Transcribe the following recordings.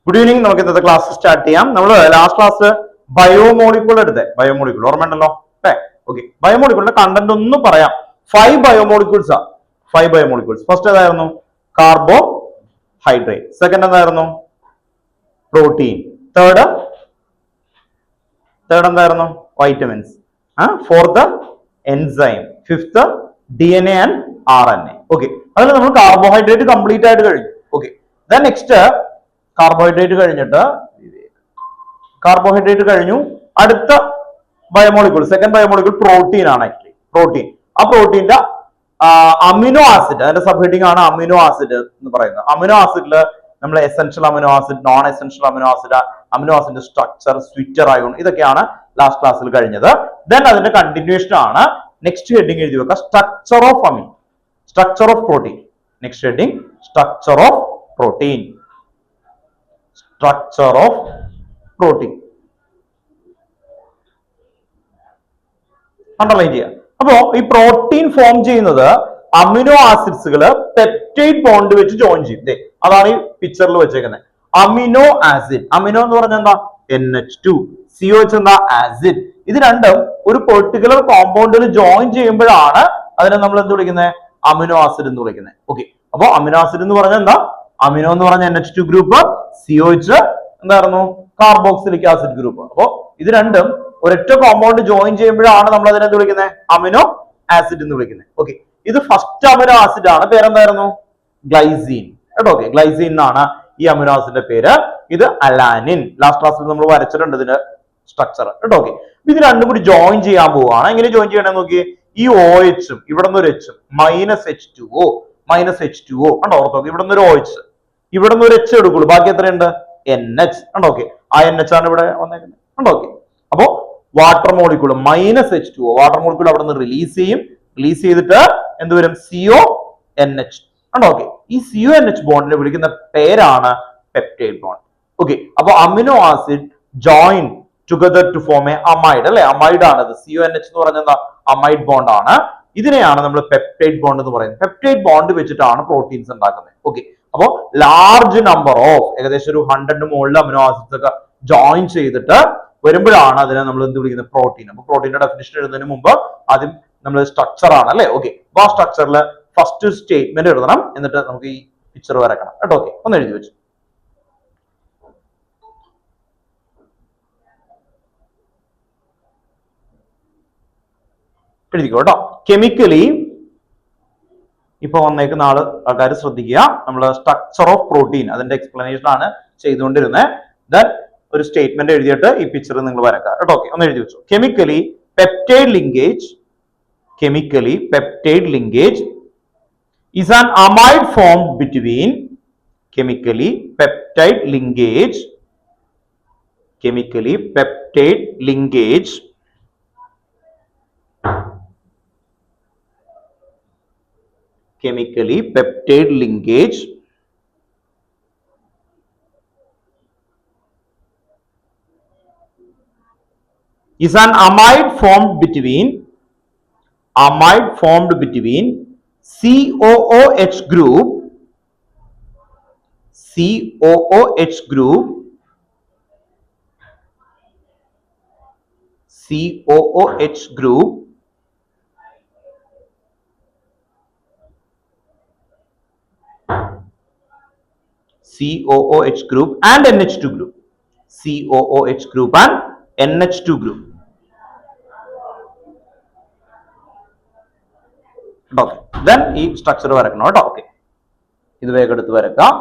Good evening. നമുക്ക് ഇന്നത്തെ class start ചെയ്യാം. നമ്മൾ ലാസ്റ്റ് ക്ലാസ് ബയോമോളിക്കൂൾ എടുത്തേ, ബയോമോളിക്കൂൾ ഓർമ്മയുണ്ടല്ലോ അല്ലേ? ഓക്കെ, ബയോമോളിക്കൂളിന്റെ കണ്ടന്റ് ഒന്നും പറയാം. 5 ബയോമോളിക്യൂൾസ് ആ 5 ബയോമോളിക്യൂൾസ്. ഫസ്റ്റ് ഏതായിരുന്നു? കാർബോഹൈഡ്രേറ്റ്. സെക്കൻഡ് എന്തായിരുന്നു? പ്രോട്ടീൻ. തേർഡ് എന്തായിരുന്നു? Vitamins. Fourth enzyme. Fifth DNA and RNA. Okay, അതിൽ നമ്മൾ കാർബോഹൈഡ്രേറ്റ് കംപ്ലീറ്റ് ആയിട്ട് കഴിഞ്ഞു. ഓക്കെ, ദെൻ നെക്സ്റ്റ് കാർബോഹൈഡ്രേറ്റ് കഴിഞ്ഞു. അടുത്ത ബയോമോളിക്യൂൾ, സെക്കൻഡ് ബയോമോളിക്യൂൾ പ്രോട്ടീൻ ആണ്. ആക്ച്വലി പ്രോട്ടീൻ, ആ പ്രോട്ടീന്റെ അമിനോ ആസിഡ്, അതിന്റെ സബ് ഹെഡിങ് ആണ് അമിനോ ആസിഡ് എന്ന് പറയുന്നത്. അമിനോ ആസിഡില് നമ്മൾ essential amino acid, non essential amino acid, amino ആസിഡിന്റെ സ്ട്രക്ചർ, സ്വിറ്റർ അയോൺ, ഇതൊക്കെയാണ് ലാസ്റ്റ് ക്ലാസ്സിൽ കഴിഞ്ഞത്. ദെൻ അതിന്റെ കണ്ടിന്യൂഷൻ ആണ് നെക്സ്റ്റ് ഹെഡിങ് എഴുതി വെക്കുക, structure of amine, structure of protein. Next heading structure of protein, structure of protein. Underline ചെയ്യാം. അപ്പോ ഈ പ്രോട്ടീൻ ഫോം ചെയ്യുന്നത് അമിനോ ആസിഡ്സുകള് പെപ്റ്റൈഡ് ബോണ്ട് വെച്ച് ജോയിൻ ചെയ്യും. അതാണ് ഈ പിക്ചറിൽ വെച്ചേക്കുന്നത്. അമിനോ ആസിഡ്, അമിനോ എന്ന് പറഞ്ഞാൽ എന്താ? NH2. COH എന്താ? ആസിഡ്. ഇത് രണ്ടും ഒരു പെർട്ടിക്കുലർ കോമ്പൗണ്ടിൽ ജോയിൻ ചെയ്യുമ്പോഴാണ് അതിനെ നമ്മൾ എന്ത് വിളിക്കുന്നത്? അമിനോ ആസിഡ് എന്ന് വിളിക്കുന്നത്. ഓക്കെ, അപ്പൊ അമിനോ ആസിഡ് എന്ന് പറഞ്ഞാൽ എന്താ? അമിനോ എന്ന് പറഞ്ഞ NH2 ഗ്രൂപ്പ്, COH എന്തായിരുന്നു? Carboxylic acid group. അപ്പോ ഇത് രണ്ടും ഒരൊറ്റ കോമ്പൗണ്ട് ജോയിൻ ചെയ്യുമ്പോഴാണ് നമ്മൾ അതിനെ എന്ത് വിളിക്കുന്നത്? അമിനോ ആസിഡ് എന്ന് വിളിക്കുന്നത്. ഓക്കെ, ഇത് ഫസ്റ്റ് അമിനോ ആസിഡ് ആണ്. പേരെന്തായിരുന്നു? ഗ്ലൈസീൻ. കേട്ടോ, ഓക്കെ, ഗ്ലൈസീൻ എന്നാണ് ഈ അമിനോ ആസിഡിന്റെ പേര്. ഇത് അലാനിൻ. ലാസ്റ്റ് ക്ലാസ്സിൽ നമ്മൾ വരച്ചിട്ടുണ്ട് ഇതിന്റെ സ്ട്രക്ചർ. കേട്ടോ, ഓക്കെ. ഇത് രണ്ടും കൂടി ജോയിൻ ചെയ്യാൻ പോവുകയാണ്. എങ്ങനെ ജോയിൻ ചെയ്യണമെന്ന് നോക്കിയേ. ഈ OH ഇവിടെ നിന്ന് ഒരു H, -H2O കണ്ടോ? ഓർത്തോ, ഇവിടെ നിന്ന് ഒരു OH, ഇവിടെ നിന്ന് ഒരു H എടുക്കുള്ളൂ. ബാക്കി എത്രയുണ്ട്? NH. കണ്ടോ, ഓക്കെ, ആ NH ആണ് ഇവിടെ വന്നേക്കുന്നത്. കണ്ടോ, ഓക്കെ. അപ്പോ water molecule -H2O, water molecule അവിടെ നിന്ന് റിലീസ് ചെയ്യും. റിലീസ് ചെയ്തിട്ട് എന്ത് വരും? CONH. കണ്ടോ, ഓക്കെ. ഈ CONH ബോണ്ടിനെ വിളിക്കുന്ന പേരാണ് പെപ്റ്റൈഡ് ബോണ്ട്. ഓക്കെ, അപ്പൊ amino acid join together to form a amide, അല്ലെ? അമൈഡ് ആണ് ഇത്. CONH എന്ന് പറഞ്ഞാൽ എന്താ? അമൈഡ് ബോണ്ട് ആണ്. ഇതിനെയാണ് നമ്മൾ പെപ്റ്റൈഡ് ബോണ്ട് എന്ന് പറയുന്നത്. പെപ്റ്റൈഡ് ബോണ്ട് വെച്ചിട്ടാണ് പ്രോട്ടീൻസ് ഉണ്ടാക്കുന്നത്. ഓക്കെ, അപ്പോ ലാർജ് നമ്പർ ഓഫ്, ഏകദേശം ഒരു 100 മുകളിൽ അമിനോ ആസിഡ്സ് ഒക്കെ ജോയിൻ ചെയ്തിട്ട് വരുമ്പോഴാണ് അതിനെ നമ്മൾ എന്ത് വിളിക്കുന്നത്? പ്രോട്ടീൻ. അപ്പൊ പ്രോട്ടീന്റെ ഡെഫിനിഷൻ എഴുതുന്നതിന് മുമ്പ് ആദ്യം നമ്മൾ സ്ട്രക്ചർ ആണ്, അല്ലെ? ഓക്കെ, അപ്പൊ ആ സ്ട്രക്ചറിൽ ഫസ്റ്റ് സ്റ്റേറ്റ്മെന്റ് എഴുതണം, എന്നിട്ട് നമുക്ക് ഈ പിക്ചർ വരക്കണം. കേട്ടോ, ഓക്കെ, ഒന്ന് എഴുതി വെച്ചു. എഴുതിക്കോ കേട്ടോ. കെമിക്കലി ഇപ്പൊ വന്നേക്കുന്ന ആൾക്കാർ ശ്രദ്ധിക്കുക. നമ്മൾ സ്ട്രക്ചർ ഓഫ് പ്രോട്ടീൻ അതിന്റെ എക്സ്പ്ലനേഷൻ ആണ് ചെയ്തുകൊണ്ടിരുന്നത്. ദെൻ ഒരു സ്റ്റേറ്റ്മെന്റ് എഴുതിയിട്ട് ഈ പിക്ചർ നിങ്ങൾ വരക്കുക. കേട്ടോ, ഓക്കെ, ഒന്ന് എഴുതി വെച്ചു. Chemically peptide linkage is an amide formed between chemically peptide linkage is an amide formed between COOH group and NH2 group. COOH group and NH2 group. Okay, then ഈ structure വരക്കണം. കേട്ടോ, okay, ഇത് വേഗം എടുത്ത് വരക്കാം.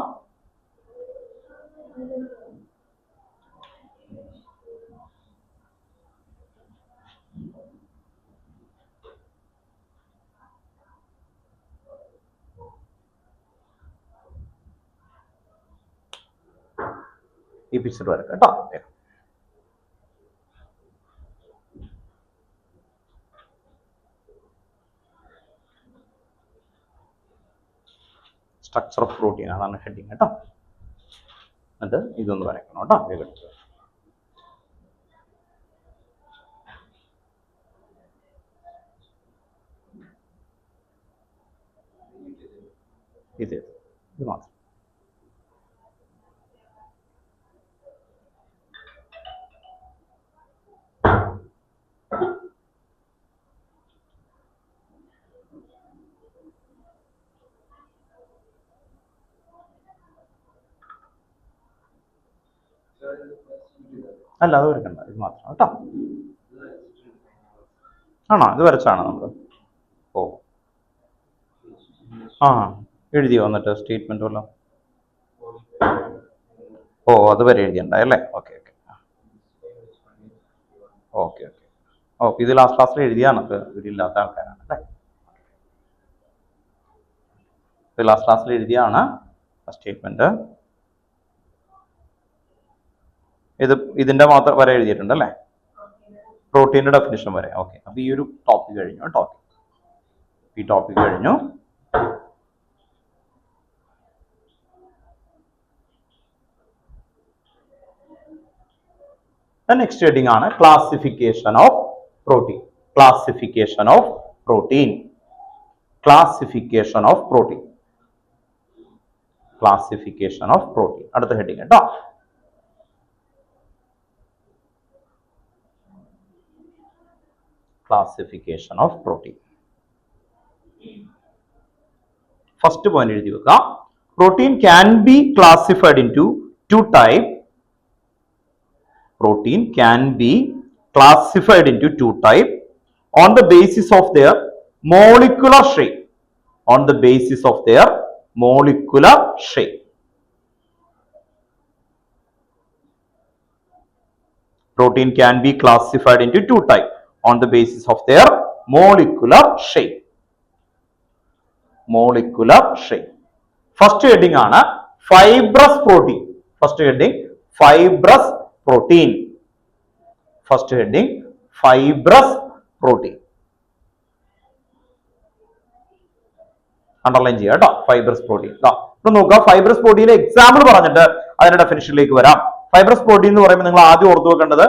ഈ പിക്ചർ വരക്കാം. കേട്ടോ, structure of protein അതാണ് ഹെഡിങ്. കേട്ടോ, എന്നിട്ട് ഇതൊന്ന് വരയ്ക്കണം. കേട്ടോ, വേഗം ഇത് മാത്രം. അല്ല, അത് വരക്കണ്ട, ഇത് മാത്രം കേട്ടോ. ആണോ, ഇത് വരച്ചാണ് നമ്മൾ? ഓ ആ, എഴുതി വന്നിട്ട് സ്റ്റേറ്റ്മെന്റ് വല്ലോ? ഓ, അത് വരെ എഴുതിയുണ്ടായല്ലേ? Okay okay okay okay. ഓ, ഇത് ലാസ്റ്റ് ക്ലാസ്സിൽ എഴുതിയാണ്, ഇതില്ലാത്ത ആൾക്കാരാണ് അല്ലേ? ഇത് ലാസ്റ്റ് ക്ലാസ്സിൽ എഴുതിയാണ് സ്റ്റേറ്റ്മെന്റ്. ഇതിന്റെ മാത്രം വരെ എഴുതിയിട്ടുണ്ട് അല്ലേ? പ്രോട്ടീന്റെ ഡെഫിനിഷൻ വരെ. ഓക്കെ, അപ്പൊ ഈ ഒരു ടോപ്പിക് കഴിഞ്ഞു കേട്ടോ. ഈ ടോപ്പിക് കഴിഞ്ഞു. നെക്സ്റ്റ് ഹെഡിങ് ആണ് classification of protein. Classification of protein. Classification of protein. Classification of protein അടുത്ത ഹെഡിങ് കേട്ടോ. Classification of protein. First point എഴുതി വെക്കുക. Protein can be classified into type. Protein can be classified into two types on the basis of their molecular shape. On the basis of their molecular shape. Protein can be classified into two types on the basis of their molecular shape. Molecular shape. First heading ആണ് fibrous protein. First heading fibrous protein. First heading fibrous protein. Underline ചെയ്യുക കേട്ടോ, fibrous protein. ഇപ്പൊ നോക്കുക, fibrous protein example പറഞ്ഞിട്ട് അതിന്റെ ഡെഫിനിഷനിലേക്ക് വരാം. Fibrous protein എന്ന് പറയുമ്പോൾ നിങ്ങൾ ആദ്യം ഓർത്തു വെക്കേണ്ടത്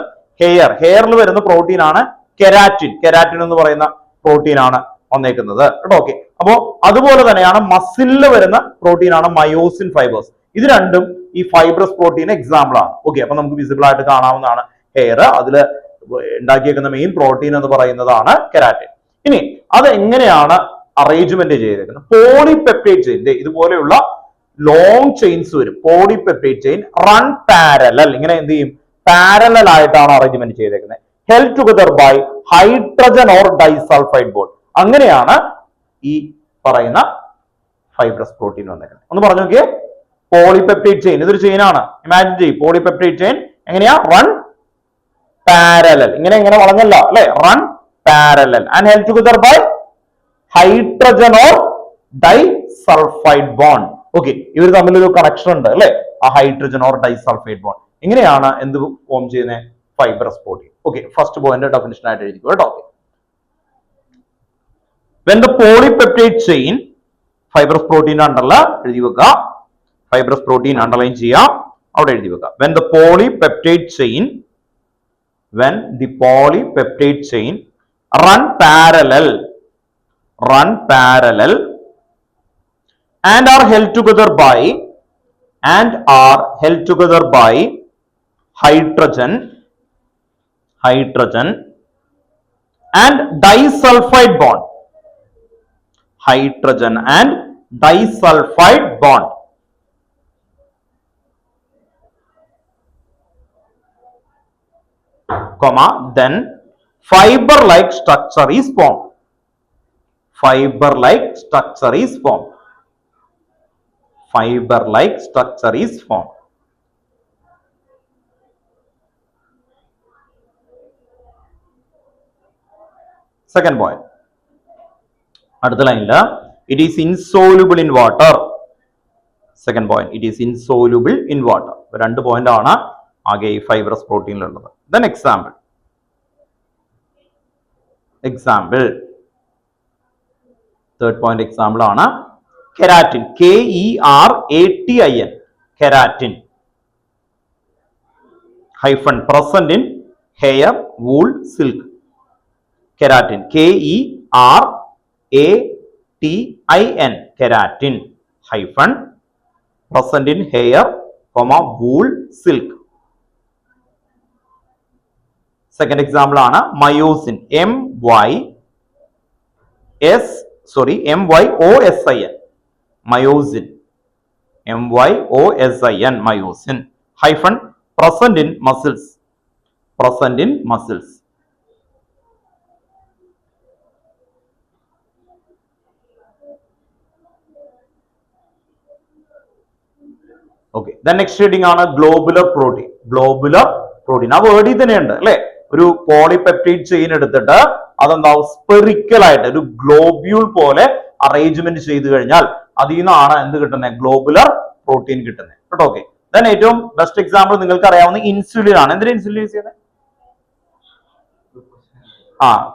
ഹെയറിൽ വരുന്ന പ്രോട്ടീൻ ആണ് കെരാറ്റിൻ. കെരാറ്റിൻ എന്ന് പറയുന്ന പ്രോട്ടീൻ ആണ് വന്നേക്കുന്നത് കേട്ടോ. ഓക്കെ, അപ്പോ അതുപോലെ തന്നെയാണ് മസിലിൽ വരുന്ന പ്രോട്ടീൻ ആണ് മയോസിൻ ഫൈബേഴ്സ്. ഇത് രണ്ടും ഈ ഫൈബ്രസ് പ്രോട്ടീൻ എക്സാമ്പിൾ ആണ്. ഓക്കെ, അപ്പൊ നമുക്ക് വിസിബിൾ ആയിട്ട് കാണാവുന്നതാണ് ഹെയർ. അതിൽ ഉണ്ടാക്കിയേക്കുന്ന മെയിൻ പ്രോട്ടീൻ എന്ന് പറയുന്നതാണ് കെരാറ്റിൻ. ഇനി അത് എങ്ങനെയാണ് അറേഞ്ച്മെന്റ് ചെയ്തേക്കുന്നത്? പോളിപെപ്റ്റൈഡ് ചെയിൻ, ഇതുപോലെയുള്ള ലോങ് ചെയിൻസ് വരും. Polypeptide chain run parallel. ഇങ്ങനെ എന്ത് ചെയ്യും? പാരലൽ ആയിട്ടാണ് അറേഞ്ച്മെന്റ് ചെയ്തേക്കുന്നത്. Held together by hydrogen or disulphide bond. അങ്ങനെയാണ് ഈ പറയുന്ന ഫൈബ്രസ് പ്രോട്ടീൻ വന്നേക്കുന്നത്. ഒന്ന് പറഞ്ഞു നോക്കിയേ. പോളിപെപ്റ്റൈഡ് ചെയിൻ, ഇതൊരു ചെയിൻ ആണ്. ഇമാജിൻ ചെയ്യും, പോളിപെപ്റ്റൈഡ് ചെയിൻ എങ്ങനെയാ? Run parallel. ഇങ്ങനെ വളഞ്ഞല്ല അല്ലെ? Run parallel and held together by hydrogen or disulphide bond. Okay, ഇവർ തമ്മിലൊരു കണക്ഷൻ ഉണ്ട് അല്ലെ? ആ ഹൈഡ്രജൻ ഓർ ഡൈസൾഫൈഡ് ബോണ്ട്. ഇങ്ങനെയാണ് എന്ത് ഫോം ചെയ്യുന്നത്? Fibrous protein. Okay, first point definition ആയിട്ട് എഴുതിക്കോ കേട്ടോ. When the polypeptide chain, fibrous protein അണ്ടർല എഴുതി വെക്കുക. ഫൈബ്രസ് പ്രോട്ടീൻ അണ്ടർലൈൻ ചെയ്യാം, അവിടെ എഴുതി വെക്കുക. When the polypeptide chain run parallel and are held together by hydrogen and disulfide bond. Hydrogen and disulfide bond. Then fiber-like structure is formed. Fiber-like structure is formed. Fiber-like structure is formed. Second point. അടുത്ത ലൈനിൽ it is insoluble in water. Second point, it is insoluble in water. രണ്ട് point ആണ് ആകെ ഈ fibrous പ്രോട്ടീനിലുള്ളത്. Then example. Third point example ആണ് keratin. KERATIN. Keratin. Hyphen present in hair, wool, silk. Keratin. KERATIN. Keratin. Hyphen present in hair, wool, silk. Second example ആണ് myosin. MYOSIN. Myosin. MYOSIN. Myosin. Hyphen present in muscles. Present in muscles. Okay. The next heading ആണ് globular protein. Globular protein. ആ വേർഡിൽ തന്നെയുണ്ട് അല്ലെ? ഒരു polypeptide chain എടുത്തിട്ട് അതെന്താവും spherical ആയിട്ട് ഒരു globule പോലെ അറേഞ്ച്മെന്റ് ചെയ്തു കഴിഞ്ഞാൽ അതിൽ നിന്നാണ് എന്ത് കിട്ടുന്നത്? ഗ്ലോബുലർ പ്രോട്ടീൻ കിട്ടുന്നത് കേട്ടോ. ഓക്കെ. ദെൻ ഏറ്റവും ബെസ്റ്റ് എക്സാമ്പിൾ നിങ്ങൾക്ക് അറിയാവുന്ന ഇൻസുലിൻ ആണ്. എന്തിനാ ഇൻസുലിൻ യൂസ് ചെയ്യുന്നത്?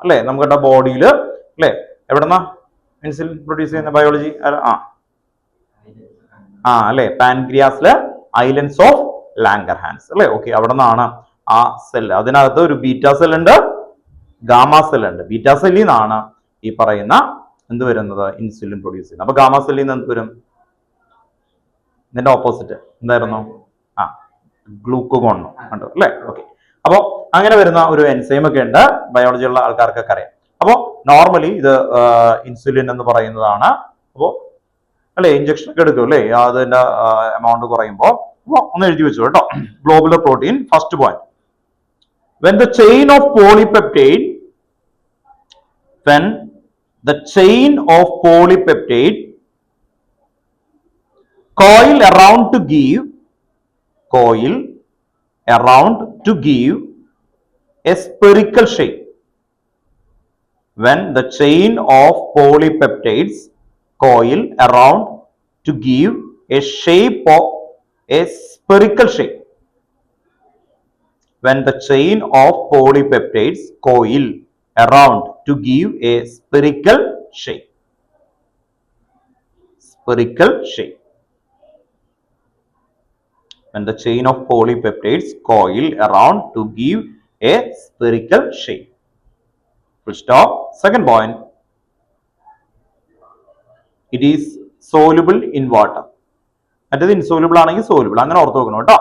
അല്ലെ നമ്മുടെ ബോഡിയിൽ അല്ലെ എവിടെന്നാ ഇൻസുലിൻ പ്രൊഡ്യൂസ് ചെയ്യുന്ന ബയോളജി അല്ലെ പാൻക്രിയാസിലെ ഐലൻഡ്സ് ഓഫ് ലാംഗർഹാൻസ് അല്ലെ. ഓക്കെ. അവിടെ നിന്നാണ് ആ സെൽ, അതിനകത്ത് ഒരു ബീറ്റാ സെൽ ഉണ്ട്, ഗാമ സെൽ ഉണ്ട്. ബീറ്റാ സെല്ലിൽ നിന്നാണ് ഈ പറയുന്ന എന്ത് വരുന്നത്? ഇൻസുലിൻ പ്രൊഡ്യൂസ് ചെയ്യുന്നത്. അപ്പൊ ഗാമ സെല്ലിൽ നിന്ന് എന്ത് വരും? ഇതിന്റെ ഓപ്പോസിറ്റ് എന്തായിരുന്നു? ഗ്ലൂക്കോഗോൺ ഉണ്ട് അല്ലെ. ഓക്കെ. അപ്പൊ അങ്ങനെ വരുന്ന ഒരു എൻസൈം ഒക്കെ ഉണ്ട്, ബയോളജി ഉള്ള ആൾക്കാർക്കൊക്കെ അറിയാം. അപ്പോ നോർമലി ഇത് ഇൻസുലിൻ എന്ന് പറയുന്നതാണ്. അപ്പോ അല്ലെ ഇഞ്ചക്ഷൻ ഒക്കെ എടുക്കും അല്ലെ, അതിന്റെ എമൗണ്ട് കുറയുമ്പോൾ ഒന്ന് എഴുതി വെച്ചു കേട്ടോ. Globular protein first point. When the chain of polypeptide coil around to give a spherical shape. When the chain of polypeptides coil around to give a spherical shape. When the chain of polypeptides coil around to give a spherical shape. Spherical shape. When the chain of polypeptides coil around to give a spherical shape. Full stop. Second point. It is soluble in water. That is insoluble ആണെങ്കിൽ soluble. അങ്ങനെ ഓർത്ത് വെക്കണം കേട്ടോ.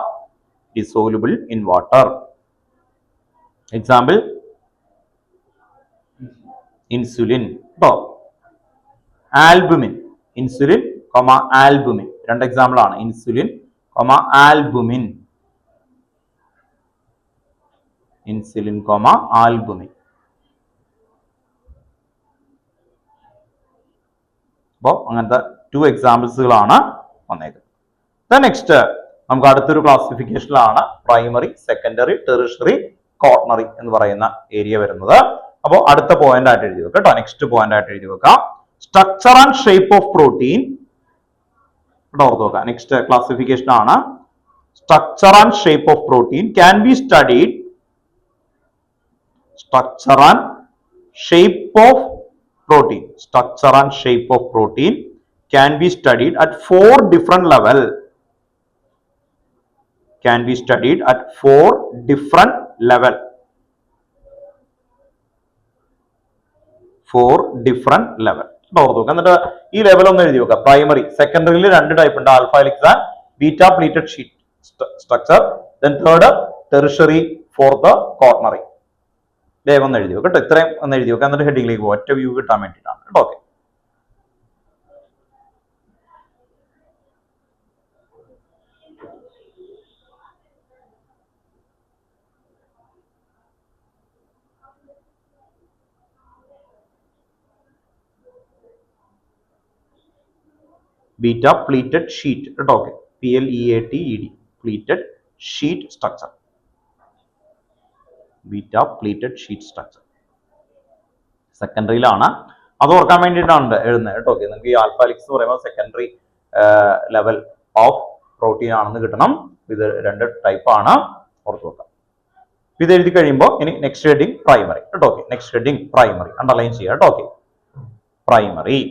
It is soluble in water. Example, insulin, albumin, insulin, albumin. രണ്ട് example ആണ്, insulin, albumin, insulin, albumin. അപ്പോൾ അങ്ങനത്തെ 2 എക്സാമ്പിൾസുകളാണ് വന്നേക്കുന്നത്. നെക്സ്റ്റ് നമുക്ക് അടുത്തൊരു ക്ലാസിഫിക്കേഷനിലാണ് പ്രൈമറി, സെക്കൻഡറി, ടെറിഷറി, കോർണറി എന്ന് പറയുന്ന ഏരിയ വരുന്നത്. അപ്പോൾ അടുത്ത പോയിന്റ് ആയിട്ട് എഴുതി വെക്കാം കേട്ടോ. നെക്സ്റ്റ് പോയിന്റ് ആയിട്ട് എഴുതി വെക്കാം. Structure and shape of protein. ഓർത്ത് വെക്കാം. നെക്സ്റ്റ് ക്ലാസിഫിക്കേഷൻ ആണ് structure and shape of protein can B studied. Structure and shape of protein. Structure and shape of protein can B studied at 4 different level. Can be studied at 4 different level. 4 different level. എന്നിട്ട് ഈ level ഒന്ന് എഴുതി വെക്കാം. Primary, സെക്കൻഡറിയിൽ 2 type ഉണ്ട്, alpha helix and beta pleated sheet structure. Then third tertiary, fourth coronary. വേഗം ഒന്ന് എഴുതി വെക്കാം കേട്ടോ. ഇത്രയും ഒന്ന് എഴുതി വെക്കാം. എന്നിട്ട് ഹെഡിങ്ങിലേക്ക് പോകും, ഒറ്റ വ്യൂ കിട്ടാൻ വേണ്ടിയിട്ടാണ് കേട്ടോ. ഓക്കെ. ബീറ്റ പ്ലീറ്റഡ് ഷീറ്റ് കേട്ടോ. Okay. PLEATED, pleated sheet structure. Beta pleated sheet structure സെക്കൻഡറിയിലാണ്. അത് ഓർക്കാൻ വേണ്ടിയിട്ടാണ് എഴുതുന്നത് കേട്ടോ. ഓക്കെ. നമുക്ക് ഈ ആൽഫ ഹെലിക്സ് എന്ന് പറയുമ്പോൾ സെക്കൻഡറി ലെവൽ ഓഫ് പ്രോട്ടീൻ ആണെന്ന് കിട്ടണം. ഇത് 2 ടൈപ്പ് ആണ്, ഓർത്ത് വെക്കാം. ഇത് എഴുതി കഴിയുമ്പോൾ ഇനി നെക്സ്റ്റ് ഹെഡിങ് പ്രൈമറി കേട്ടോ. Okay. Next heading primary underline ചെയ്യാം കേട്ടോ. ഓക്കെ. പ്രൈമറി.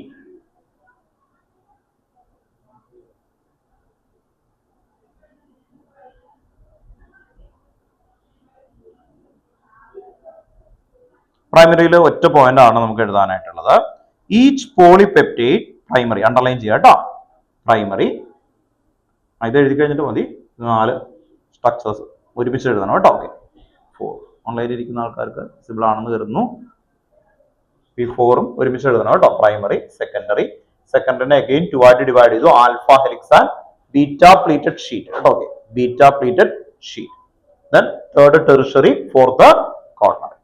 പ്രൈമറിയിൽ ഒറ്റ പോയിന്റ് ആണ് നമുക്ക് എഴുതാനായിട്ടുള്ളത്. ഈച്ച് പോളിപെപ്റ്റൈഡ് പ്രൈമറി അണ്ടർലൈൻ ചെയ്യാം കേട്ടോ. പ്രൈമറി ഇത് എഴുതി കഴിഞ്ഞിട്ട് മതി. 4 സ്ട്രക്ചേഴ്സ് ഒരുമിച്ച് എഴുതണം കേട്ടോ. ഓക്കെ. 4 ഓൺലൈനിൽ ഇരിക്കുന്ന ആൾക്കാർക്ക് വിസിബിൾ ആണെന്ന് കരുതുന്നു. ഈ 4ഉം ഒരുമിച്ച് എഴുതണം കേട്ടോ. Primary, secondary. സെക്കൻഡറിനെ അഗെയിൻ 2 ആയിട്ട് ഡിവൈഡ് ചെയ്തു. Alpha helix and beta pleated sheet കേട്ടോ. Okay. Beta pleated sheet. then third tertiary, fourth quaternary.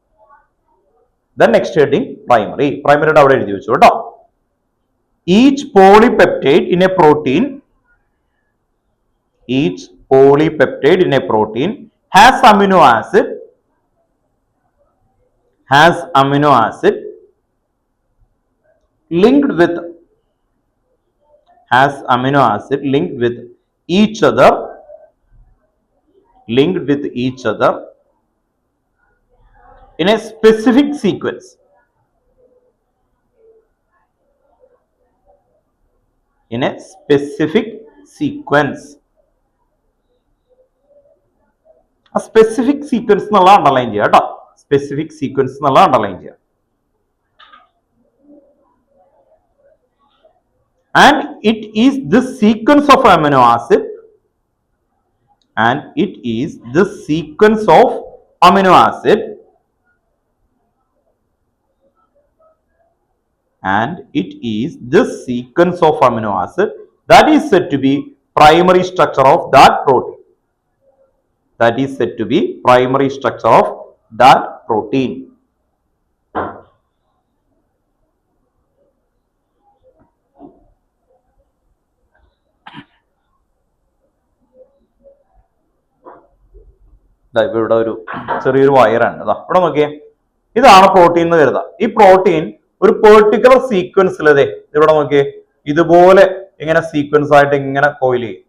Then next heading primary. Primary അവിടെ എഴുതി വെച്ചു കേട്ടോ. Each polypeptide in a protein has amino acid linked with each other in a specific sequence. A specific sequence എന്നുള്ള underline ചെയ്യുക കേട്ടോ. Specific sequence എന്നുള്ള underline ചെയ്യുക. And it is this sequence of amino acid that is said to be primary structure of that protein. ഇവിടെ ഒരു ചെറിയൊരു വയറാണ്. ഇവിടെ നോക്കിയേ, ഇതാണ് പ്രോട്ടീൻ എന്ന് കരുതാം. ഈ പ്രോട്ടീൻ ഒരു പെർട്ടിക്കുലർ സീക്വൻസിൽ അതെ ഇവിടെ നോക്കിയേ ഇതുപോലെ ഇങ്ങനെ സീക്വൻസ് ആയിട്ട് ഇങ്ങനെ കോയിൽ ചെയ്യും.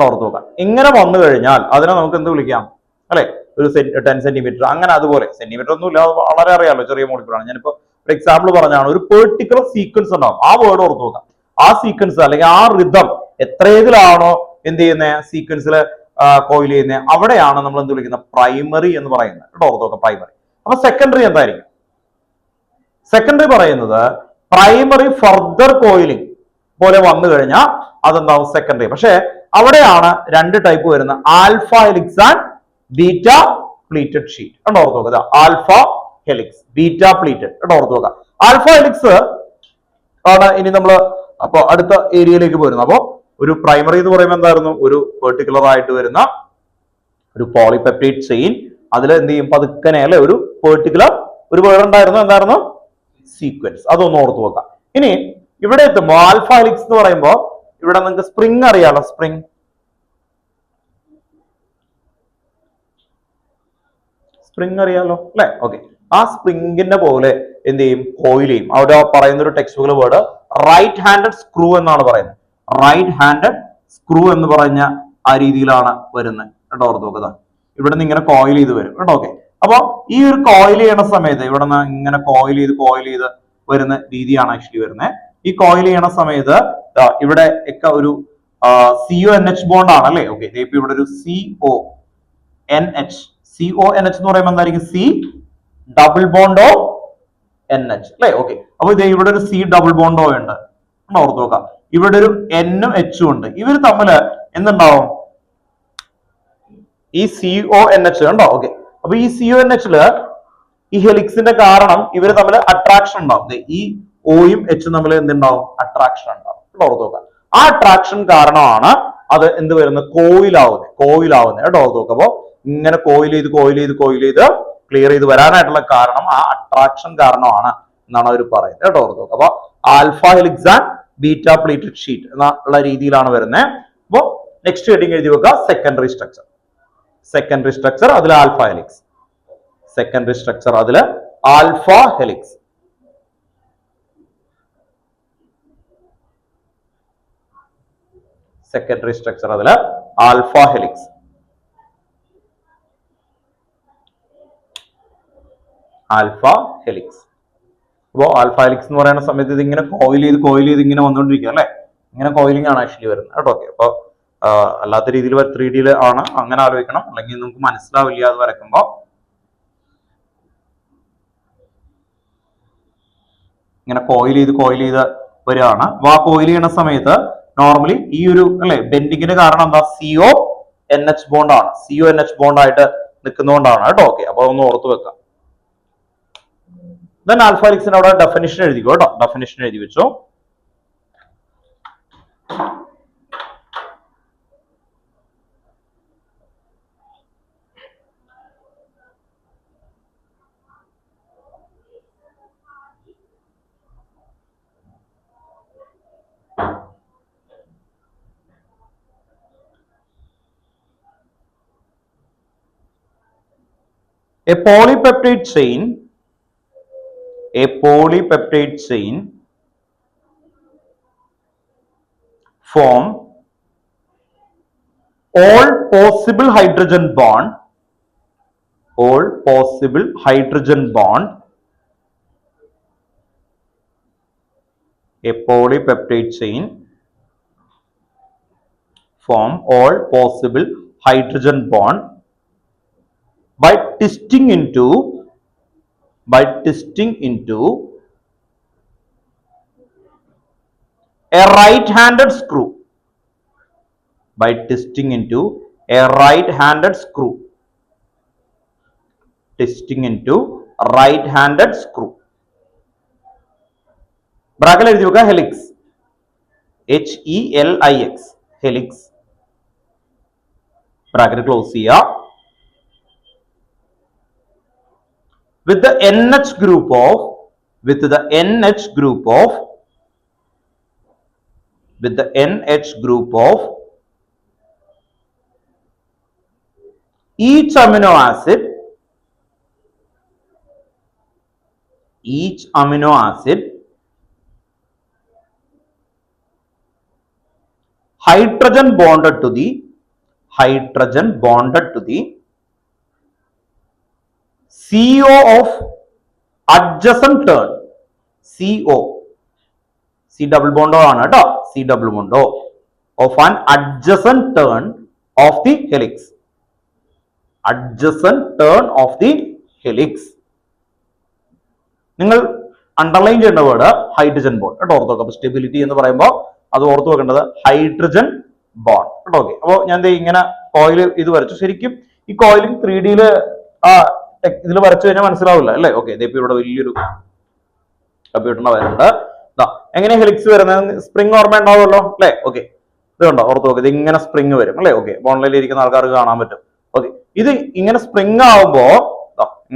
ഓർത്ത് നോക്കാം. ഇങ്ങനെ വന്നു കഴിഞ്ഞാൽ അതിനെ നമുക്ക് എന്ത് വിളിക്കാം അല്ലെ, ഒരു 10 സെന്റിമീറ്റർ അങ്ങനെ, അതുപോലെ സെന്റിമീറ്റർ ഒന്നും ഇല്ല, വളരെ അറിയാലോ, ചെറിയ മോളിക്കൂളാണ്. ഞാനിപ്പോ ഒരു എക്സാമ്പിൾ പറഞ്ഞാണ്. ഒരു പെർട്ടിക്കുലർ സീക്വൻസ് ഉണ്ടാവും, ആ വേർഡ് ഓർത്ത് നോക്കാം. ആ സീക്വൻസ് അല്ലെങ്കിൽ ആ റിതം എത്രേതിലാണോ എന്ത് ചെയ്യുന്നത് സീക്വൻസിൽ കോയിൽ ചെയ്യുന്നത്, അവിടെയാണ് നമ്മൾ എന്ത് വിളിക്കുന്നത് പ്രൈമറി എന്ന് പറയുന്നത്. ഓർത്ത് നോക്കാം പ്രൈമറി. അപ്പൊ സെക്കൻഡറി എന്തായിരിക്കും? സെക്കൻഡറി പറയുന്നത് പ്രൈമറി ഫർദർ കോയിലിംഗ് പോലെ വന്നു കഴിഞ്ഞാൽ അതെന്താവും സെക്കൻഡറി. പക്ഷെ അവിടെയാണ് രണ്ട് ടൈപ്പ് വരുന്നത്, alpha helix and beta pleated sheet. ഓർത്ത് നോക്കുക, ആൽഫ ഹെലിക്സ്, ബീറ്റ പ്ലീറ്റഡ്. ഓർത്ത് നോക്കുക. ആൽഫ ഹെലിക്സ് ആണ് ഇനി നമ്മൾ അപ്പൊ അടുത്ത ഏരിയയിലേക്ക് പോരുന്നത്. അപ്പോ ഒരു പ്രൈമറി എന്ന് പറയുമ്പോൾ എന്തായിരുന്നു, ഒരു പെർട്ടിക്കുലർ ആയിട്ട് വരുന്ന ഒരു പോളിപെപ്റ്റൈഡ് ചെയിൻ, അതിൽ എന്ത് ചെയ്യും പതുക്കനെ അല്ലെ ഒരു പെർട്ടിക്കുലർ ഒരു വേർഡ് ഉണ്ടായിരുന്നു, എന്തായിരുന്നു സീക്വൻസ്. അതൊന്ന് ഓർത്ത് നോക്കാം. ഇനി ഇവിടെ എത്തുമ്പോൾ ആൽഫ ഹെലിക്സ് എന്ന് പറയുമ്പോൾ ഇവിടെ നിങ്ങൾക്ക് സ്പ്രിംഗ് അറിയാലോ, സ്പ്രിംഗ് അറിയാലോ അല്ലെ? ഓക്കെ. ആ സ്പ്രിംഗിന്റെ പോലെ എന്ത് ചെയ്യും കോയിൽ ചെയ്യും. അവിടെ പറയുന്ന ഒരു text word right handed screw എന്നാണ് പറയുന്നത്. റൈറ്റ് ഹാൻഡഡ് സ്ക്രൂ എന്ന് പറഞ്ഞ ആ രീതിയിലാണ് വരുന്നത് കേട്ടോ. ഓർത്ത് നോക്കുക, ഇവിടെ നിന്ന് ഇങ്ങനെ കോയിൽ ചെയ്ത് വരും കേട്ടോ. ഓക്കെ. അപ്പൊ ഈ ഒരു കോയിൽ ചെയ്യണ സമയത്ത് ഇവിടെ നിന്ന് ഇങ്ങനെ കോയിൽ ചെയ്ത് വരുന്ന രീതിയാണ് ആക്ച്വലി വരുന്നത്. ഈ കോയിൽ ചെയ്യണ സമയത്ത് ഇവിടെ ഒക്കെ ഒരു CONH ബോണ്ട് ആണ് അല്ലെ? ഓക്കെ. ഇപ്പൊ ഇവിടെ ഒരു CONH എന്ന് പറയുമ്പോൾ എന്തായിരിക്കും C ഡബിൾ ബോണ്ടോ NH അല്ലെ? ഓക്കെ. അപ്പൊ ഇത് ഇവിടെ ഒരു C ഡബിൾ ബോണ്ടോ ഉണ്ട്. ഓർത്ത് നോക്കാം. ഇവിടെ ഒരു N-ഉം H-ഉം ഉണ്ട്. ഇവർ തമ്മില് എന്തുണ്ടാവും ഈ CONH ഉണ്ടോ? ഓക്കെ. അപ്പൊ ഈ CONH-ല് ഈ ഹെലിക്സിന്റെ കാരണം ഇവർ തമ്മിൽ അട്രാക്ഷൻ ഉണ്ടാവും. ഈ Oയും H-ഉം തമ്മിൽ എന്തുണ്ടാവും അട്രാക്ഷൻ ഉണ്ടാവും. ഓർത്ത് നോക്കാം. ആ അട്രാക്ഷൻ കാരണമാണ് അത് എന്ത് വരുന്നത് കോയിലാവുന്നത് കേട്ടോ. ഓർത്ത് നോക്കാം. അപ്പൊ ഇങ്ങനെ കോയിൽ ചെയ്ത് ക്ലിയർ ചെയ്ത് വരാനായിട്ടുള്ള കാരണം ആ അട്രാക്ഷൻ കാരണമാണ് എന്നാണ് അവർ പറയുന്നത് കേട്ടോ. ഓർത്ത് നോക്കാം. അപ്പൊ alpha helix and beta pleated sheet എന്നുള്ള രീതിയിലാണ് വരുന്നത്. അപ്പോ നെക്സ്റ്റ് ഹെഡിങ് എഴുതി വെക്കുക സെക്കൻഡറി സ്ട്രക്ചർ. അതിൽ ആൽഫ ഹെലിക്സ്. സെക്കൻഡറി സ്ട്രക്ചർ അതിൽ ആൽഫ ഹെലിക്സ്. സെക്കൻഡറി സ്ട്രക്ചർ അതിൽ ആൽഫ ഹെലിക്സ്. അപ്പോ ആൽഫ ഹെലിക്സ് എന്ന് പറയുന്ന സമയത്ത് ഇത് ഇങ്ങനെ കോയിൽ ചെയ്ത് ഇങ്ങനെ വന്നുകൊണ്ടിരിക്കുക അല്ലെ? ഇങ്ങനെ കോയിലിംഗ് ആണ് ആക്ച്വലി വരുന്നത് കേട്ടോ. ഓക്കെ. അപ്പൊ അല്ലാത്ത രീതിയിൽ 3D ആണ്, അങ്ങനെ ആലോചിക്കണം, അല്ലെങ്കിൽ നമുക്ക് മനസ്സിലാവില്ല അത് വരയ്ക്കുമ്പോ. ഇങ്ങനെ കോയിൽ ചെയ്ത് വരികയാണ്. അപ്പൊ ആ കോയിൽ ചെയ്യുന്ന സമയത്ത് നോർമലി ഈ ഒരു അല്ലെ ബെൻഡിങ്ങിന് കാരണം എന്താ CONH ബോണ്ട് ആണ്. CONH ബോണ്ട് ആയിട്ട് നിൽക്കുന്നതുകൊണ്ടാണ് കേട്ടോ. ഓക്കെ. അപ്പൊ ഒന്ന് ഓർത്ത് വെക്കാം. ദെൻ ആൽഫ ഹെലിക്സിന് അവിടെ ഡെഫിനിഷൻ എഴുതിക്കോ കേട്ടോ. ഡെഫിനിഷൻ എഴുതി വെച്ചോ. A polypeptide chain form all possible hydrogen bond a polypeptide chain form all possible hydrogen bond by twisting into a right-handed screw. By twisting into a right-handed screw. ബ്രാക്കറ്റിൽ എഴുതി വെക്കുക helix. HELIX helix. Bracket close ചെയ്യുക. with the NH group of each amino acid hydrogen bonded to the CO of adjacent turn. CO C double bond ആണ് കേട്ടോ. C double bond of an adjacent turn of the helix. നിങ്ങൾ underline ചെയ്യേണ്ട word hydrogen bond കേട്ടോ. ഓർത്ത് വെക്കുക. Stability എന്ന് പറയുമ്പോൾ അത് ഓർത്ത് വെക്കേണ്ടത് ഹൈഡ്രജൻ ബോണ്ട് കേട്ടോ. ഓക്കെ, അപ്പോൾ ഞാൻ ഇങ്ങനെ കോയിൽ ഇത് വരച്ചു. ശരിക്കും ഈ കോയിലിംഗ് 3D ഇതിൽ വരച്ചു കഴിഞ്ഞാൽ മനസ്സിലാവില്ല അല്ലേ? ഓക്കെ, ഇതിപ്പോ ഇവിടെ വലിയൊരു കമ്പ്യൂട്ടറിന്റെ വരുന്നുണ്ട്. എങ്ങനെ ഹെലിക്സ് വരുന്നത്? സ്പ്രിംഗ് ഓർമ്മ ഉണ്ടാവുമല്ലോ അല്ലേ? ഓക്കെ, ഇത് കണ്ടോ, ഓർത്ത് നോക്ക്. ഇത് ഇങ്ങനെ സ്പ്രിംഗ് വരും അല്ലേ? ഓക്കെ, ഓൺലൈനിൽ ഇരിക്കുന്ന ആൾക്കാർക്ക് കാണാൻ പറ്റും. ഓക്കെ, ഇത് ഇങ്ങനെ സ്പ്രിംഗ് ആവുമ്പോ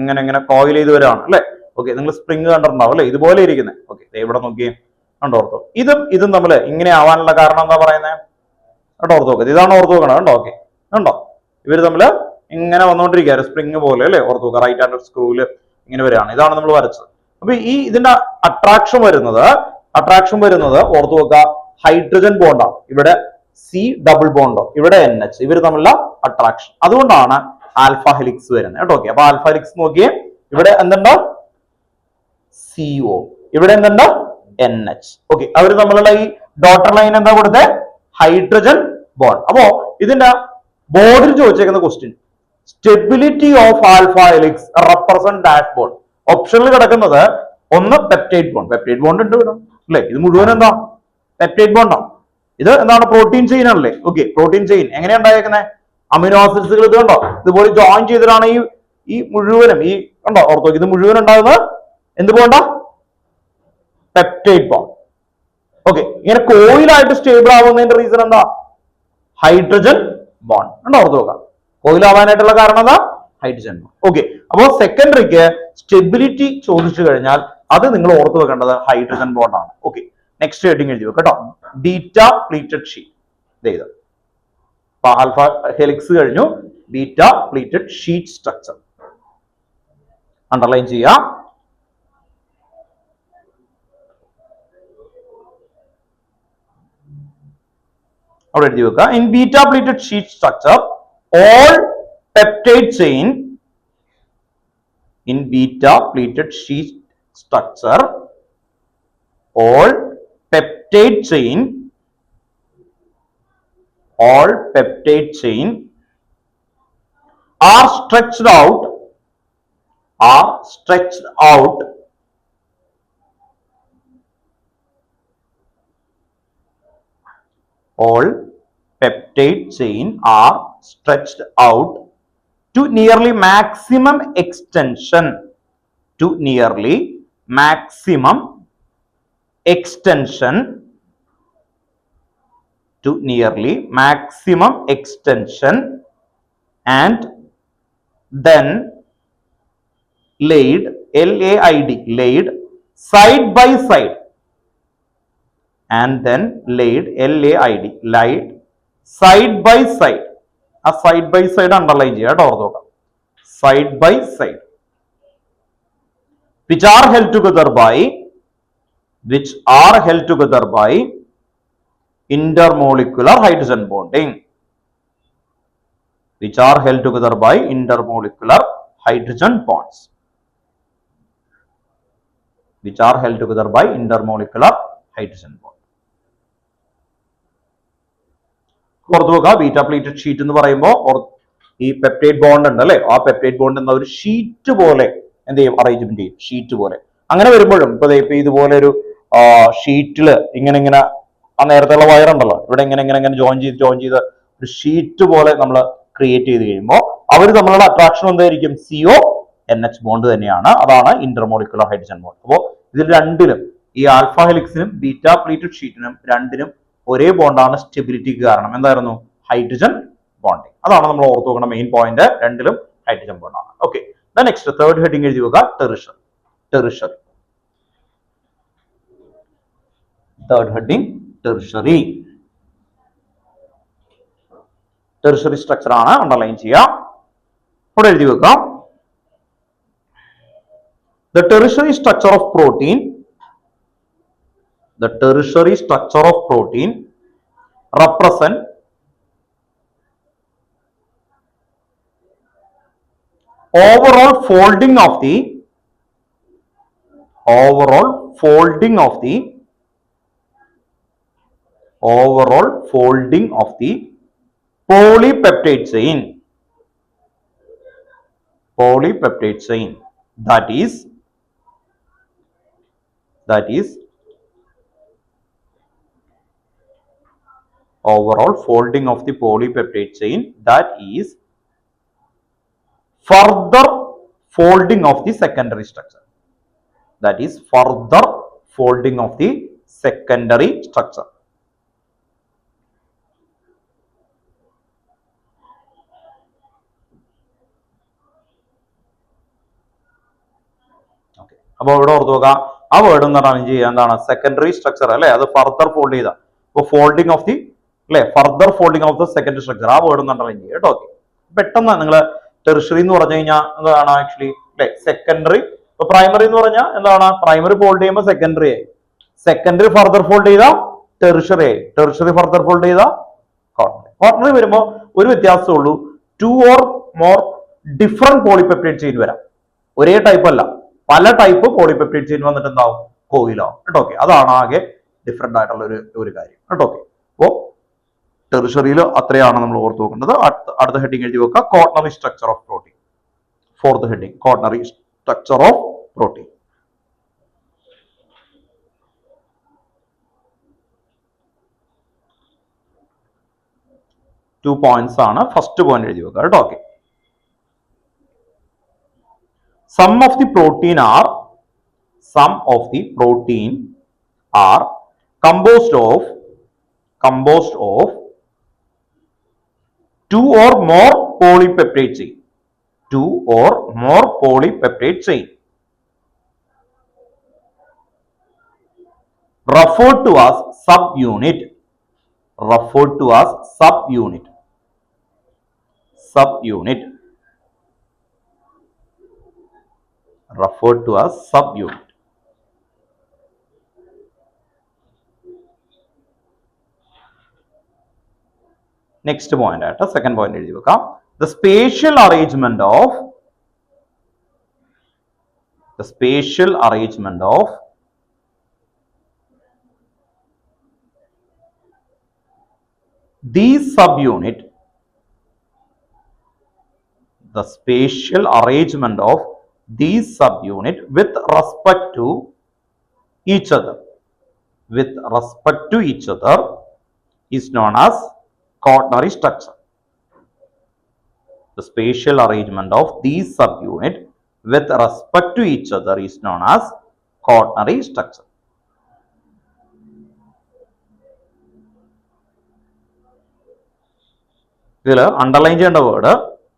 ഇങ്ങനെ കോയിൽ ചെയ്ത് വരാണ് അല്ലേ? ഓക്കെ, നിങ്ങൾ സ്പ്രിംഗ് കണ്ടിട്ടുണ്ടാവും അല്ലേ? ഇതുപോലെ ഇരിക്കുന്നത്. ഓക്കെ, ഇവിടെ നോക്കിയേ, കണ്ടോ ഓർത്തോ. ഇതും തമ്മിൽ ഇങ്ങനെ ആവാനുള്ള കാരണം എന്താ പറയുന്നത് കേട്ടോ? ഓർത്ത് നോക്കുക. ഇതാണ് ഓർത്ത് നോക്കണം കേട്ടോ. ഓക്കെ, കണ്ടോ, ഇവര് തമ്മില് ഇങ്ങനെ വന്നുകൊണ്ടിരിക്കുക സ്പ്രിംഗ് പോലെ അല്ലേ? ഓർത്ത് നോക്കുക. റൈറ്റ് ഹാൻഡ് സ്ക്രൂവില് ഇങ്ങനെ വരികയാണ്. ഇതാണ് നമ്മൾ വരച്ചത്. അപ്പൊ ഇതിന്റെ അട്രാക്ഷൻ വരുന്നത് ഓർത്ത് നോക്കുക ഹൈഡ്രജൻ ബോണ്ടാണ്. ഇവിടെ C ഡബിൾ ബോണ്ടോ, ഇവിടെ NH, ഇവർ തമ്മിലുള്ള അട്രാക്ഷൻ. അതുകൊണ്ടാണ് ആൽഫ ഹെലിക്സ് വരുന്നത് കേട്ടോ. ഓക്കെ, അപ്പൊ ആൽഫ ഹെലിക്സ് നോക്കിയേ, ഇവിടെ എന്തുണ്ടോ? CO, ഇവിടെ എന്തുണ്ടോ? NH. ഓക്കെ, അവർ തമ്മിലുള്ള ഈ ഡോട്ടർ ലൈൻ എന്താ കൊടുത്തത്? Hydrogen bond. അപ്പോ ഇതിന്റെ ബോർഡിൽ ചോദിച്ചേക്കുന്ന question, stability of alpha helix represent dash bond. ഓപ്ഷനിൽ കിടക്കുന്നത് ഒന്ന് പെപ്റ്റൈഡ് ബോണ്ട് ഉണ്ട് ഇവിടെ അല്ലേ? ഇത് മുഴുവൻ എന്താ? പെപ്റ്റൈഡ് ബോണ്ടാണ്. ഇത് എന്താണ്? പ്രോട്ടീൻ ചെയിൻ ആണല്ലേ? ഓക്കെ, പ്രോട്ടീൻ ചെയിൻ എങ്ങനെയാ ഉണ്ടായേക്കുന്നത്? അമിനോ ആസിഡ്സുകൾ ഇത് കണ്ടോ, ഇതുപോലെ ജോയിൻ ചെയ്തിട്ടാണ് ഈ മുഴുവനും കണ്ടോ ഓർത്തോ. ഇത് മുഴുവൻ ഉണ്ടാകുന്നത് എന്ത് ബോണ്ടാ? Peptide bond. ഓക്കെ, ഇങ്ങനെ കോയിലായിട്ട് സ്റ്റേബിൾ ആവുന്നതിന്റെ റീസൺ എന്താ? Hydrogen bond. കണ്ടോ ഓർത്ത് നോക്കാം. കോയിലാവാനായിട്ടുള്ള കാരണം എന്താ? Hydrogen bond. ഓക്കെ, അപ്പോ സെക്കൻഡറിക്ക് സ്റ്റെബിലിറ്റി ചോദിച്ചു കഴിഞ്ഞാൽ അത് നിങ്ങൾ ഓർത്ത് വെക്കേണ്ടത് ഹൈഡ്രജൻ ബോണ്ട് ആണ്. ഓക്കെ, നെക്സ്റ്റ് ഹെഡിങ് എഴുതി വെക്കാം കേട്ടോ. Beta pleated sheet. അപ്പൊ ആൽഫ ഹെലിക്സ് കഴിഞ്ഞു, beta pleated sheet structure underline ചെയ്യാം. അവിടെ എഴുതി വെക്കുക. In beta pleated sheet structure all peptide chain are stretched out all peptide chain are stretched out to nearly maximum extension. And then laid laid side by side. Side by side. ആ side by side underline ചെയ്യുക കേട്ടോ. ഓർത്ത് നോക്കാം. side by side, which are held together by intermolecular hydrogen bonding, which are held together by intermolecular hydrogen bonds, which are held together by intermolecular hydrogen bond. ഓർത്ത് നോക്കുക, beta plated sheet എന്ന് പറയുമ്പോൾ ഈ peptide bond ഉണ്ട് അല്ലെ, ആ peptide bond എന്ന ഒരു ഷീറ്റ് പോലെ എന്ത് ചെയ്യും, അറേഞ്ച്മെന്റ് ചെയ്യും, ഷീറ്റ് പോലെ. അങ്ങനെ വരുമ്പോഴും ഇപ്പൊ ഇതുപോലെ ഒരു ഷീറ്റില് ഇങ്ങനെ ആ നേരത്തെയുള്ള വയർ ഉണ്ടല്ലോ, ഇവിടെ ഇങ്ങനെ ജോയിൻ ചെയ്ത് ഒരു ഷീറ്റ് പോലെ നമ്മൾ ക്രിയേറ്റ് ചെയ്ത് കഴിയുമ്പോൾ അവർ തമ്മിലുള്ള അട്രാക്ഷൻ എന്തായിരിക്കും, CONH ബോണ്ട് തന്നെയാണ്. അതാണ് ഇന്റർമോളിക്കുലർ ഹൈഡ്രജൻ ബോണ്ട്. അപ്പോൾ ഇതിൽ രണ്ടിലും, ഈ ആൽഫ ഹെലിക്സിനും ബീറ്റ പ്ലേറ്റഡ് ഷീറ്റിനും രണ്ടിനും ഒരേ ബോണ്ടാണ് സ്റ്റെബിലിറ്റിക്ക് കാരണം. എന്തായിരുന്നു, ഹൈഡ്രജൻ ബോണ്ടിങ്. അതാണ് നമ്മൾ ഓർത്ത് നോക്കുന്ന മെയിൻ പോയിന്റ്. രണ്ടിലും ഹൈഡ്രജൻ ബോണ്ടാണ്. ഓക്കെ, നെക്സ്റ്റ് തേർഡ് ഹെഡിങ് എഴുതി വെക്കുക, tertiary. Third heading tertiary. Tertiary structure ആണ്, അണ്ടർലൈൻ ചെയ്യാം. ഇവിടെ എഴുതി വെക്കാം, the tertiary structure of protein represent overall folding of the polypeptide chain, that is overall folding of the polypeptide chain, that is further folding of the secondary structure. Okay, അപ്പോൾ ഇവിടെ ഓർത്ത് നോക്കാം, ആ വേർഡ് എന്താണ് സെക്കൻഡറി സ്ട്രക്ചർ അല്ലെ, അത് further fold ചെയ്ത, അപ്പോൾ ഫോൾഡിംഗ് ഓഫ് ദി അല്ലെ, further folding of the secondary structure, ആ വേർഡ് അണ്ടർലൈൻ ചെയ്യുക കേട്ടോ. ഓക്കെ, പെട്ടെന്ന് നിങ്ങൾ ടെറിഷറി എന്ന് പറഞ്ഞു കഴിഞ്ഞാൽ എന്താണ് ആക്ച്വലി അല്ലെ, സെക്കൻഡറി. ഇപ്പൊ പ്രൈമറി എന്ന് പറഞ്ഞാൽ എന്താണ്, പ്രൈമറി ഫോൾഡ് ചെയ്യുമ്പോൾ സെക്കൻഡറി ആയി, സെക്കൻഡറി ഫർദർ ഫോൾഡ് ചെയ്ത ടെറിഷറി ആയി, ടെറിഷറി ഫർദർ ഫോൾഡ് ചെയ്ത ക്വാട്ടർണറി. ക്വാട്ടർണറി വരുമ്പോൾ ഒരു വ്യത്യാസമേ ഉള്ളൂ, 2 or more different polypeptide chain വരാം, ഒരേ ടൈപ്പ് അല്ല, പല ടൈപ്പ് പോളിപെപ്റ്റൈഡ് ചെയിൻ വന്നിട്ട് എന്താവും, കോയിലാവും കേട്ടോ. ഓക്കെ, അതാണ് ആകെ ഡിഫറെന്റ് ആയിട്ടുള്ള ഒരു കാര്യം കേട്ടോ. ഓക്കെ, അപ്പോ ടെറിഷറിയിൽ അത്രയാണ് നമ്മൾ ഓർത്ത് നോക്കേണ്ടത്. അടുത്ത ഹെഡിങ് എഴുതി വെക്കുക, quaternary structure of protein. Fourth heading, quaternary structure of protein. Two points ആണ്. ഫസ്റ്റ് പോയിന്റ് എഴുതി വെക്കുക കേട്ടോ. Okay, some of the protein are composed of 2 or more polypeptide chain, referred to as subunit. Next point ആയിട്ട് second point എഴുതി വെക്കാം, the spatial arrangement of these subunit, with respect to each other is known as quaternary structure. The spatial arrangement of these subunit with respect to each other is known as quaternary structure. ഇതിൽ underline ചെയ്യേണ്ട word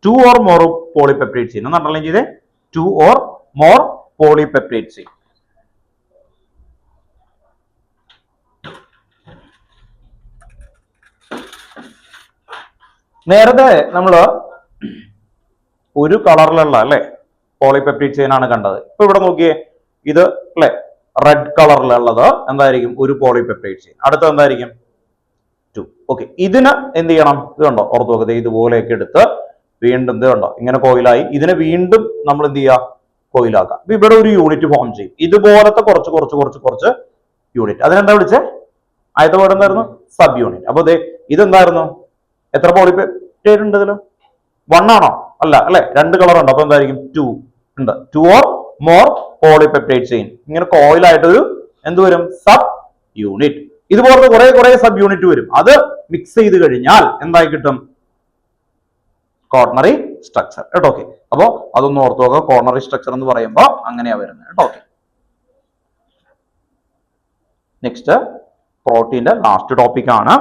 2 or more polypeptide chain. ഒന്ന് underline ചെയ്തേ, 2 or more polypeptide chain. നേരത്തെ നമ്മൾ ഒരു കളറിലുള്ള അല്ലെ polypeptide chain ആണ് കണ്ടത്. ഇപ്പൊ ഇവിടെ നോക്കിയേ, ഇത് അല്ലെ റെഡ് കളറിലുള്ളത് എന്തായിരിക്കും? ഒരു പോളിപെപ്റ്റൈഡ് ചെയിൻ. അടുത്ത എന്തായിരിക്കും? 2. ഓക്കെ, ഇതിന് എന്ത് ചെയ്യണം? ഇത് കണ്ടോ, ഓർത്ത് നോക്കത്തെ ഇതുപോലെയൊക്കെ എടുത്ത് വീണ്ടും ഇത് കണ്ടോ ഇങ്ങനെ കോയിലായി. ഇതിനെ വീണ്ടും നമ്മൾ എന്ത് ചെയ്യുക? കോയിലാക്കാം. അപ്പൊ ഇവിടെ ഒരു യൂണിറ്റ് ഫോം ചെയ്യും. ഇതുപോലത്തെ കുറച്ച് കുറച്ച് കുറച്ച് കുറച്ച് യൂണിറ്റ്. അതിനെന്താ വിളിച്ചേ? ആദ്യത്തെ വേർഡ് എന്തായിരുന്നു? Sub unit. അപ്പൊ ഇതെന്തായിരുന്നു? എത്ര പോളിപെപ്റ്റൈഡ് ഉണ്ട് ഇതില്? 1 ആണോ? അല്ല അല്ലെ, 2 കളർ ഉണ്ട്. അപ്പൊ എന്തായിരിക്കും? 2 ഉണ്ട്. 2 ഓർ മോർ പോളിപെപ്റ്റൈഡ് ചെയിൻ. ഇങ്ങനെ കോയിലായിട്ടൊരു എന്ത് വരും? Sub unit. ഇതുപോലത്തെ കുറെ സബ് യൂണിറ്റ് വരും. അത് മിക്സ് ചെയ്ത് കഴിഞ്ഞാൽ എന്തായി കിട്ടും? കോർഡിനറി സ്ട്രക്ചർ കേട്ടോ. ഓക്കെ, അപ്പോ അതൊന്ന് ഓർത്ത് നോക്കുക. കോർഡിനറി സ്ട്രക്ചർ എന്ന് പറയുമ്പോൾ അങ്ങനെയാ വരുന്നത് കേട്ടോ. ഓക്കെ, നെക്സ്റ്റ് പ്രോട്ടീന്റെ ലാസ്റ്റ് ടോപ്പിക് ആണ്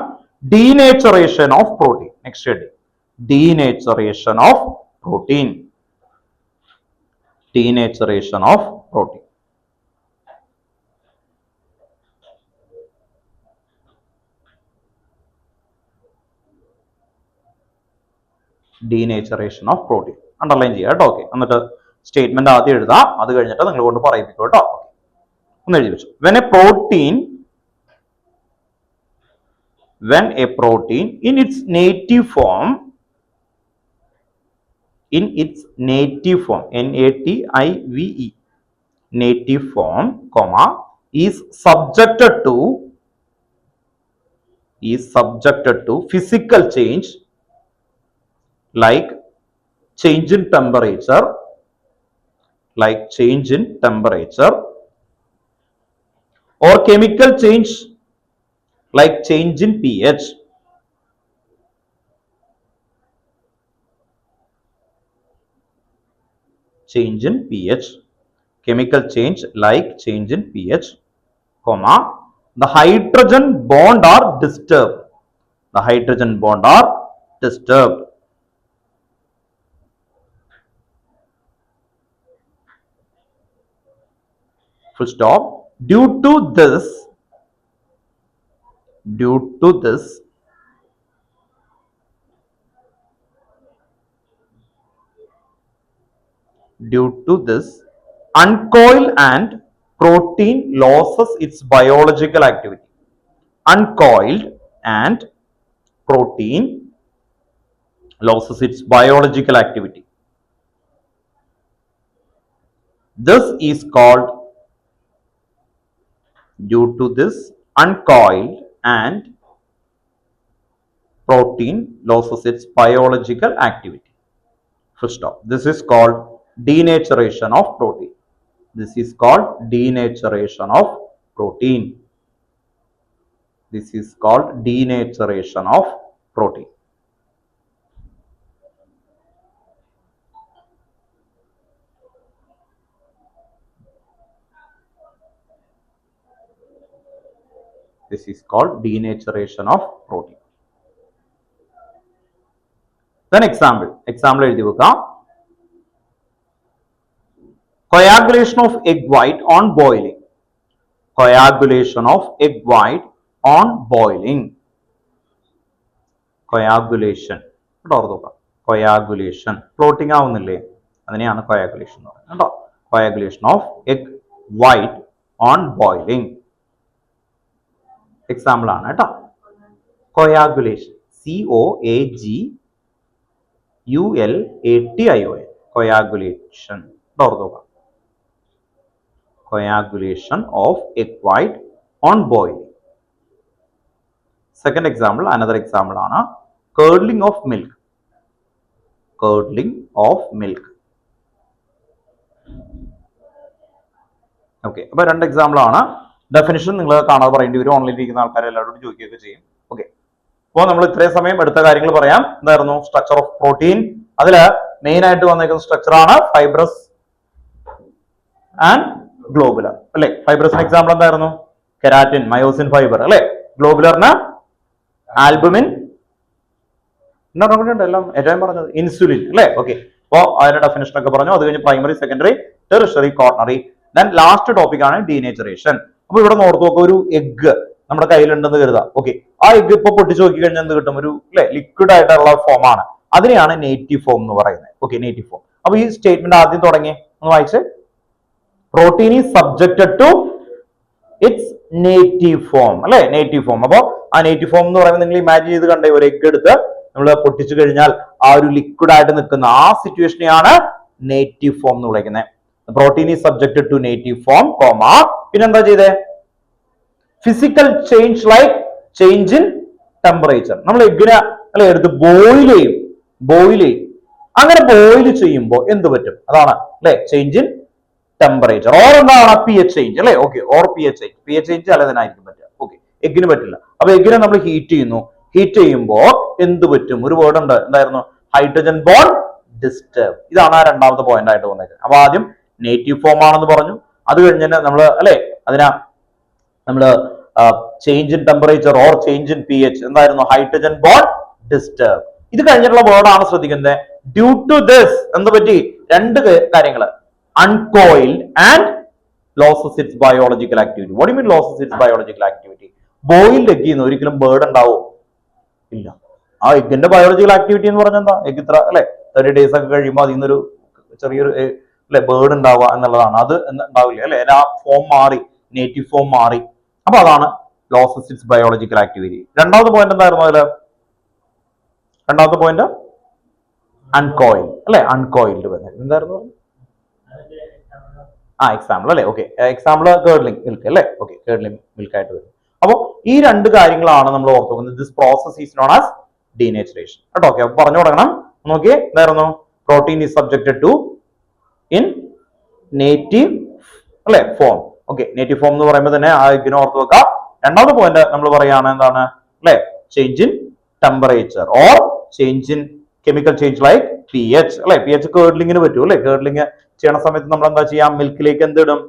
denaturation of protein. Next heading denaturation of protein. Denaturation of protein. Denaturation of protein underline ചെയ്യുക കേട്ടോ. ഓക്കെ, എന്നിട്ട് സ്റ്റേറ്റ്മെന്റ് ആദ്യം എഴുതാം, അത് കഴിഞ്ഞിട്ട് നിങ്ങൾ കൊണ്ട് പറയിപ്പിക്കും കേട്ടോ. ഒന്ന് എഴുതി വെച്ചു. When a protein in its native form native form comma is subjected to physical change like change in temperature or chemical change like change in pH. Chemical change like change in pH, comma, the hydrogen bond are disturbed. Full stop. Due to this uncoil and protein loses its biological activity. Uncoiled and protein loses its biological activity. This is called, due to this uncoiled and protein loses its biological activity. Full stop. This is called denaturation of protein. This is called denaturation of protein. This is called denaturation of protein. This is called denaturation of protein. Then example എഴുതി വെക്കാം. Coagulation of egg white on boiling. Coagulation of egg white on boiling. Coagulation. Coagulation. Floating ആവുന്നില്ലേ? അതിനെയാണ് coagulation എന്ന് പറയുന്നത് കേട്ടോ. Coagulation of egg white on boiling. Example ആണ് കേട്ടോ. Coagulation. COAGULATION. Coagulation. Coagulation of egg white on boiling. Second example, another example ആണ് curdling of milk. Okay, അപ്പൊ 2 example ആണ്. Definition നിങ്ങൾ കാണാതെ പറയേണ്ടി വരും. ഓൺലൈനിൽ ഇരിക്കുന്ന ആൾക്കാർ എല്ലാവരോടും ചോദിക്കുകയൊക്കെ ചെയ്യും. ഓക്കെ, അപ്പോൾ നമ്മൾ ഇത്രയും സമയം എടുത്ത കാര്യങ്ങൾ പറയാം. എന്തായിരുന്നു? Structure of protein. അതില് മെയിൻ ആയിട്ട് വന്നേക്കുന്ന സ്ട്രക്ചർ ആണ് ഫൈബ്രസ് ആൻഡ് ഗ്ലോബുലർ അല്ലെ. ഫൈബ്രസിന് എക്സാമ്പിൾ എന്തായിരുന്നു? കെരാറ്റിൻ, മയോസിൻ ഫൈബർ അല്ലെ. ഗ്ലോബുലറിന് ആൽബുമിൻ, എല്ലാം ഏറ്റവും പറഞ്ഞത് ഇൻസുലിൻ അല്ലെ. ഓക്കെ, അപ്പോൾ അതിന്റെ ഡെഫിനിഷൻ ഒക്കെ പറഞ്ഞു. അത് കഴിഞ്ഞ് primary, secondary, tertiary, quaternary. Then last topic ആണ് ഡീനേച്ചറേഷൻ. അപ്പൊ ഇവിടെ നോർത്ത് നോക്കുക, ഒരു എഗ് നമ്മുടെ കയ്യിലുണ്ടെന്ന് കരുതാം. ഓക്കെ, ആ എഗ് ഇപ്പൊ പൊട്ടിച്ച് നോക്കി കഴിഞ്ഞാൽ എന്ത് കിട്ടും? ഒരു ലിക്വിഡ് ആയിട്ടുള്ള ഫോം ആണ്. അതിനെയാണ് നേറ്റീവ് ഫോം എന്ന് പറയുന്നത്. Okay, native form. അപ്പൊ ഈ സ്റ്റേറ്റ്മെന്റ് ആദ്യം തുടങ്ങി ഒന്ന് വായിച്ച്. Protein is subjected to its native form അല്ലെ, നേറ്റീവ് ഫോം. അപ്പൊ ആ നേറ്റീവ് ഫോം എന്ന് പറയുമ്പോൾ നിങ്ങൾ ഇമാജിൻ ചെയ്ത് കണ്ടേ, ഒരു എഗ് എടുത്ത് നമ്മൾ പൊട്ടിച്ചു കഴിഞ്ഞാൽ ആ ഒരു ലിക്വിഡ് ആയിട്ട് നിൽക്കുന്ന ആ സിറ്റുവേഷനെയാണ് നേറ്റീവ് ഫോം എന്ന് വിളിക്കുന്നത്. Protein is subjected to native form, comma പിന്നെന്താ ചെയ്തേ, physical change like change in temperature. നമ്മൾ എഗ്ഗിനെ അല്ലെ എടുത്ത് ബോയിൽ ചെയ്യും. അങ്ങനെ ബോയിൽ ചെയ്യുമ്പോൾ എന്ത് പറ്റും, അതാണ് അല്ലെ ചേഞ്ച് ഇൻ ടെമ്പറേച്ചർ. ഓർ എന്താണ് പി എച്ച് ചേഞ്ച് അല്ലെ, okay, or P H change അല്ലതിനായിരിക്കും പറ്റുക. ഓക്കെ, എഗ്ഗിന് പറ്റില്ല. അപ്പൊ എഗ്ഗിനെ നമ്മൾ ഹീറ്റ് ചെയ്യുന്നു. ഹീറ്റ് ചെയ്യുമ്പോൾ എന്ത് പറ്റും, ഒരു വേർഡ് ഉണ്ട്, എന്തായിരുന്നു, ഹൈഡ്രജൻ ബോണ്ട് ഡിസ്റ്റർബ്. ഇതാണ് ആ രണ്ടാമത്തെ പോയിന്റ് ആയിട്ട് വന്നേക്കുന്നത്. അപ്പൊ ആദ്യം നേറ്റീവ് ഫോം ആണെന്ന് പറഞ്ഞു, അത് കഴിഞ്ഞ് നമ്മൾ അല്ലെ അതിനാ നമ്മള് change in temperature or change in P H എന്തായിരുന്നു, ഹൈഡ്രജൻ ബോണ്ട് ഡിസ്റ്റർബ്. ഇത് കഴിഞ്ഞിട്ടുള്ള വേർഡാണ് ശ്രദ്ധിക്കുന്നത്. ഡ്യൂ ടു ദിസ് എന്ത് പറ്റി, രണ്ട് കാര്യങ്ങൾ, uncoiled and loses its biological activity. What do you mean loses its biological activity? Boiled egg ചെയ്യുന്ന ഒരിക്കലും ബേർഡ് ഉണ്ടാവും ഇല്ല. ആ എഗ്ഗിന്റെ ബയോളജിക്കൽ ആക്ടിവിറ്റി എന്ന് പറഞ്ഞാൽ എന്താ, എഗ് ഇത്ര അല്ലെ 30 days ഒക്കെ കഴിയുമ്പോൾ അതിൽ നിന്നൊരു ചെറിയൊരു അല്ലെ ബേർഡ് ഉണ്ടാവുക എന്നുള്ളതാണ്. അത് ഉണ്ടാവില്ല അല്ലെ, ആ ഫോം മാറി, നേറ്റീവ് ഫോം മാറി. അപ്പൊ അതാണ് ലോസസ് ഇറ്റ്സ് ബയോളജിക്കൽ ആക്ടിവിറ്റി. രണ്ടാമത്തെ പോയിന്റ് എന്തായിരുന്നു അതില്, രണ്ടാമത്തെ പോയിന്റ് അൺകോയിൽഡ് അല്ലെ, അൺകോയിൽഡ് എന്തായിരുന്നു, എക്സാമ്പിൾ അല്ലെ, ഓക്കെ, എക്സാമ്പിൾ കേർഡ്ലിംഗ് മിൽക്ക് അല്ലെ, ഓക്കെ, കേർഡ്ലിംഗ് മിൽക്ക് ആയിട്ട് വരും. അപ്പൊ ഈ രണ്ട് കാര്യങ്ങളാണ് നമ്മൾ ഓർത്ത് വെക്കുന്നത്. This process is known as denaturation കേട്ടോ. ഓക്കെ, അപ്പൊ പറഞ്ഞു തുടങ്ങണം. നോക്കിയേ, എന്തായിരുന്നു, protein is subjected to in native അല്ലെ ഫോം. ഓക്കെ, നേറ്റീവ് ഫോം എന്ന് പറയുമ്പോൾ തന്നെ ആ എഗ്ഗിനെ ഓർത്ത് വെക്കാം. രണ്ടാമത്തെ പോയിന്റ് നമ്മൾ പറയുകയാണ് എന്താണ് അല്ലെ, change in temperature or change in chemical change like P H അല്ലെ. പി എച്ച് കേർഡ്ലിങ്ങിന് പറ്റും അല്ലെ. കേർഡ്ലിങ് ചെയ്യണ സമയത്ത് നമ്മൾ എന്താ ചെയ്യാം, മിൽക്കിലേക്ക് എന്തിടും,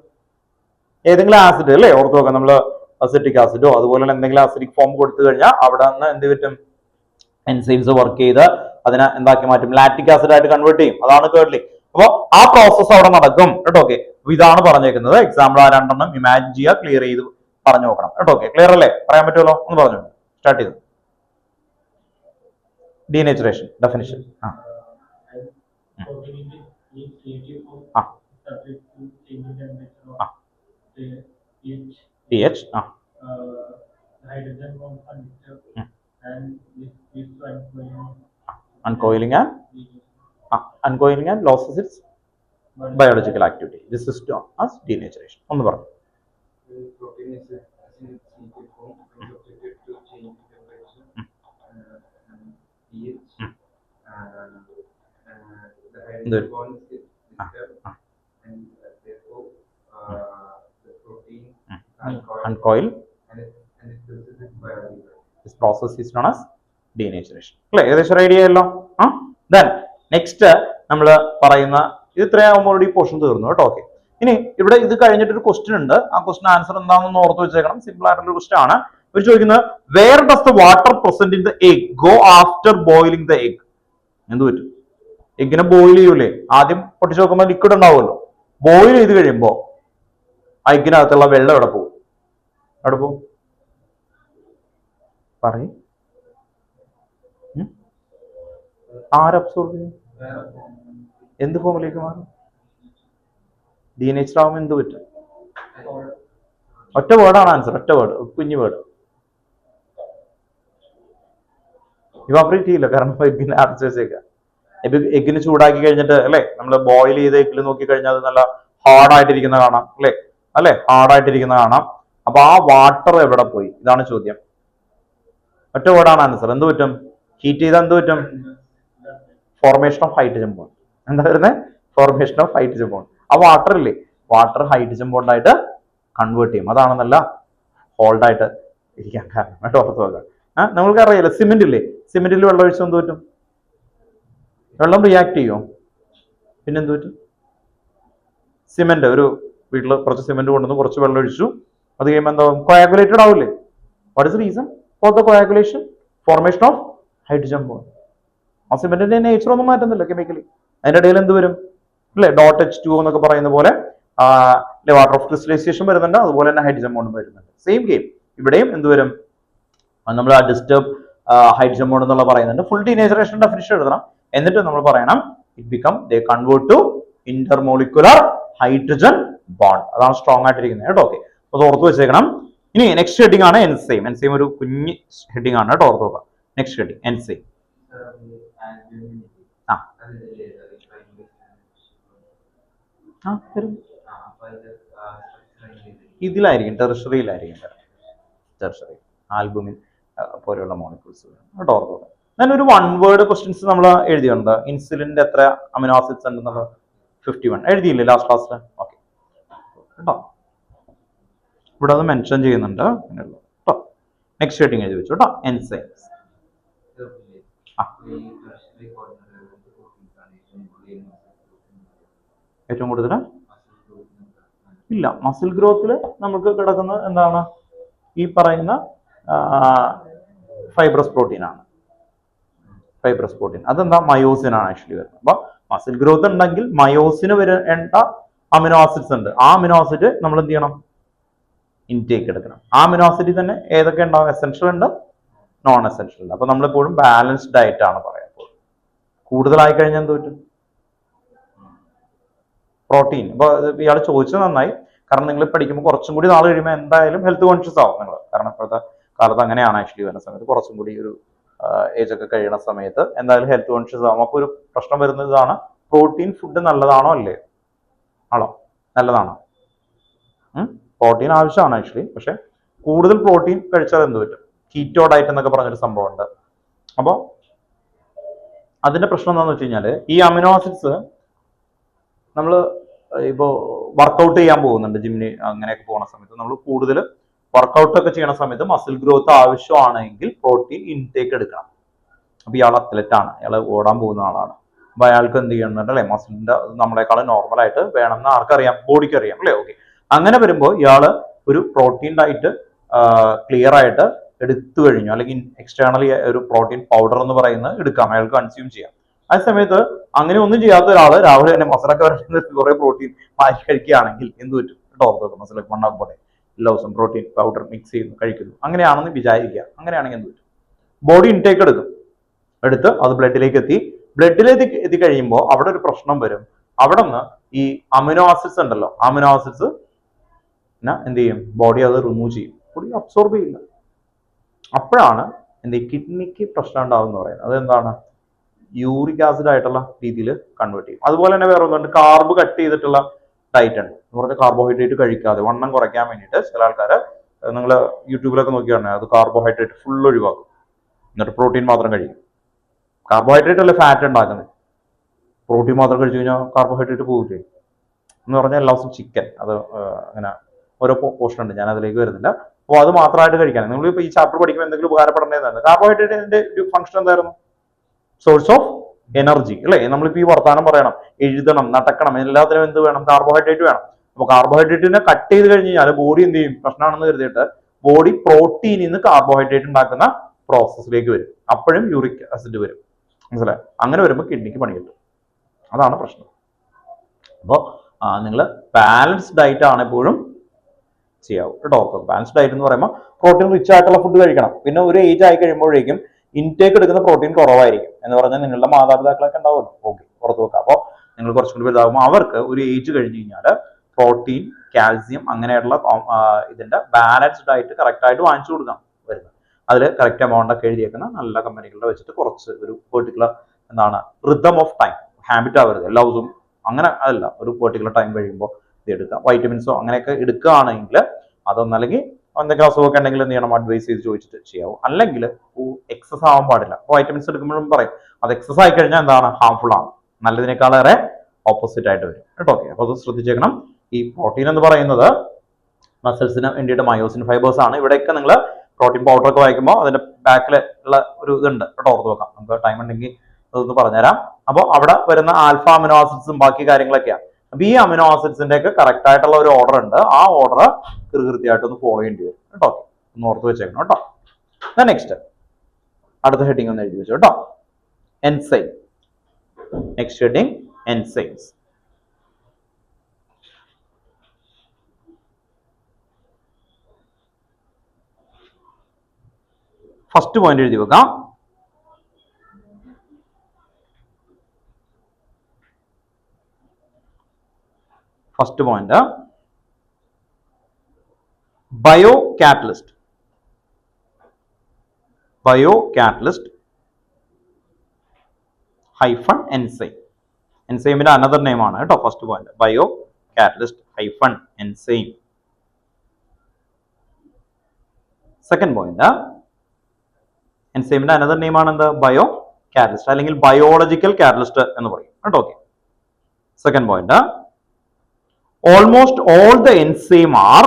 ഏതെങ്കിലും ആസിഡ് അല്ലെ, ഓർത്ത് വെക്കാം. നമ്മൾ അസിറ്റിക് ആസിഡോ അതുപോലെ എന്തെങ്കിലും അസിഡിക് ഫോം കൊടുത്തു കഴിഞ്ഞാൽ അവിടെ നിന്ന് എന്ത് പറ്റും, എൻസൈംസ് വർക്ക് ചെയ്ത് അതിനെ എന്താക്കി മാറ്റും, ലാക്റ്റിക് ആസിഡ് ആയിട്ട് കൺവേർട്ട് ചെയ്യും. അതാണ് കേർഡ്ലിംഗ്. അപ്പൊ ആ പ്രോസസ് അവിടെ നടക്കും കേട്ടോ. ഓക്കെ, ഇതാണ് പറഞ്ഞേക്കുന്നത്. എക്സാമ്പിൾ ആ രണ്ടെണ്ണം ഇമാജിൻ ചെയ്യുക, ക്ലിയർ ചെയ്ത് പറഞ്ഞു നോക്കണം കേട്ടോ. ഓക്കെ, ക്ലിയർ അല്ലേ, പറയാൻ പറ്റുമല്ലോ, ഒന്ന് പറഞ്ഞു സ്റ്റാർട്ട് ചെയ്തു. Denaturation definition. pH uncoiling and losses its biological activity. This is known as denaturation. ഒന്ന് പറഞ്ഞു. Uncoil this process is known as denaturation. അല്ലേ, ഏകദേശം റെഡി ആയല്ലോ. ദെൻ നെക്സ്റ്റ് നമ്മൾ പറയുന്ന ഇത് ഇത്രയാകുമ്പോൾ ഈ പോർഷൻ തീർന്നു കേട്ടോ. ഓക്കെ, ഇനി ഇവിടെ ഇത് കഴിഞ്ഞിട്ട് ഒരു ക്വസ്റ്റ്യൻ ഉണ്ട്. ആ ക്വസ്റ്റ്യൻ ആൻസർ എന്താണെന്ന് ഓർത്ത് വെച്ചേക്കണം. സിമ്പിൾ ആയിട്ടുള്ള ക്വസ്റ്റ്യൻ ആണ്. ഇവർ ചോദിക്കുന്നത് where does the water present in the egg go after boiling the egg. എന്ത് പറ്റും, എഗ്ഗിനെ ബോയിൽ ചെയ്യൂലേ, ആദ്യം പൊട്ടിച്ച് നോക്കുമ്പോൾ ലിക്വിഡ് ഉണ്ടാവുമല്ലോ. ബോയിൽ ചെയ്ത് കഴിയുമ്പോൾ ആ എഗ്ഗിനകത്തുള്ള വെള്ളം എവിടെ പോകും, എവിടെ പോകും പറയും, ആരബ്സോർബ് ചെയ്യും, എന്ത് ഫോമിലേക്ക് മാറും, ഡീനേച്ചർ ആവുമ്പോൾ എന്ത് പറ്റും, ഒറ്റ വേർഡാണ് ആൻസർ, ഒറ്റ വേർഡ്, കുഞ്ഞു വേർഡ്. ഇവാപറേറ്റ് ചെയ്യില്ല, കാരണം എഗ്ഗിനെ അടച്ചു വെച്ചേക്കാം. എഗ്ഗിന് ചൂടാക്കി കഴിഞ്ഞിട്ട് അല്ലെ, നമ്മൾ ബോയിൽ ചെയ്ത എഗ്ഗിൽ നോക്കി കഴിഞ്ഞാൽ അത് നല്ല ഹാർഡായിട്ടിരിക്കുന്ന കാണാം അല്ലെ, ഹാർഡായിട്ടിരിക്കുന്ന കാണാം. അപ്പൊ ആ വാട്ടർ എവിടെ പോയി, ഇതാണ് ചോദ്യം. ഒറ്റ വേർഡാണ് ആൻസർ. എന്ത് പറ്റും, ഹീറ്റ് ചെയ്താൽ എന്ത് പറ്റും, ഫോർമേഷൻ ഓഫ് ഹൈഡ്രജൻ ബോണ്ട്. എന്താ വരുന്നത്, ഫോർമേഷൻ ഓഫ് ഹൈഡ്രജൻ ബോണ്ട്. ആ വാട്ടർ ഇല്ലേ, വാട്ടർ ഹൈഡ്രജൻ ബോണ്ടായിട്ട് കൺവേർട്ട് ചെയ്യും. അതാണ് നല്ല ഹോൾഡായിട്ട് ഇരിക്കാൻ കാരണം കേട്ടോ. ഓർത്ത് വെക്കാം. നമ്മൾക്ക് അറിയാലോ, സിമെന്റ് ഇല്ലേ, സിമെന്റിൽ വെള്ളം ഒഴിച്ചാൽ എന്ത് പറ്റും, വെള്ളം റിയാക്ട് ചെയ്യുമോ, പിന്നെ എന്ത് പറ്റും, സിമെന്റ് ഒരു വീട്ടിൽ കുറച്ച് സിമെന്റ് കൊണ്ടുവന്ന് കുറച്ച് വെള്ളം ഒഴിച്ചു, അത് കഴിയുമ്പോൾ എന്താവും, കോയാഗുലേറ്റഡ് ആവില്ലേ. What is reason for the coagulation, formation of hydrogen bond. ആ സിമെന്റിന്റെ നേച്ചർ ഒന്നും മാറ്റുന്നില്ല കെമിക്കലി. അതിന്റെ ഇടയിൽ എന്ത് വരും അല്ലെ, ഡോട്ട് H2O എന്നൊക്കെ പറയുന്ന പോലെ വാട്ടർ ഓഫ് ക്രിസ്റ്റലൈസേഷൻ വരുന്നുണ്ട്, അതുപോലെ തന്നെ ഹൈഡ്രജൻ ബോണ്ടും വരുന്നുണ്ട്. സെയിം ഗെയിം ഇവിടെയും എന്ത് വരും, നമ്മൾ ഡിസ്റ്റർബ് ഹൈഡ്രജൻ ബോണ്ട് എന്നുള്ള പറയുന്നുണ്ട്. ഫുൾ ഡീനേച്ചറേഷൻ ഡെഫിനിഷൻ എഴുതണം. എന്നിട്ട് നമ്മൾ പറയണം it become they convert to intermolecular hydrogen bond. അതാണ് സ്ട്രോങ് ആയിട്ടിരിക്കുന്നത് കേട്ടോ. ഓക്കെ, അത് ഓർത്ത് വെച്ചേക്കണം. ഇനി നെക്സ്റ്റ് ഹെഡിങ് ആണ് എൻസൈം. എൻസൈം ഒരു കുഞ്ഞ് ഹെഡിങ് ആണ് കേട്ടോ, ഓർത്ത് നോക്കാം. Next heading enzyme. ഇതിലായിരിക്കും, ടെറിഷറിയിലായിരിക്കും. ടെറിഷറി ആൽബുമിൻ പോലെയുള്ള മോളിക്യൂൾസ് കേട്ടോ, ഓർത്ത് നോക്കാം. ഞാൻ ഒരു 1 വേർഡ് ക്വസ്റ്റ്യൻസ് നമ്മൾ എഴുതിയുണ്ട്. ഇൻസുലിന്റെ എത്ര അമിനോ ആസിഡ്സ് ഉണ്ടെന്നുള്ള 51 എഴുതിയില്ലേ ലാസ്റ്റ് ക്ലാസ്സിൽ? ഓക്കെ കേട്ടോ, ഇവിടെ അത് മെൻഷൻ ചെയ്യുന്നുണ്ട് കേട്ടോ. നെക്സ്റ്റ് ഹെഡിങ് എഴുതി വെച്ചു കേട്ടോ, എൻസൈംസ്. ഏറ്റവും കൂടുതൽ ഇല്ല, മസിൽ ഗ്രോത്തിൽ നമുക്ക് കിടക്കുന്നത് എന്താണ്? ഈ പറയുന്ന ഫൈബ്രസ് പ്രോട്ടീൻ ആണ്. ഫൈബ്രസ് പ്രോട്ടീൻ അതെന്താ? മയോസിൻ ആണ് ആക്ച്വലി വരുന്നത്. അപ്പൊ മസിൽ ഗ്രോത്ത് ഉണ്ടെങ്കിൽ മയോസിന് വരേണ്ട അമിനോ ആസിഡ്സ് ഉണ്ട്. ആ അമിനോ ആസിഡ് നമ്മൾ എന്ത് ചെയ്യണം? ഇൻടേക്ക് എടുക്കണം. ആ അമിനോ ആസിഡിൽ തന്നെ ഏതൊക്കെ ഉണ്ടാവും? എസെൻഷ്യൽ ഉണ്ട്, നോൺ എസെൻഷ്യൽ ഉണ്ട്. അപ്പൊ നമ്മളെപ്പോഴും ബാലൻസ്ഡ് ഡയറ്റ് ആണ് പറയാം. കൂടുതലായി കഴിഞ്ഞാൽ എന്ത് പറ്റും? പ്രോട്ടീൻ. അപ്പൊ ഇയാൾ ചോദിച്ചത് നന്നായി, കാരണം നിങ്ങൾ പഠിക്കുമ്പോൾ കുറച്ചും കൂടി നാൾ കഴിയുമ്പോൾ എന്തായാലും ഹെൽത്ത് കോൺഷ്യസ് ആവും നിങ്ങൾ. കാരണം ഇപ്പോഴത്തെ കാലത്ത് അങ്ങനെയാണ് ആക്ച്വലി വരുന്ന സമയത്ത്, കുറച്ചും കൂടി ഒരു ഏജ് ഒക്കെ കഴിയുന്ന സമയത്ത് എന്തായാലും ഹെൽത്ത് കോൺഷ്യസ് ആവും. അപ്പോൾ ഒരു പ്രശ്നം വരുന്നത് ഇതാണ്, പ്രോട്ടീൻ ഫുഡ് നല്ലതാണോ അല്ലേ? ആണോ? നല്ലതാണോ? പ്രോട്ടീൻ ആവശ്യമാണ് ആക്ച്വലി, പക്ഷെ കൂടുതൽ പ്രോട്ടീൻ കഴിച്ചാൽ എന്ത് പറ്റും? കീറ്റോ ഡയറ്റ് എന്നൊക്കെ പറഞ്ഞൊരു സംഭവം ഉണ്ട്. അപ്പോൾ അതിന്റെ പ്രശ്നം എന്താണെന്ന് വെച്ച് കഴിഞ്ഞാൽ, ഈ അമിനോ ആസിഡ്സ് നമ്മൾ ഇപ്പോൾ വർക്കൗട്ട് ചെയ്യാൻ പോകുന്നുണ്ട്, ജിമ്മിന് അങ്ങനെയൊക്കെ പോകുന്ന സമയത്ത് നമ്മൾ കൂടുതൽ വർക്കൗട്ട് ഒക്കെ ചെയ്യുന്ന സമയത്ത് മസിൽ ഗ്രോത്ത് ആവശ്യമാണെങ്കിൽ പ്രോട്ടീൻ ഇൻടേക്ക് എടുക്കണം. അപ്പൊ ഇയാൾ അത്ലറ്റ് ആണ്, ഇയാൾ ഓടാൻ പോകുന്ന ആളാണ്. അപ്പൊ അയാൾക്ക് എന്ത് ചെയ്യുന്നുണ്ട് അല്ലെ, മസിലിന്റെ നമ്മളെക്കാളും നോർമൽ ആയിട്ട് വേണമെന്ന് ആർക്കറിയാം? ബോഡിക്ക് അറിയാം അല്ലെ? ഓക്കെ, അങ്ങനെ വരുമ്പോൾ ഇയാള് ഒരു പ്രോട്ടീൻ ഡയറ്റ് ക്ലിയർ ആയിട്ട് എടുത്തു കഴിഞ്ഞു, അല്ലെങ്കിൽ എക്സ്റ്റേണലി ഒരു പ്രോട്ടീൻ പൗഡർ എന്ന് പറയുന്നത് എടുക്കാം, അയാൾക്ക് കൺസ്യൂം ചെയ്യാം. ആ സമയത്ത് അങ്ങനെ ഒന്നും ചെയ്യാത്ത ഒരാള് രാവിലെ തന്നെ മസിലൊക്കെ വരേണ്ട കുറെ പ്രോട്ടീൻ മാറ്റി കഴിക്കുകയാണെങ്കിൽ എന്ത് പറ്റും? ഡോക്ടർ മസിലൊക്കെ മണ്ണാക്കോട്ടെ എല്ലാ ദിവസം പ്രോട്ടീൻ പൗഡർ മിക്സ് ചെയ്യുന്നു, കഴിക്കുന്നു, അങ്ങനെയാണെന്ന് വിചാരിക്കുക. അങ്ങനെയാണെങ്കിൽ എന്ത് പറ്റും? ബോഡി ഇൻടേക്ക് എടുത്ത് അത് ബ്ലഡിലേക്ക് എത്തിക്കഴിയുമ്പോൾ അവിടെ ഒരു പ്രശ്നം വരും. അവിടെ നിന്ന് ഈ അമിനോ ആസിഡ്സ് ഉണ്ടല്ലോ, അമിനോ ആസിഡ്സ് എന്ത് ചെയ്യും? ബോഡി അത് റിമൂവ് ചെയ്യും, ബോഡി അബ്സോർബ് ചെയ്യില്ല. അപ്പോഴാണ് കിഡ്നിക്ക് പ്രശ്നം ഉണ്ടാവും എന്ന് പറയുന്നത്. അതെന്താണ്? യൂറിക് ആസിഡ് ആയിട്ടുള്ള രീതിയിൽ കൺവേർട്ട് ചെയ്യും. അതുപോലെ തന്നെ വേറെ ഒന്നുണ്ട്, കാർബ് കട്ട് ചെയ്തിട്ടുള്ള ഡയറ്റ് ഉണ്ട്. എന്ന് പറഞ്ഞാൽ കാർബോഹൈഡ്രേറ്റ് കഴിക്കാതെ വണ്ണം കുറയ്ക്കാൻ വേണ്ടിയിട്ട് ചില ആൾക്കാർ, നിങ്ങൾ യൂട്യൂബിലൊക്കെ നോക്കിയാണ്, അത് കാർബോഹൈഡ്രേറ്റ് ഫുൾ ഒഴിവാക്കും, എന്നിട്ട് പ്രോട്ടീൻ മാത്രം കഴിക്കും. കാർബോഹൈഡ്രേറ്റ് അല്ലേ ഫാറ്റ് ഉണ്ടാക്കുന്നത്? പ്രോട്ടീൻ മാത്രം കഴിച്ചു കഴിഞ്ഞാൽ കാർബോഹൈഡ്രേറ്റ് പോകില്ലേ? എന്ന് പറഞ്ഞാൽ എല്ലാ ദിവസവും ചിക്കൻ, അത് അങ്ങനെ ഓരോ പോർഷൻ ഉണ്ട്, ഞാൻ അതിലേക്ക് വരുന്നില്ല. അപ്പോൾ അത് മാത്രമായിട്ട് കഴിക്കാൻ നിങ്ങൾ ഈ ചാപ്റ്റർ പഠിക്കുമ്പോൾ എന്തെങ്കിലും ഉപകാരപ്പെടേണ്ടതാണ്. കാർബോഹൈഡ്രേറ്റിന്റെ ഒരു ഫംഗ്ഷൻ എന്തായിരുന്നു? സോഴ്സ് ഓഫ് എനർജി അല്ലേ? നമ്മളിപ്പോ ഈ വർത്താനം പറയണം, എഴുതണം, നടക്കണം, എല്ലാത്തിനും എന്ത് വേണം? കാർബോഹൈഡ്രേറ്റ് വേണം. അപ്പൊ കാർബോഹൈഡ്രേറ്റിനെ കട്ട് ചെയ്ത് കഴിഞ്ഞ് കഴിഞ്ഞാൽ ബോഡി എന്ത് ചെയ്യും? പ്രശ്നമാണെന്ന് കരുതിയിട്ട് ബോഡി പ്രോട്ടീനിൽ നിന്ന് കാർബോഹൈഡ്രേറ്റ് ഉണ്ടാക്കുന്ന പ്രോസസ്സിലേക്ക് വരും. അപ്പോഴും യൂറിക് ആസിഡ് വരും, മനസ്സിലായി? അങ്ങനെ വരുമ്പോൾ കിഡ്നിക്ക് പണി കിട്ടും. അതാണ് പ്രശ്നം. അപ്പോൾ നിങ്ങൾ ബാലൻസ് ഡയറ്റ് ആണ് എപ്പോഴും ചെയ്യാവും കേട്ടോ. ബാലൻസ് ഡയറ്റ് എന്ന് പറയുമ്പോൾ പ്രോട്ടീൻ റിച്ച് ആയിട്ടുള്ള ഫുഡ് കഴിക്കണം. പിന്നെ ഒരു ഏജ് ആയി കഴിയുമ്പോഴേക്കും ഇൻടേക്ക് എടുക്കുന്ന പ്രോട്ടീൻ കുറവായിരിക്കും എന്ന് പറഞ്ഞാൽ നിങ്ങളുടെ മാതാപിതാക്കളൊക്കെ ഉണ്ടാവുമല്ലോ. ഓക്കെ, പുറത്ത് വെക്കാം. അപ്പോൾ നിങ്ങൾ കുറച്ചും കൂടി വലുതാകുമ്പോൾ അവർക്ക് ഒരു ഏജ് കഴിഞ്ഞ് കഴിഞ്ഞാൽ പ്രോട്ടീൻ, കാൽസ്യം അങ്ങനെയുള്ള ഇതിന്റെ ബാലൻസ് ഡയറ്റ് കറക്റ്റ് ആയിട്ട് വാങ്ങിച്ചു കൊടുക്കണം വരുന്നത്. അതിൽ കറക്റ്റ് എമൗണ്ട് ഒക്കെ എഴുതിയേക്കുന്ന നല്ല കമ്പനികളുടെ വെച്ചിട്ട് കുറച്ച് ഒരു particular rhythm of time, habit ആവരുത് എല്ലാ ദിവസവും അങ്ങനെ. അതല്ല, ഒരു പെർട്ടിക്കുലർ ടൈം കഴിയുമ്പോൾ ഇത് എടുക്കാം. വൈറ്റമിൻസോ അങ്ങനെയൊക്കെ എടുക്കുകയാണെങ്കിൽ അതൊന്നല്ലെങ്കിൽ എന്തെങ്കിലും അസുഖമൊക്കെ ഉണ്ടെങ്കിൽ എന്ത് ചെയ്യണം? അഡ്വൈസ് ചെയ്ത് ചോദിച്ചിട്ട് ചെയ്യാവും. അല്ലെങ്കിൽ എക്സസ് ആവാൻ പാടില്ല. വൈറ്റമിൻസ് എടുക്കുമ്പോഴും പറയും അത് എക്സസ് ആയി കഴിഞ്ഞാൽ എന്താണ്? ഹാർംഫുൾ ആണ്, നല്ലതിനേക്കാളേറെ ഓപ്പോസിറ്റ് ആയിട്ട് വരും കേട്ടോ. ഓക്കെ, അപ്പോൾ അത് ശ്രദ്ധിച്ചേക്കണം. ഈ പ്രോട്ടീൻ എന്ന് പറയുന്നത് മസിൽസിന് വേണ്ടിയിട്ട് മയോസിൻ ഫൈബേഴ്സ് ആണ്. ഇവിടെയൊക്കെ നിങ്ങൾ പ്രോട്ടീൻ പൗഡർ ഒക്കെ വായിക്കുമ്പോൾ അതിന്റെ ബാക്കിൽ ഉള്ള ഒരു ഇതുണ്ട് കേട്ടോ, ഓർത്ത് വെക്കാം. നമുക്ക് ടൈം ഉണ്ടെങ്കിൽ അതൊന്ന് പറഞ്ഞുതരാം. അപ്പോൾ അവിടെ വരുന്ന ആൽഫ അമിനോ ആസിഡ്സും ബാക്കി കാര്യങ്ങളൊക്കെയാണ്. അപ്പൊ ഈ അമിനോ ആസിഡ്സിന്റെ ഒക്കെ കറക്റ്റ് ആയിട്ടുള്ള ഒരു ഓർഡർ ഉണ്ട്. ആ ഓർഡർ കൃത്യമായിട്ട് ഒന്ന് ഫോളോ ചെയ്യേണ്ടി വരും കേട്ടോ. ഒന്ന് ഓർത്ത് വെച്ചേക്കണം കേട്ടോ. നെക്സ്റ്റ് അടുത്ത ഹെഡിങ് ഒന്ന് എഴുതി വെച്ചു കേട്ടോ, enzyme. Next heading enzymes. First point എഴുതി വെക്കാം. First point biocatalyst. Biocatalyst hyphen enzyme. എൻസൈമിന്റെ അനദർ നെയിം ആണ് കേട്ടോ first point. Biocatalyst hyphen enzyme. Second point എൻസൈമിന്റെ അനദർ നെയിം ആണ് എന്ത്? ബയോ കാറ്റലിസ്റ്റ് അല്ലെങ്കിൽ ബയോളജിക്കൽ കാറ്റലിസ്റ്റ് എന്ന് പറയും കേട്ടോ. Okay. Second point almost all the enzyme are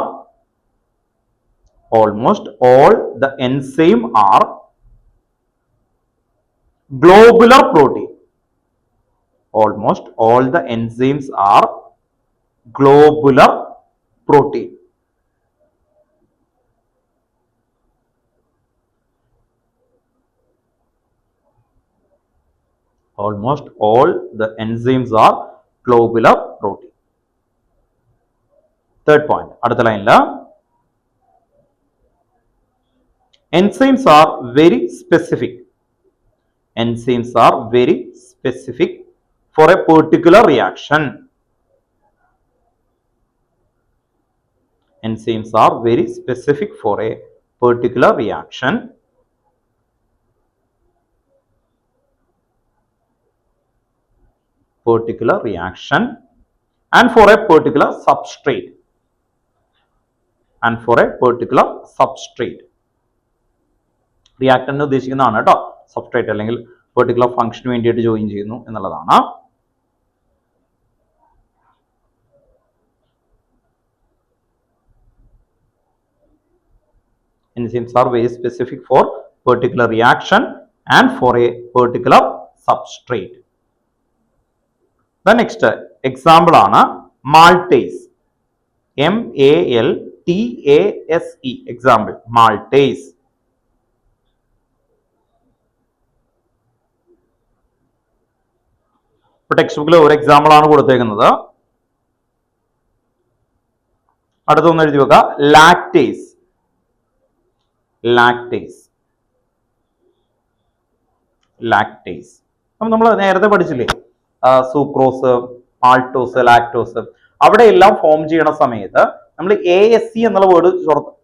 globular protein. Almost all the enzymes are globular protein. Almost all the enzymes are globular protein. Third point, അടുത്ത ലൈനില് enzymes are very specific. Enzymes are very specific for a particular reaction. Enzymes are very specific for a particular reaction. And for a particular substrate. Reactant ഉദ്ദേശിക്കുന്നതാണ് കേട്ടോ substrate അല്ലെങ്കിൽ particular ഫംഗ്ഷന് വേണ്ടിയിട്ട് join ചെയ്യുന്നു എന്നുള്ളതാണ്. Enzymes are very specific for particular reaction and for a particular substrate. The next example ആണ് maltase. MALTASE. Example maltase. Text ബുക്കിൽ ഒരു എക്സാമ്പിൾ ആണ് കൊടുത്തേക്കുന്നത്. അടുത്തൊന്ന് എഴുതി വെക്കുക. ലാക്ടേസ്. അപ്പൊ നമ്മൾ നേരത്തെ പഠിച്ചില്ലേ സൂക്രോസ്, മാൾട്ടോസ്, ലാക്ടോസ്. അവിടെ എല്ലാം ഫോം ചെയ്യണ സമയത്ത് നമ്മൾ ASE എന്നുള്ള വേർഡ്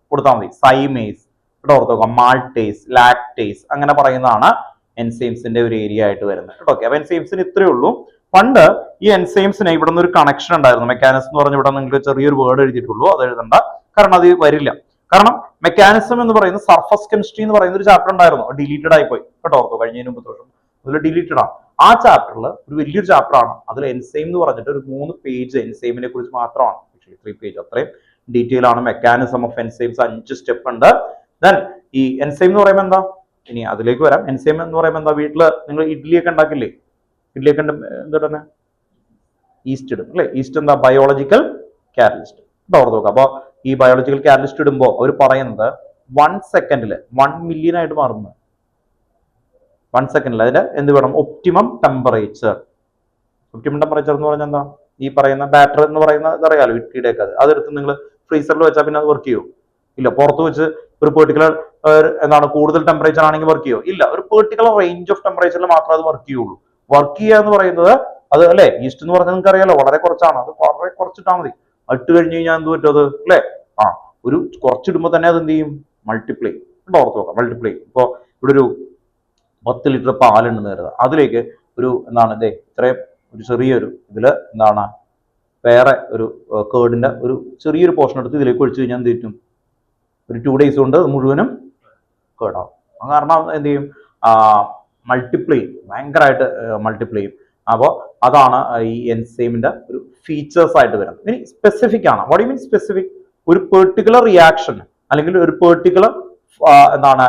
കൊടുത്താൽ മതി. സൈമേസ് ഇവിടെ ഓർത്ത് നോക്കാം. മാൾട്ടേസ്, ലാക്ടേസ് അങ്ങനെ പറയുന്നതാണ് എൻസൈംസിന്റെ ഒരു ഏരിയ ആയിട്ട് വരുന്നത് കേട്ടോ. ഓക്കെ. അപ്പൊ എൻസൈംസിന് ഇത്രയേ ഉള്ളൂ. പണ്ട് ഈ എൻസൈംസിന് ഇവിടെ നിന്ന് ഒരു കണക്ഷൻ ഉണ്ടായിരുന്നു. മെക്കാനിസം എന്ന് പറഞ്ഞ ഇവിടെ നിങ്ങൾക്ക് ചെറിയൊരു വേർഡ് എഴുതിയിട്ടുള്ളൂ, അത് എഴുതണ്ട, കാരണം അത് വരില്ല. കാരണം മെക്കാനിസം എന്ന് പറയുന്ന സർഫസ് കെമിസ്ട്രി എന്ന് പറയുന്ന ഒരു ചാപ്റ്റർ ഉണ്ടായിരുന്നു, ഡിലീറ്റഡ് ആയിപ്പോയി കേട്ടോ. ഓർത്തോ, കഴിഞ്ഞതിന് മുമ്പ് വർഷം അതിൽ ഡിലീറ്റഡ് ആണ്. ആ ചാപ്റ്ററിൽ ഒരു വലിയൊരു ചാപ്റ്റർ ആണ്. അതിൽ എൻസൈം എന്ന് പറഞ്ഞിട്ട് ഒരു 3 പേജ് എൻസൈമിനെ കുറിച്ച് മാത്രമാണ്. 3 പേജ് അത്രയും ഡീറ്റെയിൽ ആണ്. മെക്കാനിസം ഓഫ് എൻസൈംസ് 5 സ്റ്റെപ്പ് ഉണ്ട്. ദെൻ ഈ എൻസൈം എന്ന് പറയുമ്പോൾ എന്താ, ഇനി അതിലേക്ക് വരാം. എൻസൈം എന്ന് പറയുമ്പോൾ എന്താ, വീട്ടില് നിങ്ങൾ ഇഡ്ഡലിയൊക്കെ ഉണ്ടാക്കില്ലേ, ഇഡ്ഡലിയൊക്കെ എന്താ ഈസ്റ്റ് ഇടും അല്ലെ. ഈസ്റ്റ് എന്താ, ബയോളജിക്കൽ കാറ്റലിസ്റ്റ്. ഓർത്ത് നോക്കാം. അപ്പൊ ഈ ബയോളജിക്കൽ കാറ്റലിസ്റ്റ് ഇടുമ്പോൾ അവർ പറയുന്നത് 1 സെക്കൻഡില് 1 മില്യൺ ആയിട്ട് മാറുന്നത്. 1 സെക്കൻഡിൽ അതിന്റെ എന്ത് വേണം, ഒപ്റ്റിമം ടെമ്പറേച്ചർ. ഒപ്റ്റിമം ടെമ്പറേച്ചർ എന്ന് പറഞ്ഞാൽ എന്താ, ഈ പറയുന്ന ബാറ്റർ എന്ന് പറയുന്ന ഇതറിയാലോ, ഇഡ്ഡലിയുടെ ഒക്കെ അതെടുത്ത് നിങ്ങൾ ഫ്രീസറിൽ വെച്ചാൽ പിന്നെ അത് വർക്ക് ചെയ്യും ഇല്ല. പുറത്ത് വെച്ച് ഒരു പെർട്ടിക്കുലർ എന്താണ് കൂടുതൽ ടെമ്പറേച്ചർ ആണെങ്കിൽ വർക്ക് ചെയ്യോ ഇല്ല. ഒരു പെർട്ടിക്കുലർ റേഞ്ച് ഓഫ് ടെമ്പറേച്ചറിൽ മാത്രമേ അത് വർക്ക് ചെയ്യുള്ളൂ. വർക്ക് ചെയ്യുക എന്ന് പറയുന്നത് അത് അല്ലെ, ഈസ്റ്റ് എന്ന് പറഞ്ഞാൽ നിങ്ങൾക്ക് അറിയാലോ വളരെ കുറച്ചാണ്. അത് വളരെ കുറച്ചിട്ടാൽ മതി. ഇട്ട് കഴിഞ്ഞ് കഴിഞ്ഞാൽ എന്ത് പറ്റും അത് അല്ലെ, ഒരു കുറച്ചിടുമ്പോൾ തന്നെ അത് എന്ത് ചെയ്യും, മൾട്ടിപ്ലൈ. ഓർത്ത് നോക്കാം, മൾട്ടിപ്ലൈ. ഇപ്പോൾ ഇവിടെ ഒരു 10 ലിറ്റർ പാലുണ്ടെന്ന് കരുതുക. അതിലേക്ക് ഒരു എന്താണ് ഇത്രയും ഒരു ചെറിയൊരു ഇതില് എന്താണ് വേറെ ഒരു കേർഡിന്റെ ഒരു ചെറിയൊരു പോർഷൻ എടുത്ത് ഇതിലേക്ക് ഒഴിച്ചു കഴിഞ്ഞാൽ എന്ത് പറ്റും, ഒരു 2 ഡേയ്സ് കൊണ്ട് മുഴുവനും കേടാവും. കാരണം എന്ത് ചെയ്യും, മൾട്ടിപ്ലൈ ഭയങ്കരമായിട്ട് മൾട്ടിപ്ലൈ ചെയ്യും. അപ്പോൾ അതാണ് ഈ എൻസൈമിന്റെ ഒരു ഫീച്ചേഴ്സ് ആയിട്ട് വരുന്നത്. ഇനി സ്പെസിഫിക് ആണ്. What you mean specific? ഒരു പെർട്ടിക്കുലർ റിയാക്ഷൻ അല്ലെങ്കിൽ ഒരു പെർട്ടിക്കുലർ എന്താണ്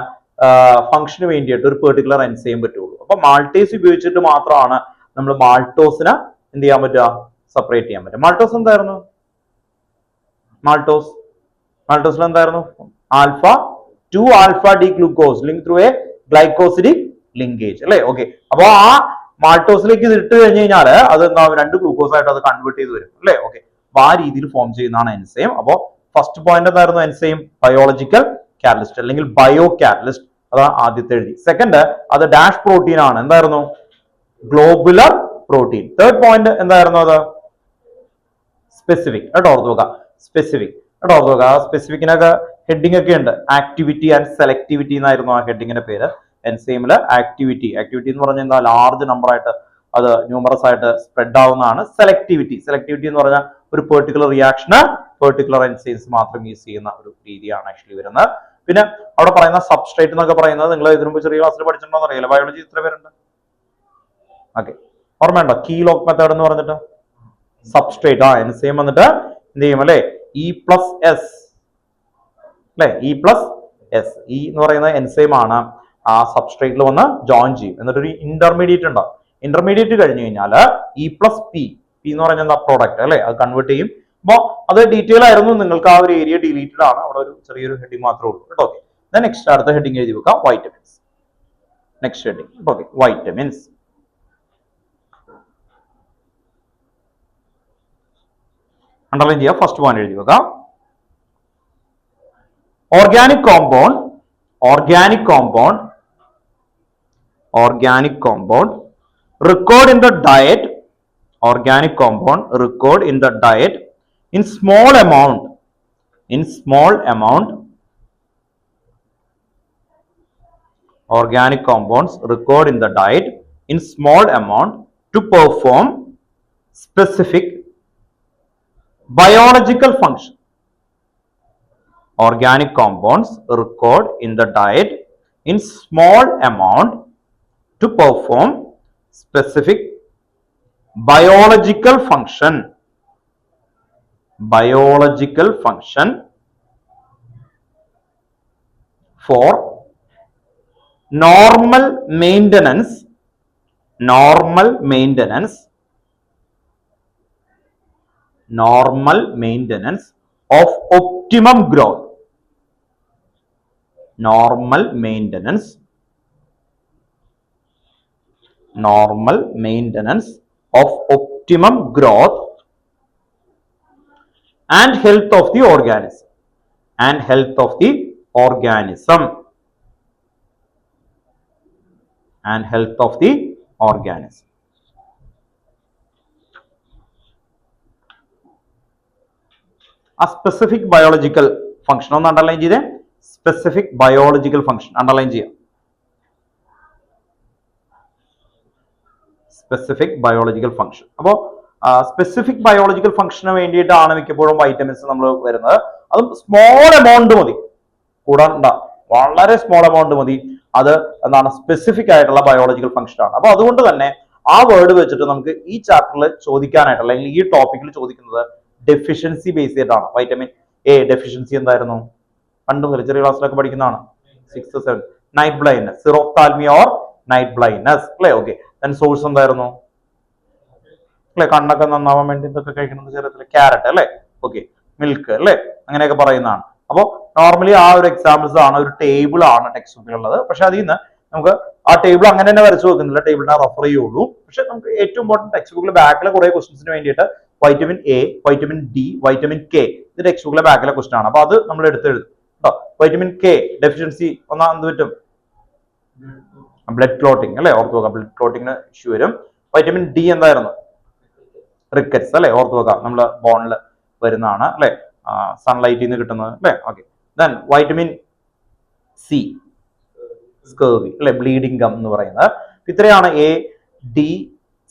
ഫംഗ്ഷന് വേണ്ടിയിട്ട് ഒരു പെർട്ടിക്കുലർ എൻസൈം പറ്റുള്ളൂ. അപ്പൊ മാൾട്ടേസ് ഉപയോഗിച്ചിട്ട് മാത്രമാണ് നമ്മൾ മാൾട്ടോസിനെ എന്ത് ചെയ്യാൻ പറ്റുക, സെപ്പറേറ്റ് ചെയ്യാൻ പറ്റും. മാൾട്ടോസ് എന്തായിരുന്നു, മാൾട്ടോസിൽ എന്തായിരുന്നു, alpha 2 alpha D glucose link through A glycosidic linkage അല്ലേ. ഓക്കെ. അപ്പൊ ആ മാൾട്ടോസിലേക്ക് ഇത് ഇട്ട് കഴിഞ്ഞ് കഴിഞ്ഞാൽ അത് എന്താ 2 ഗ്ലൂക്കോസ് ആയിട്ട് അത് കൺവേർട്ട് ചെയ്ത് വരും അല്ലേ. ഓക്കെ. അപ്പൊ ആ രീതിയിൽ ഫോം ചെയ്യുന്നതാണ് എൻസൈം. അപ്പോ ഫസ്റ്റ് പോയിന്റ് എന്തായിരുന്നു, എൻസൈം ബയോളജിക്കൽ കാറ്റലിസ്റ്റ് അല്ലെങ്കിൽ ബയോ കാറ്റലിസ്റ്റ്. അതാണ് ആദ്യത്തെ എഴുതി. സെക്കൻഡ് അത് ഡാഷ് പ്രോട്ടീൻ ആണ്. എന്തായിരുന്നു, ഗ്ലോബുലർ പ്രോട്ടീൻ. തേർഡ് പോയിന്റ് എന്തായിരുന്നു, അത് സ്പെസിഫിക് കേട്ടോ, ഓർത്ത് നോക്കുക. സ്പെസിഫിക് കേട്ടോ, ഓർത്ത് നോക്കുക. ആ സ്പെസിഫിക്കിനൊക്കെ ഹെഡിങ് ഒക്കെ ഉണ്ട്. ആക്ടിവിറ്റി ആൻഡ് സെലക്ടിവിറ്റി എന്നായിരുന്നു ആ ഹെഡിങ്ങിന്റെ പേര്. എൻസൈമില് ആക്ടിവിറ്റി എന്ന് പറഞ്ഞാൽ എന്താ, ലാർജ് നമ്പർ ആയിട്ട് അത് ന്യൂമറസ് ആയിട്ട് സ്പ്രെഡ് ആവുന്നതാണ്. സെലക്ടിവിറ്റി എന്ന് പറഞ്ഞാൽ ഒരു പെർട്ടിക്കുലർ റിയാക്ഷന് പെർട്ടിക്കുലർ എൻസൈംസ് മാത്രം യൂസ് ചെയ്യുന്ന ഒരു രീതിയാണ് ആക്ച്വലി വരുന്നത്. പിന്നെ അവിടെ പറയുന്ന സബ്സ്ട്രേറ്റ് എന്നൊക്കെ പറയുന്നത് നിങ്ങൾ ഇതിനു മുമ്പ് ചെറിയ ക്ലാസ്സിൽ പഠിച്ചിട്ടുണ്ടോ അറിയില്ല. ബയോളജി ഇത്ര പേരുണ്ട്? ഓക്കെ, ഓർമ്മയുണ്ടോ? കീ ലോക്ക് മെത്തേഡ് എന്ന് പറഞ്ഞിട്ട് സബ്സ്ട്രേറ്റ് എൻസൈം വന്നിട്ട് എന്ത് ചെയ്യും അല്ലെ, E+S അല്ലെ, E+S. ഇ എന്ന് പറയുന്ന എൻസൈം ആണ് ആ സബ്സ്ട്രേറ്റിൽ വന്ന് ജോയിൻ ചെയ്യും. എന്നിട്ട് ഒരു ഇന്റർമീഡിയറ്റ് ഉണ്ടാവും. ഇന്റർമീഡിയറ്റ് കഴിഞ്ഞു കഴിഞ്ഞാൽ E+P എന്ന് പറഞ്ഞ എന്താ, പ്രോഡക്റ്റ് അല്ലെ, അത് കൺവേർട്ട് ചെയ്യും. അപ്പൊ അത് ഡീറ്റെയിൽ ആയിരുന്നു. നിങ്ങൾക്ക് ആ ഒരു ഏരിയ ഡിലീറ്റഡ് ആണ്. അവിടെ ഒരു ചെറിയൊരു ഹെഡിങ് മാത്രമേ ഉള്ളൂ കേട്ടോ. ഓക്കെ, നെക്സ്റ്റ് അടുത്ത ഹെഡിങ് എഴുതി വെക്കാം, vitamins. Next heading okay, vitamins. Underline ചെയ്യാം. ഫസ്റ്റ് പോയിന്റ് എഴുതി വെക്കാം. Organic compound record in the diet, organic compound record in the diet in small amount, organic compounds record in the diet in small amount to perform specific biological function. Organic compounds record in the diet in small amount to perform specific biological function for normal maintenance of optimum growth. Normal maintenance of optimum growth and health of the organism. A specific biological function ഒന്ന് underline ചെയ്തേ. Specific biological function underline ചെയ്യാം. Specific biological function. അപ്പോൾ specific biological ഫംഗ്ഷന് വേണ്ടിയിട്ടാണ് മിക്കപ്പോഴും vitamins നമ്മൾ വരുന്നത്. അതും സ്മോൾ എമൗണ്ട് മതി, കൂടാണ്ട വളരെ സ്മോൾ എമൗണ്ട് മതി. അത് എന്താണ്, സ്പെസിഫിക് ആയിട്ടുള്ള ബയോളജിക്കൽ ഫംഗ്ഷൻ ആണ്. അപ്പൊ അതുകൊണ്ട് തന്നെ ആ വേർഡ് വെച്ചിട്ട് നമുക്ക് ഈ ചാപ്റ്ററിൽ ചോദിക്കാനായിട്ട് അല്ലെങ്കിൽ ഈ ടോപ്പിക്കിൽ ചോദിക്കുന്നത് ഡെഫിഷ്യൻസി ബേസ് ചെയ്തിട്ടാണ്. വൈറ്റമിൻ എ ഡെഫിഷ്യൻസി എന്തായിരുന്നു? പണ്ട് മുതൽ ചെറിയ ക്ലാസ്സിലൊക്കെ പഠിക്കുന്നതാണ്. 6th 7th night blindness, xerophthalmia or night blindness അല്ലേ. ഓക്കെ, ദെൻ സോഴ്സ് എന്തായിരുന്നു അല്ലെ, കണ്ണൊക്കെ നന്നാവാൻ വേണ്ടി ഇതൊക്കെ കഴിക്കുന്നത് ചെറുതിൽ ക്യാരറ്റ് അല്ലെ. ഓക്കെ, മിൽക്ക് അല്ലെ, അങ്ങനെയൊക്കെ പറയുന്നതാണ്. അപ്പോൾ നോർമലി ആ ഒരു എക്സാമ്പിൾസ് ആണ്, ഒരു ടേബിൾ ആണ് ടെക്സ്റ്റ് ബുക്കിലുള്ളത്. പക്ഷെ അതിൽ നിന്ന് നമുക്ക് ആ ടേബിൾ അങ്ങനെ തന്നെ വരച്ചു വെക്കുന്നില്ല, ടേബിളിനെ റെഫർ ചെയ്യുള്ളൂ. പക്ഷെ നമുക്ക് ഏറ്റവും ഇമ്പോർട്ടൻറ്റ് ടെക്സ്റ്റ് ബുക്കിൽ ബാക്കിലെ കുറെ ക്വസ്റ്റൻസിന് വേണ്ടിയിട്ട് vitamin A, vitamin D, vitamin K ഇത് ടെക്സ്റ്റ് ബുക്കിലെ ബാക്കിലെ ക്വസ്റ്റൻ ആണ്. അപ്പൊ അത് നമ്മൾ എടുത്തെഴുതും കേട്ടോ. വൈറ്റമിൻ കെ ഡെഫിഷ്യൻസി ഒന്നാം എന്ത് പറ്റും? ബ്ലഡ് ക്ലോട്ടിങ് അല്ലെ, ഓർത്ത് നോക്കാം. ബ്ലഡ് ക്ലോട്ടിങ്ങിന് ഇഷ്യൂ വരും. വൈറ്റമിൻ ഡി എന്തായിരുന്നു? റിക്കറ്റ്സ് അല്ലെ, ഓർത്ത് നോക്കാം. നമ്മള് ബോണിൽ വരുന്നതാണ് അല്ലെ, സൺലൈറ്റിൽ നിന്ന് കിട്ടുന്നത് അല്ലെ. Okay, then vitamin C scurvy അല്ലെ, ബ്ലീഡിംഗ് ഗം എന്ന് പറയുന്നത്. ഇത്രയാണ് എ ഡി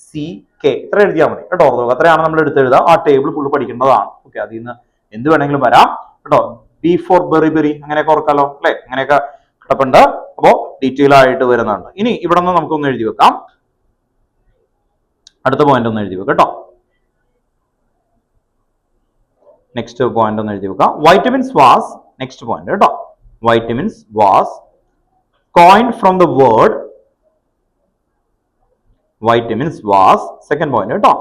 സി കെ, ഇത്ര എഴുതിയാൽ മതി കേട്ടോ. ഓർത്ത് നോക്കാം, അത്രയാണ് നമ്മൾ എടുത്തെഴുതുക. ആ ടേബിൾ ഫുള്ള് പഠിക്കേണ്ടതാണ്. ഓക്കെ, അതിൽ നിന്ന് എന്ത് വേണമെങ്കിലും വരാം കേട്ടോ. ബി ഫോർ ബെറി അങ്ങനെയൊക്കെ ഓർക്കാലോ അല്ലെ, അങ്ങനെയൊക്കെ കിടപ്പുണ്ട്. അപ്പോ ഡീറ്റെയിൽ ആയിട്ട് വരുന്നുണ്ട്. ഇനി ഇവിടെ നിന്ന് നമുക്കൊന്ന് എഴുതി വെക്കാം. അടുത്ത പോയിന്റ് ഒന്ന് എഴുതി വെക്കാം കേട്ടോ. നെക്സ്റ്റ് പോയിന്റ് ഒന്ന് എഴുതി വെക്കാം. വൈറ്റമിൻസ് വാസ്, നെക്സ്റ്റ് പോയിന്റ് കേട്ടോ, vitamins was coined from the word, vitamins was, second point കേട്ടോ,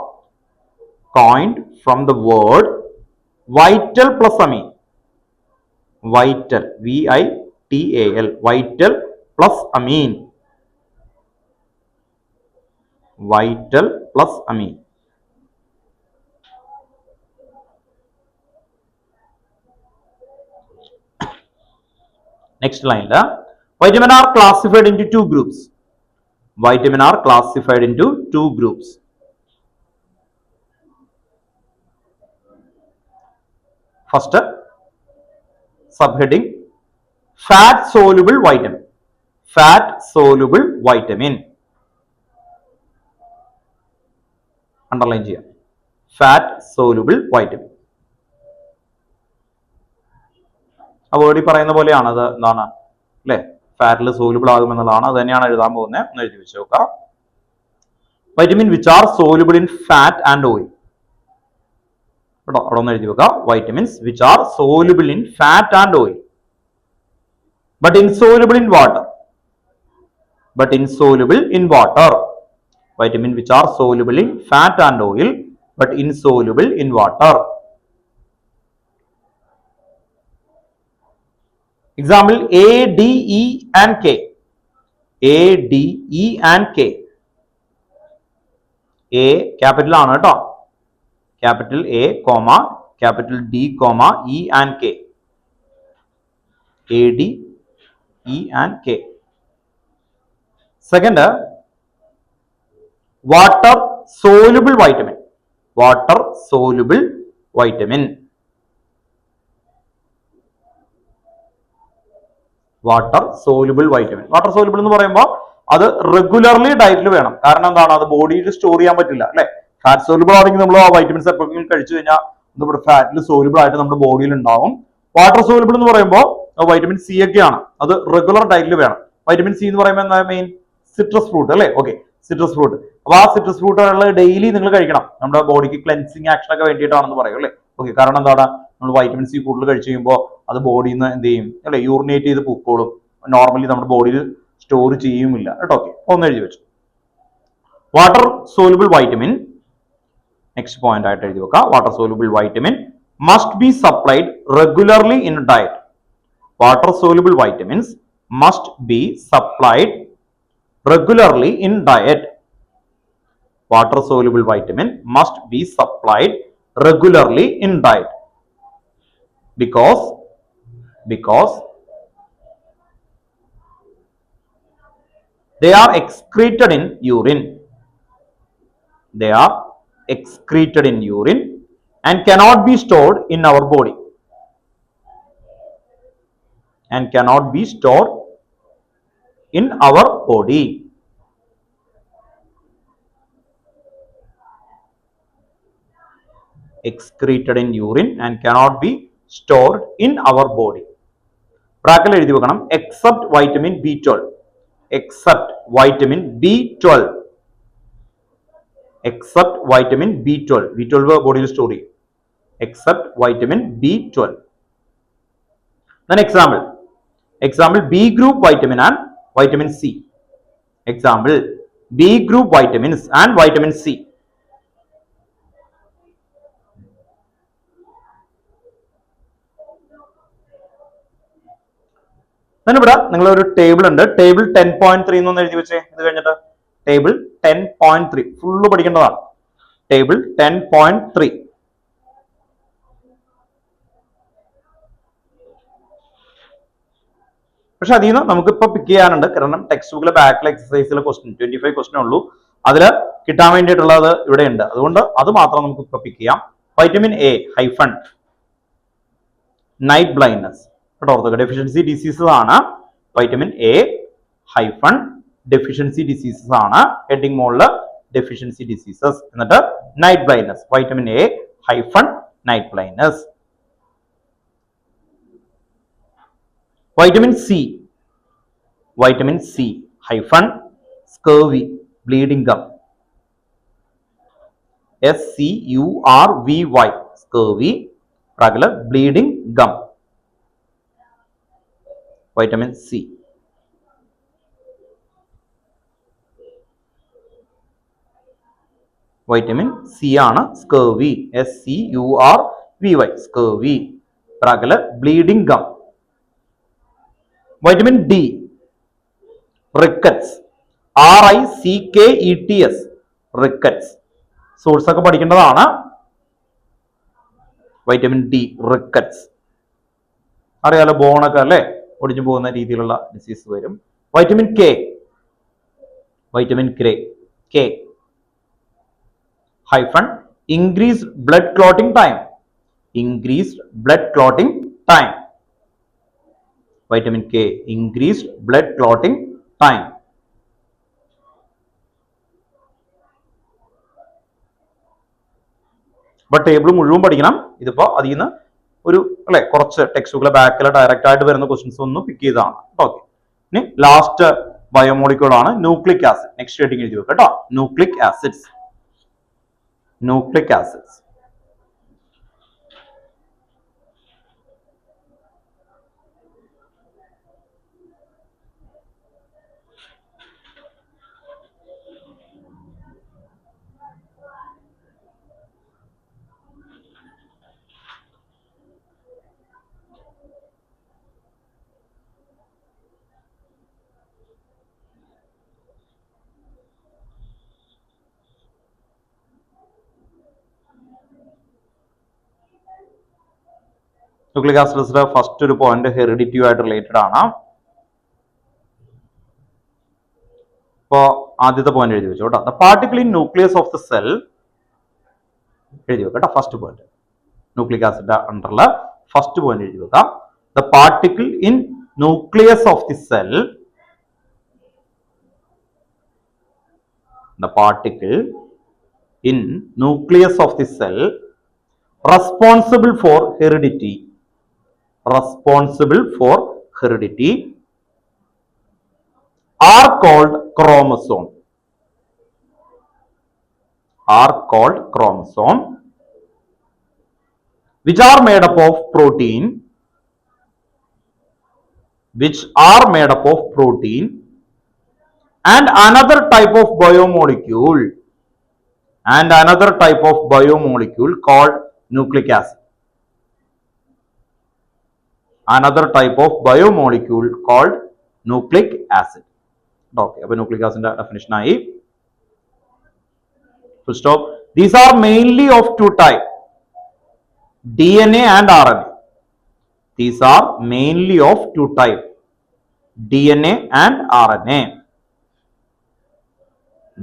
coined from the word vital plus amine. Vital, VITAL, vital plus amine. Vital plus amine. Next line la, vitamin are classified into two groups. Vitamin are classified into two groups. First sub heading fat soluble vitamin. Fat soluble vitamin underline ചെയ്യാം. Fat soluble vitamin. ആ വേർഡിൽ പറയുന്ന പോലെയാണ് അത്. എന്താണ് അല്ലെ, ഫാറ്റിൽ soluble ആകും എന്നുള്ളതാണ്. അത് തന്നെയാണ് എഴുതാൻ പോകുന്നത്. ഒന്ന് എഴുതി വെച്ച് നോക്കാം. Vitamin which are soluble in fat and oil. കേട്ടോ, അവിടെ ഒന്ന് എഴുതി വെക്കാം. Vitamins which are soluble in fat and oil but insoluble in water. But insoluble in water. Vitamin which are soluble in fat and oil but insoluble in water. Example A, D, E and K. A, D, E and K. A capital ആണ് കേട്ടോ. Capital A, comma, capital D, comma, E and K. A, D, E and K. Second, water soluble vitamin. Water soluble vitamin. Water soluble vitamin. Water soluble എന്ന് പറയുമ്പോൾ അത് regularly ഡയറ്റിൽ വേണം. കാരണം എന്താണ്, അത് ബോഡിയിൽ സ്റ്റോർ ചെയ്യാൻ പറ്റില്ല അല്ലെ. ഫാറ്റ് സോലുബിൾ ആണെങ്കിൽ നമ്മൾ ആ വൈറ്റമിൻസ് എപ്പോഴെങ്കിലും കഴിച്ചു കഴിഞ്ഞാൽ നമ്മുടെ ഫാറ്റിൽ സോലുബിൾ ആയിട്ട് നമ്മുടെ ബോഡിയിൽ ഉണ്ടാവും. വാട്ടർ സോലുബിൾ എന്ന് പറയുമ്പോൾ വൈറ്റമിൻ സി ഒക്കെയാണ്, അത് റെഗുലർ ഡയറ്റിൽ വേണം. വൈറ്റമിൻ സി എന്ന് പറയുമ്പോൾ എന്താ മെയിൻ? സിട്രസ് ഫ്രൂട്ട് അല്ലെ. Okay, citrus fruit. അപ്പൊ ആ സിട്രസ് ഫ്രൂട്ടുകൾ ഡെയിലി നിങ്ങൾ കഴിക്കണം. നമ്മുടെ ബോഡിക്ക് ക്ലെൻസിങ് ആക്ഷൻ ഒക്കെ വേണ്ടിയിട്ടാണെന്ന് പറയും അല്ലെ. ഓക്കെ, കാരണം എന്താണ്, നമ്മൾ വൈറ്റമിൻ സി കൂടുതൽ കഴിച്ചു കഴിയുമ്പോൾ അത് ബോഡിയിൽ നിന്ന് എന്ത് ചെയ്യും അല്ലെ, യൂറിനേറ്റ് ചെയ്ത് പൂക്കോളും. നോർമലി നമ്മുടെ ബോഡിയിൽ സ്റ്റോർ ചെയ്യുമില്ല കേട്ടോ. ഓക്കെ, ഒന്ന് എഴുതി വെച്ചു. Water soluble vitamin, next point ആയിട്ട് എഴുതി വെക്കാം. Water soluble vitamin must be supplied regularly in diet. Water soluble vitamins must be supplied regularly in diet. Water soluble vitamin must be supplied regularly in diet because they are excreted in urine. They are excreted in urine and cannot be stored in our body. And cannot be stored in our body. Excreted in urine and cannot be stored in our body. ബ്രാക്കറ്റിൽ എഴുതി വെക്കണം, except vitamin B12. Except vitamin B12. Except vitamin B12. B12 ബോഡിയിൽ store ചെയ്യും. Except vitamin B12. Then example B group vitamin and vitamin C. Example B group vitamins and vitamin C. Then ഇവിടെ നിങ്ങൾ ഒരു table ഉണ്ട്. Table 10.3 എന്നൊന്ന് എഴുതി വെച്ചേ. ഇത് കഴിഞ്ഞിട്ട് ടേബിൾ 10.3 ഫുള്ള് പഠിക്കേണ്ടതാണ്. ടേബിൾ 10.3. പക്ഷെ അതിൽ നിന്ന് നമുക്കിപ്പോൾ പിക്ക് ചെയ്യാനുണ്ട്. കാരണം ടെക്സ്റ്റ് ബുക്കിലെ ബാക്കിലെ എക്സസൈസിലെ ക്വസ്റ്റ്യൻ 25 ക്വസ്റ്റ്യൻ ഉള്ളൂ. അതിൽ കിട്ടാൻ വേണ്ടിയിട്ടുള്ളത് ഇവിടെ ഉണ്ട്. അതുകൊണ്ട് അത് മാത്രം നമുക്ക് ഇപ്പൊ പിക്ക് ചെയ്യാം. Vitamin A hyphen night blindness കേട്ടോ. ഡെഫിഷ്യൻസി ഡിസീസസ് ആണ്. Vitamin A hyphen deficiency diseases ആണ്. ഹെഡിങ് മോളില് ഡെഫിഷ്യൻസി ഡിസീസസ് എന്നിട്ട് night blindness. Vitamin A hyphen night blindness. Vitamin C. Vitamin C hyphen scurvy bleeding gum. SCURVY scurvy regular bleeding gum. Vitamin C. Vitamin C ആണ് scurvy. SCURVY scurvy regular bleeding gum. Vitamin D rickets. RICKETS rickets. Source ഒക്കെ പഠിക്കേണ്ടതാണ്. Vitamin D rickets അറിയാലോ, ബോണൊക്കെ അല്ലെ ഒടിഞ്ഞു പോകുന്ന രീതിയിലുള്ള disease വരും. Vitamin K. Vitamin K hyphen increase blood clotting time. increased blood clotting time. Vitamin K, increased blood clotting time. അപ്പൊ table മുഴുവൻ പഠിക്കണം. ഇതിപ്പോ അതിൽ നിന്ന് ഒരു അല്ലെ കുറച്ച് ടെക്സ്റ്റുകളെ ബാക്കിൽ ഡയറക്റ്റ് ആയിട്ട് വരുന്ന ക്വസ്റ്റ്യൻസ് ഒന്ന് പിക്ക് ചെയ്തതാണ്. ഓക്കെ, ഇനി ലാസ്റ്റ് ബയോമോളിക്യൂൾ ആണ് ന്യൂക്ലിക് ആസിഡ്. നെക്സ്റ്റ് ഹെഡിങ് എഴുതി വെക്കുക കേട്ടോ. Nucleic acids. Nucleic acids. Nucleic ആസിഡ്സിലെ ഫസ്റ്റ് ഒരു പോയിന്റ് ഹെറിഡിറ്റി ആയിട്ട് റിലേറ്റഡ് ആണ്. ഇപ്പോ ആദ്യത്തെ പോയിന്റ് എഴുതി വെച്ചു കേട്ടോ. The particle in nucleus of the cell എഴുതി വെക്കാം കേട്ടോ. ഫസ്റ്റ് പോയിന്റ് ന്യൂക്ലിക് ആസിഡ് അണ്ടറിൽ ഫസ്റ്റ് പോയിന്റ് എഴുതി വെക്കാം. The particle in nucleus of the cell, the particle in nucleus of the cell responsible for heredity are called chromosome. Which are made up of protein, and another type of biomolecule called nucleic acid. Okay, appo nucleic acid definition ആയി. Full stop. These are mainly of two types, DNA and RNA. These are mainly of two types, DNA and RNA.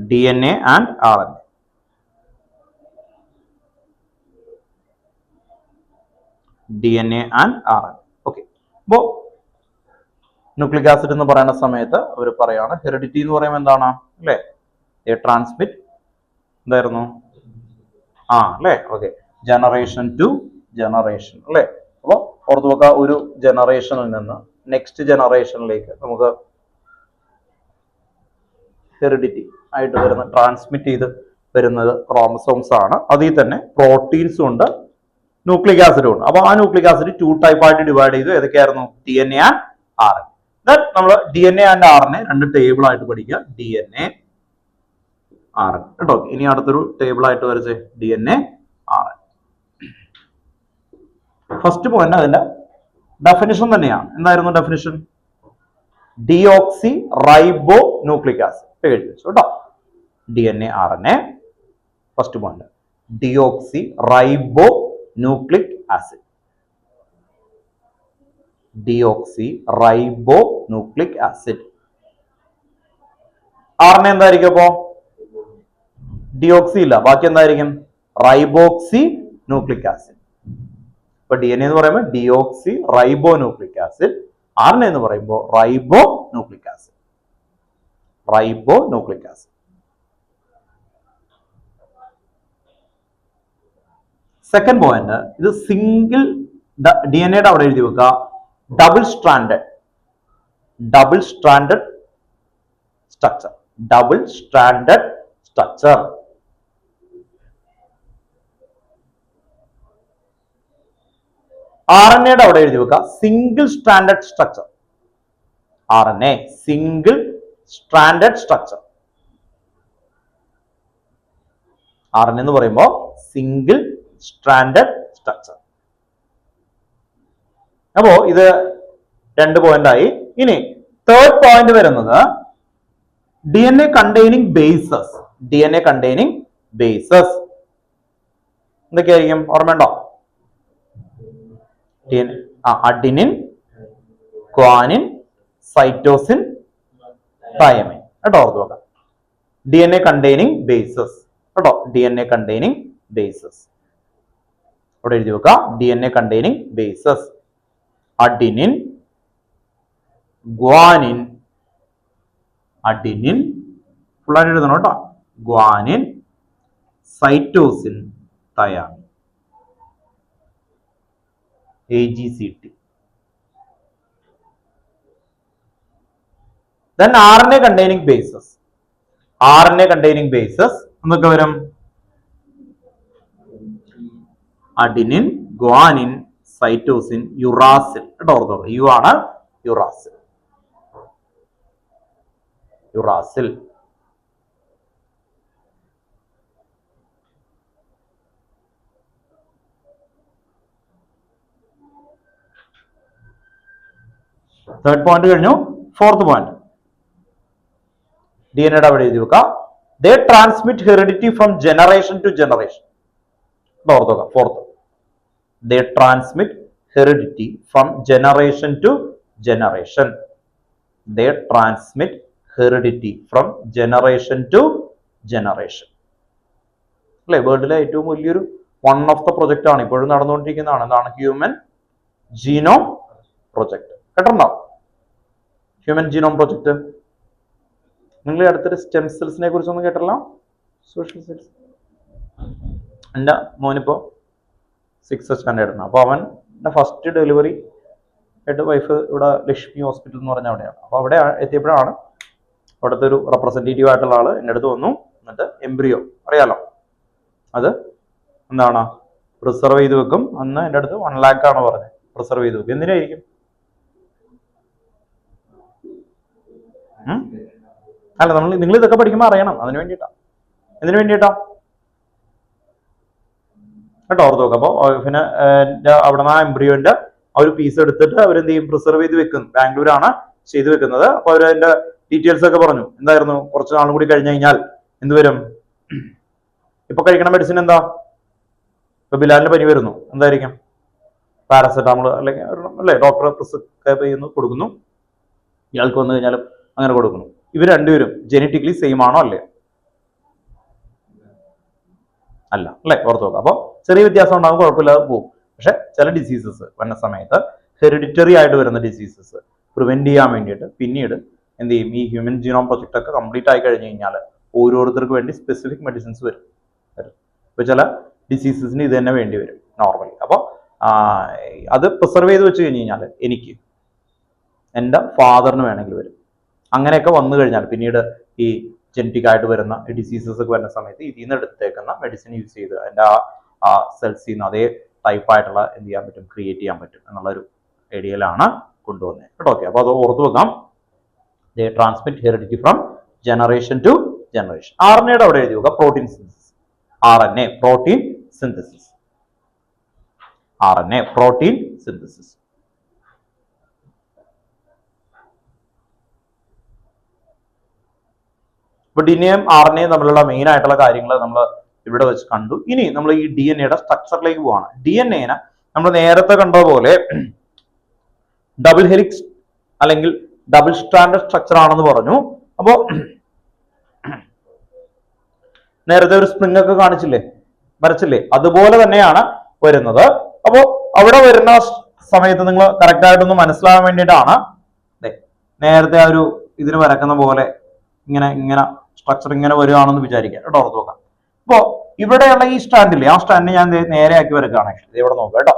DNA and RNA. Okay. അപ്പോൾ nucleic acid എന്ന് പറയുന്ന സമയത്ത് അവർ പറയാണ് heredity എന്ന് പറയുമ്പോൾ എന്താണ് അല്ലേ? ട്രാൻസ്മിറ്റ് എന്തായിരുന്നു? അല്ലേ? ഓക്കെ, ജനറേഷൻ ടു ജനറേഷൻ അല്ലേ? അപ്പോൾ ഓർത്ത് വെക്കുക, ഒരു ജനറേഷനിൽ നിന്ന് നെക്സ്റ്റ് ജനറേഷനിലേക്ക് നമുക്ക് ഹെറിഡിറ്റി ആയിട്ട് വരുന്ന ട്രാൻസ്മിറ്റ് ചെയ്ത് വരുന്നത് ക്രോമസോംസ് ആണ്. അതിൽ തന്നെ പ്രോട്ടീൻസും ഉണ്ട്, ന്യൂക്ലിക് ആസിഡും ഉണ്ട്. അപ്പൊ ആ ന്യൂക്ലിക് ആസിഡ് 2 ടൈപ്പായിട്ട് ഡിവൈഡ് ചെയ്തു. ഏതൊക്കെയായിരുന്നു? DNA and RNA. ദെൻ നമ്മൾ DNA ആൻഡ് RNA രണ്ട് ടേബിൾ ആയിട്ട് പഠിക്കുക. DNA RNA കേട്ടോ. ഇനി അടുത്തൊരു ടേബിൾ ആയിട്ട് വരച്ചേ DNA RNA. ഫസ്റ്റ് പോയിന്റ് അതിന്റെ ഡെഫിനിഷൻ തന്നെയാണ്. എന്തായിരുന്നു ഡെഫിനിഷൻ? ഡിയോക്സി റൈബോ ന്യൂക്ലിക് ആസിഡ് എഴുതി വെച്ചു കേട്ടോ. DNA RNA first point deoxy റൈബോ nucleic acid. RNA എന്തായിരിക്കും? അപ്പോ ഡിയോക്സി ഇല്ല, ബാക്കി എന്തായിരിക്കും? റൈബോക്സി ന്യൂക്ലിക് ആസിഡ്. ഇപ്പൊ DNA എന്ന് പറയുമ്പോൾ ഡിയോക്സി റൈബോ ന്യൂക്ലിക് ആസിഡ്, RNA എന്ന് പറയുമ്പോൾ റൈബോ ന്യൂക്ലിക് ആസിഡ്. സെക്കൻഡ് പോയിന്റ്, ഇത് സിംഗിൾ DNAയുടെ അവിടെ എഴുതി വെക്കുക ഡബിൾ സ്ട്രാൻഡഡ് സ്ട്രക്ചർ. RNAയുടെ അവിടെ എഴുതി വെക്കുക single stranded structure. RNA single stranded structure. RNA എന്ന് പറയുമ്പോൾ സിംഗിൾ സ്ട്രാൻഡഡ് സ്ട്രക്ചർ. അപ്പോ ഇത് 2 പോയിന്റ് ആയി. ഇനി തേർഡ് പോയിന്റ് വരുന്നത് DNA കണ്ടെയ്നിങ് ബേസസ്. എന്തൊക്കെയായിരിക്കും? ഓർമ്മയുണ്ടോ? അഡിനിൻ, ക്വാനിൻ, സൈറ്റോസിൻ, തൈമിൻ കേട്ടോ. ഓർത്ത് നോക്കാം. DNA കണ്ടെയ്നിങ് ബേസസ് കേട്ടോ. അവിടെ എഴുതി വെക്കുക. DNA containing bases adenine, guanine, adenine ഫുള്ളായിട്ട് എഴുതണം കേട്ടോ, guanine, cytosine, thiamine, AGCT. Then RNA containing bases. RNA containing bases എന്തൊക്കെ വരും? Adenine, guanine, cytosine, uracil. കേട്ടോ, ഓർത്തോ, യു ആണ് യുറാസിൽ. യുറാസിൽ. തേർഡ് പോയിന്റ് കഴിഞ്ഞു. ഫോർത്ത് പോയിന്റ് DNA അവിടെ എഴുതി വെക്കുക. They transmit heredity from generation to generation. ഓർത്തോക. Fourth, they transmit heredity from generation to generation. They transmit heredity from generation to generation. അല്ലെ, വേൾഡിലെ ഏറ്റവും വലിയൊരു one of the project ആണ് ഇപ്പോഴും നടന്നുകൊണ്ടിരിക്കുന്നതാണ്. എന്താണ്? Human genome project. കേട്ടോ, ഹ്യൂമൻ ജീനോം പ്രൊജക്ട്. നിങ്ങൾ അടുത്തൊരു സ്റ്റെം സെൽസിനെ കുറിച്ചൊന്നും കേട്ടല്ലോ? Social cells. എൻ്റെ മോനിപ്പോൾ 6th സ്റ്റാൻഡേർഡാണ്. അപ്പോൾ അവൻ്റെ ഫസ്റ്റ് ഡെലിവറി ആയിട്ട് വൈഫ് ഇവിടെ ലക്ഷ്മി ഹോസ്പിറ്റൽ എന്ന് പറഞ്ഞ അവിടെയാണ്. അപ്പോൾ അവിടെ എത്തിയപ്പോഴാണ് അവിടുത്തെ ഒരു റെപ്രസെൻറ്റേറ്റീവ് ആയിട്ടുള്ള ആൾ എൻ്റെ അടുത്ത് വന്നു. എന്നിട്ട് എംബ്രിയോ അറിയാലോ, അത് എന്താണ് പ്രിസർവ് ചെയ്ത് വെക്കും. അന്ന് എൻ്റെ അടുത്ത് 1 lakh ആണ് പറഞ്ഞത് പ്രിസർവ് ചെയ്ത് വെക്കും. എന്തിനായിരിക്കും? അല്ല, നിങ്ങൾ ഇതൊക്കെ പഠിക്കുമ്പോൾ അറിയണം. അതിന് വേണ്ടിയിട്ടാ. എന്തിനു വേണ്ടിയിട്ടാ കേട്ടോ, ഓർത്ത് നോക്കാം. അപ്പോൾ വൈഫിന് അവിടെ നിന്ന് ആ എംബ്രിയോന്റെ ആ ഒരു പീസ് എടുത്തിട്ട് അവരെന്ത് ചെയ്യും? പ്രിസർവ് ചെയ്ത് വെക്കും. ബാംഗ്ലൂരാണ് ചെയ്ത് വെക്കുന്നത്. അപ്പൊ അവർ അതിന്റെ ഡീറ്റെയിൽസ് ഒക്കെ പറഞ്ഞു. എന്തായിരുന്നു? കുറച്ച് നാളും കൂടി കഴിഞ്ഞു കഴിഞ്ഞാൽ എന്ത് വരും? ഇപ്പൊ കഴിക്കണ മെഡിസിൻ എന്താ? ഇപ്പൊ ബിലാലിന് പനി വരുന്നു, എന്തായിരിക്കും? പാരസെറ്റാമോൾ അല്ലെങ്കിൽ അല്ലേ, ഡോക്ടർ പ്രിസ്ക്രൈബ് ചെയ്യുന്നു, കൊടുക്കുന്നു. ഇയാൾക്ക് വന്നു കഴിഞ്ഞാലും അങ്ങനെ കൊടുക്കുന്നു. ഇവർ രണ്ടുപേരും ജെനറ്റിക്കലി സെയിം ആണോ അല്ലേ? അല്ല, അല്ലെ? ഓർത്ത് നോക്കാം. അപ്പോൾ ചെറിയ വ്യത്യാസം ഉണ്ടാകും, കുഴപ്പമില്ലാതെ പോകും. പക്ഷെ ചില ഡിസീസസ് വരുന്ന സമയത്ത് ഹെറിഡിറ്ററി ആയിട്ട് വരുന്ന ഡിസീസസ് പ്രിവെന്റ് ചെയ്യാൻ വേണ്ടിയിട്ട് പിന്നീട് എന്ത് ചെയ്യും? ഈ ഹ്യൂമൻ ജീനോം പ്രൊജക്ട് ഒക്കെ കംപ്ലീറ്റ് ആയി കഴിഞ്ഞ് കഴിഞ്ഞാൽ ഓരോരുത്തർക്ക് വേണ്ടി സ്പെസിഫിക് മെഡിസിൻസ് വരും. ഇപ്പൊ ചില ഡിസീസസിന് ഇത് തന്നെ വേണ്ടി വരും നോർമലി. അപ്പോൾ അത് പ്രിസർവ് ചെയ്ത് വെച്ച് കഴിഞ്ഞ് കഴിഞ്ഞാൽ എനിക്ക് എൻ്റെ ഫാദറിന് വേണമെങ്കിൽ വരും. അങ്ങനെയൊക്കെ വന്നു കഴിഞ്ഞാൽ പിന്നീട് ഈ ജനറ്റിക് ആയിട്ട് വരുന്ന ഡിസീസസ് ഒക്കെ വരുന്ന സമയത്ത് ഇതിൽ നിന്ന് എടുത്തേക്കുന്ന മെഡിസിൻ യൂസ് ചെയ്ത് അതിൻ്റെ ആ സെൽസിൽ നിന്ന് അതേ ടൈപ്പ് ആയിട്ടുള്ള എന്ത് ചെയ്യാൻ പറ്റും? ക്രിയേറ്റ് ചെയ്യാൻ പറ്റും എന്നുള്ളൊരു ഐഡിയയിലാണ് കൊണ്ടുവന്നത് കേട്ടോ. ഓക്കെ, അപ്പോൾ അത് ഓർത്ത് വെക്കാം. They transmit heredity from generation to generation. RNAയുടെ അവിടെ എഴുതി വെക്കുക protein synthesis. RNA protein synthesis. RNA protein synthesis. ഇപ്പൊ DNA RNA തമ്മിലുള്ള മെയിൻ ആയിട്ടുള്ള കാര്യങ്ങൾ നമ്മൾ ഇവിടെ വെച്ച് കണ്ടു. ഇനി നമ്മൾ ഈ DNA സ്ട്രക്ചറിലേക്ക് പോവാണ്. DNA നമ്മൾ നേരത്തെ കണ്ടതുപോലെ ഡബിൾ ഹെലിക്സ് അല്ലെങ്കിൽ ഡബിൾ സ്റ്റാൻഡേർഡ് സ്ട്രക്ചർ ആണെന്ന് പറഞ്ഞു. അപ്പോ നേരത്തെ ഒരു സ്പ്രിംഗ് ഒക്കെ കാണിച്ചില്ലേ, വരച്ചില്ലേ? അതുപോലെ തന്നെയാണ് വരുന്നത്. അപ്പോ അവിടെ വരുന്ന സമയത്ത് നിങ്ങൾ കറക്റ്റ് ആയിട്ടൊന്ന് മനസ്സിലാകാൻ വേണ്ടിയിട്ടാണ് നേരത്തെ ആ ഒരു ഇതിന് വരക്കുന്ന പോലെ ഇങ്ങനെ സ്ട്രക്ചർ ഇങ്ങനെ വരുവാണെന്ന് വിചാരിക്കുക കേട്ടോ. ഓർത്ത് നോക്കാം. അപ്പോ ഇവിടെയുള്ള ഈ സ്റ്റാൻഡില്ലേ, ആ സ്റ്റാൻഡ് ഞാൻ നേരെ ആക്കി വരക്കുകയാണ്. ഇത് ഇവിടെ നോക്കാം കേട്ടോ.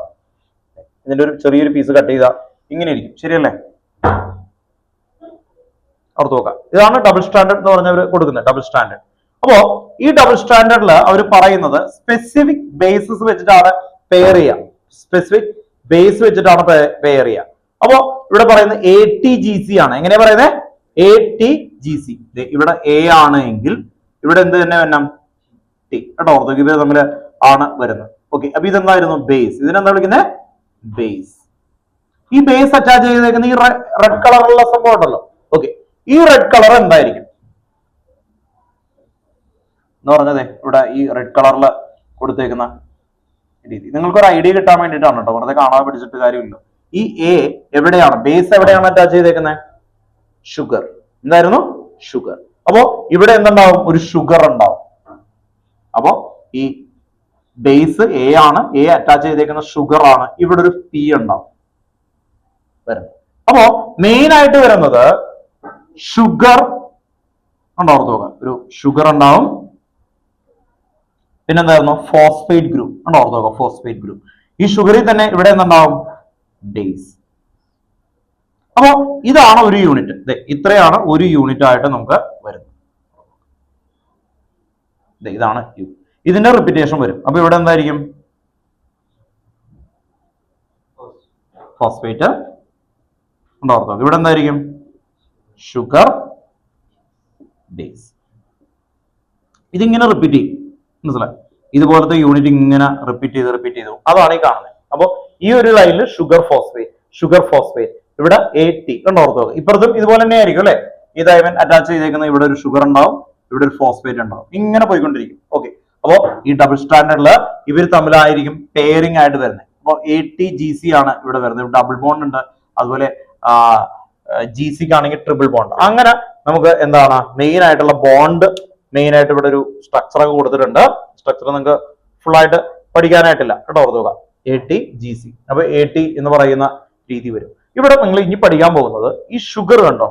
ഇതിന്റെ ഒരു ചെറിയൊരു പീസ് കട്ട് ചെയ്താൽ ഇങ്ങനെ ഇരിക്കും, ശരിയല്ലേ? ഓർത്ത് നോക്കാം. ഇതാണ് ഡബിൾ സ്റ്റാൻഡേർഡ് എന്ന് പറഞ്ഞവർ കൊടുക്കുന്നത്, ഡബിൾ സ്റ്റാൻഡേർഡ്. അപ്പോ ഈ ഡബിൾ സ്റ്റാൻഡേർഡിൽ അവർ പറയുന്നത് സ്പെസിഫിക് ബേസിസ് വെച്ചിട്ടാണ് പെയർ ചെയ്യുക. സ്പെസിഫിക് ബേസ് വെച്ചിട്ടാണ് പെയർ ചെയ്യുക. അപ്പോ ഇവിടെ പറയുന്നത് ATGC ആണ്. എങ്ങനെയാ പറയുന്നത്? ATGC. ഇവിടെ A ആണ് എങ്കിൽ ഇവിടെ എന്ത് തന്നെ വരണം? T കേട്ടോ. ഓർത്ത് ഇവർ തമ്മിൽ ആണ് വരുന്നത്. ഓക്കെ, അപ്പൊ ഇതെന്തായിരുന്നു? ബേസ്. ഇതിനെന്താ വിളിക്കുന്നത്? ബേസ്. ഈ ബേസ് അറ്റാച്ച് ചെയ്തേക്കുന്ന ഈ റെഡ് കളറുള്ള സംഭവം ഉണ്ടല്ലോ. ഓക്കെ, ഈ റെഡ് കളർ എന്തായിരിക്കും എന്ന് പറഞ്ഞതേ ഇവിടെ ഈ റെഡ് കളറിൽ കൊടുത്തേക്കുന്ന രീതി നിങ്ങൾക്കൊരു ഐഡിയ കിട്ടാൻ വേണ്ടിയിട്ടാണ് കേട്ടോ. വെറുതെ കാണാൻ പിടിച്ചിട്ട് കാര്യമില്ല. ഈ A എവിടെയാണ്? ബേസ് എവിടെയാണ് അറ്റാച്ച് ചെയ്തേക്കുന്നത്? ഷുഗർ. എന്തായിരുന്നു? ഷുഗർ. അപ്പോ ഇവിടെ എന്തുണ്ടാവും? ഒരു ഷുഗർ ഉണ്ടാവും. അപ്പോ ഈ ബേസ് എ ആണ്, എ അറ്റാച്ച് ചെയ്തേക്കുന്ന ഷുഗർ ആണ്, ഇവിടെ ഒരു പി ഉണ്ടാവും വരുന്നത്. അപ്പോ മെയിൻ ആയിട്ട് വരുന്നത് ഷുഗർ ഉണ്ടാവും, ഒരു ഷുഗർ ഉണ്ടാവും. പിന്നെന്തായിരുന്നു? ഫോസ്ഫേറ്റ് ഗ്രൂപ്പ് ഉണ്ടാവും, ഫോസ്ഫേറ്റ് ഗ്രൂപ്പ്. ഈ ഷുഗറിൽ തന്നെ ഇവിടെ എന്തുണ്ടാവും? ബേസ്. അപ്പോ ഇതാണ് ഒരു യൂണിറ്റ്. ഇത്രയാണ് ഒരു യൂണിറ്റ് ആയിട്ട് നമുക്ക് വരുന്നത്. ഇതാണ് യു. ഇതിന്റെ റിപ്പീറ്റേഷൻ വരും. അപ്പൊ ഇവിടെ എന്തായിരിക്കും? ഫോസ്ഫേറ്റ് ഉണ്ടാവും. ഇവിടെ എന്തായിരിക്കും? Sugar base. ഇതിങ്ങനെ റിപ്പീറ്റ് ചെയ്യും, മനസ്സിലായി? ഇതുപോലത്തെ യൂണിറ്റ് ഇങ്ങനെ റിപ്പീറ്റ് ചെയ്തു അതാണ് ഈ കാണുന്നത്. അപ്പൊ ഈ ഒരു ലൈനിൽ ഷുഗർ ഫോസ്ഫേറ്റ് ഇവിടെ AT കണ്ടോർത്തോ. ഇപ്പുറത്തും ഇതുപോലെ തന്നെ ആയിരിക്കും അല്ലെ? ഈ ഡയമണ്ട് അറ്റാച്ച് ചെയ്തേക്കുന്ന ഇവിടെ ഒരു ഷുഗർ ഉണ്ടാവും, ഇവിടെ ഒരു ഫോസ്ഫേറ്റ് ഉണ്ടാവും, ഇങ്ങനെ പോയിക്കൊണ്ടിരിക്കും. ഓക്കെ. അപ്പോ ഈ ഡബിൾ സ്റ്റാൻഡേർഡില് ഇവർ തമ്മിലായിരിക്കും പെയറിംഗ് ആയിട്ട് വരുന്നത്. അപ്പോൾ ATGC ആണ് ഇവിടെ വരുന്നത്. ഡബിൾ ബോണ്ട് ഉണ്ട്, അതുപോലെ GC ആണെങ്കിൽ ട്രിപ്പിൾ ബോണ്ട്. അങ്ങനെ നമുക്ക് എന്താണ് മെയിൻ ആയിട്ടുള്ള ബോണ്ട്, മെയിൻ ആയിട്ട് ഇവിടെ ഒരു സ്ട്രക്ചർ ഒക്കെ കൊടുത്തിട്ടുണ്ട്. സ്ട്രക്ചർ നിങ്ങൾക്ക് ഫുൾ ആയിട്ട് പഠിക്കാനായിട്ടില്ല കേട്ടോ, ഓർത്തുക. ATGC. അപ്പൊ AT എന്ന് പറയുന്ന രീതി വരും. ഇവിടെ നിങ്ങൾ ഇനി പഠിക്കാൻ പോകുന്നത് ഈ ഷുഗർ കണ്ടോ,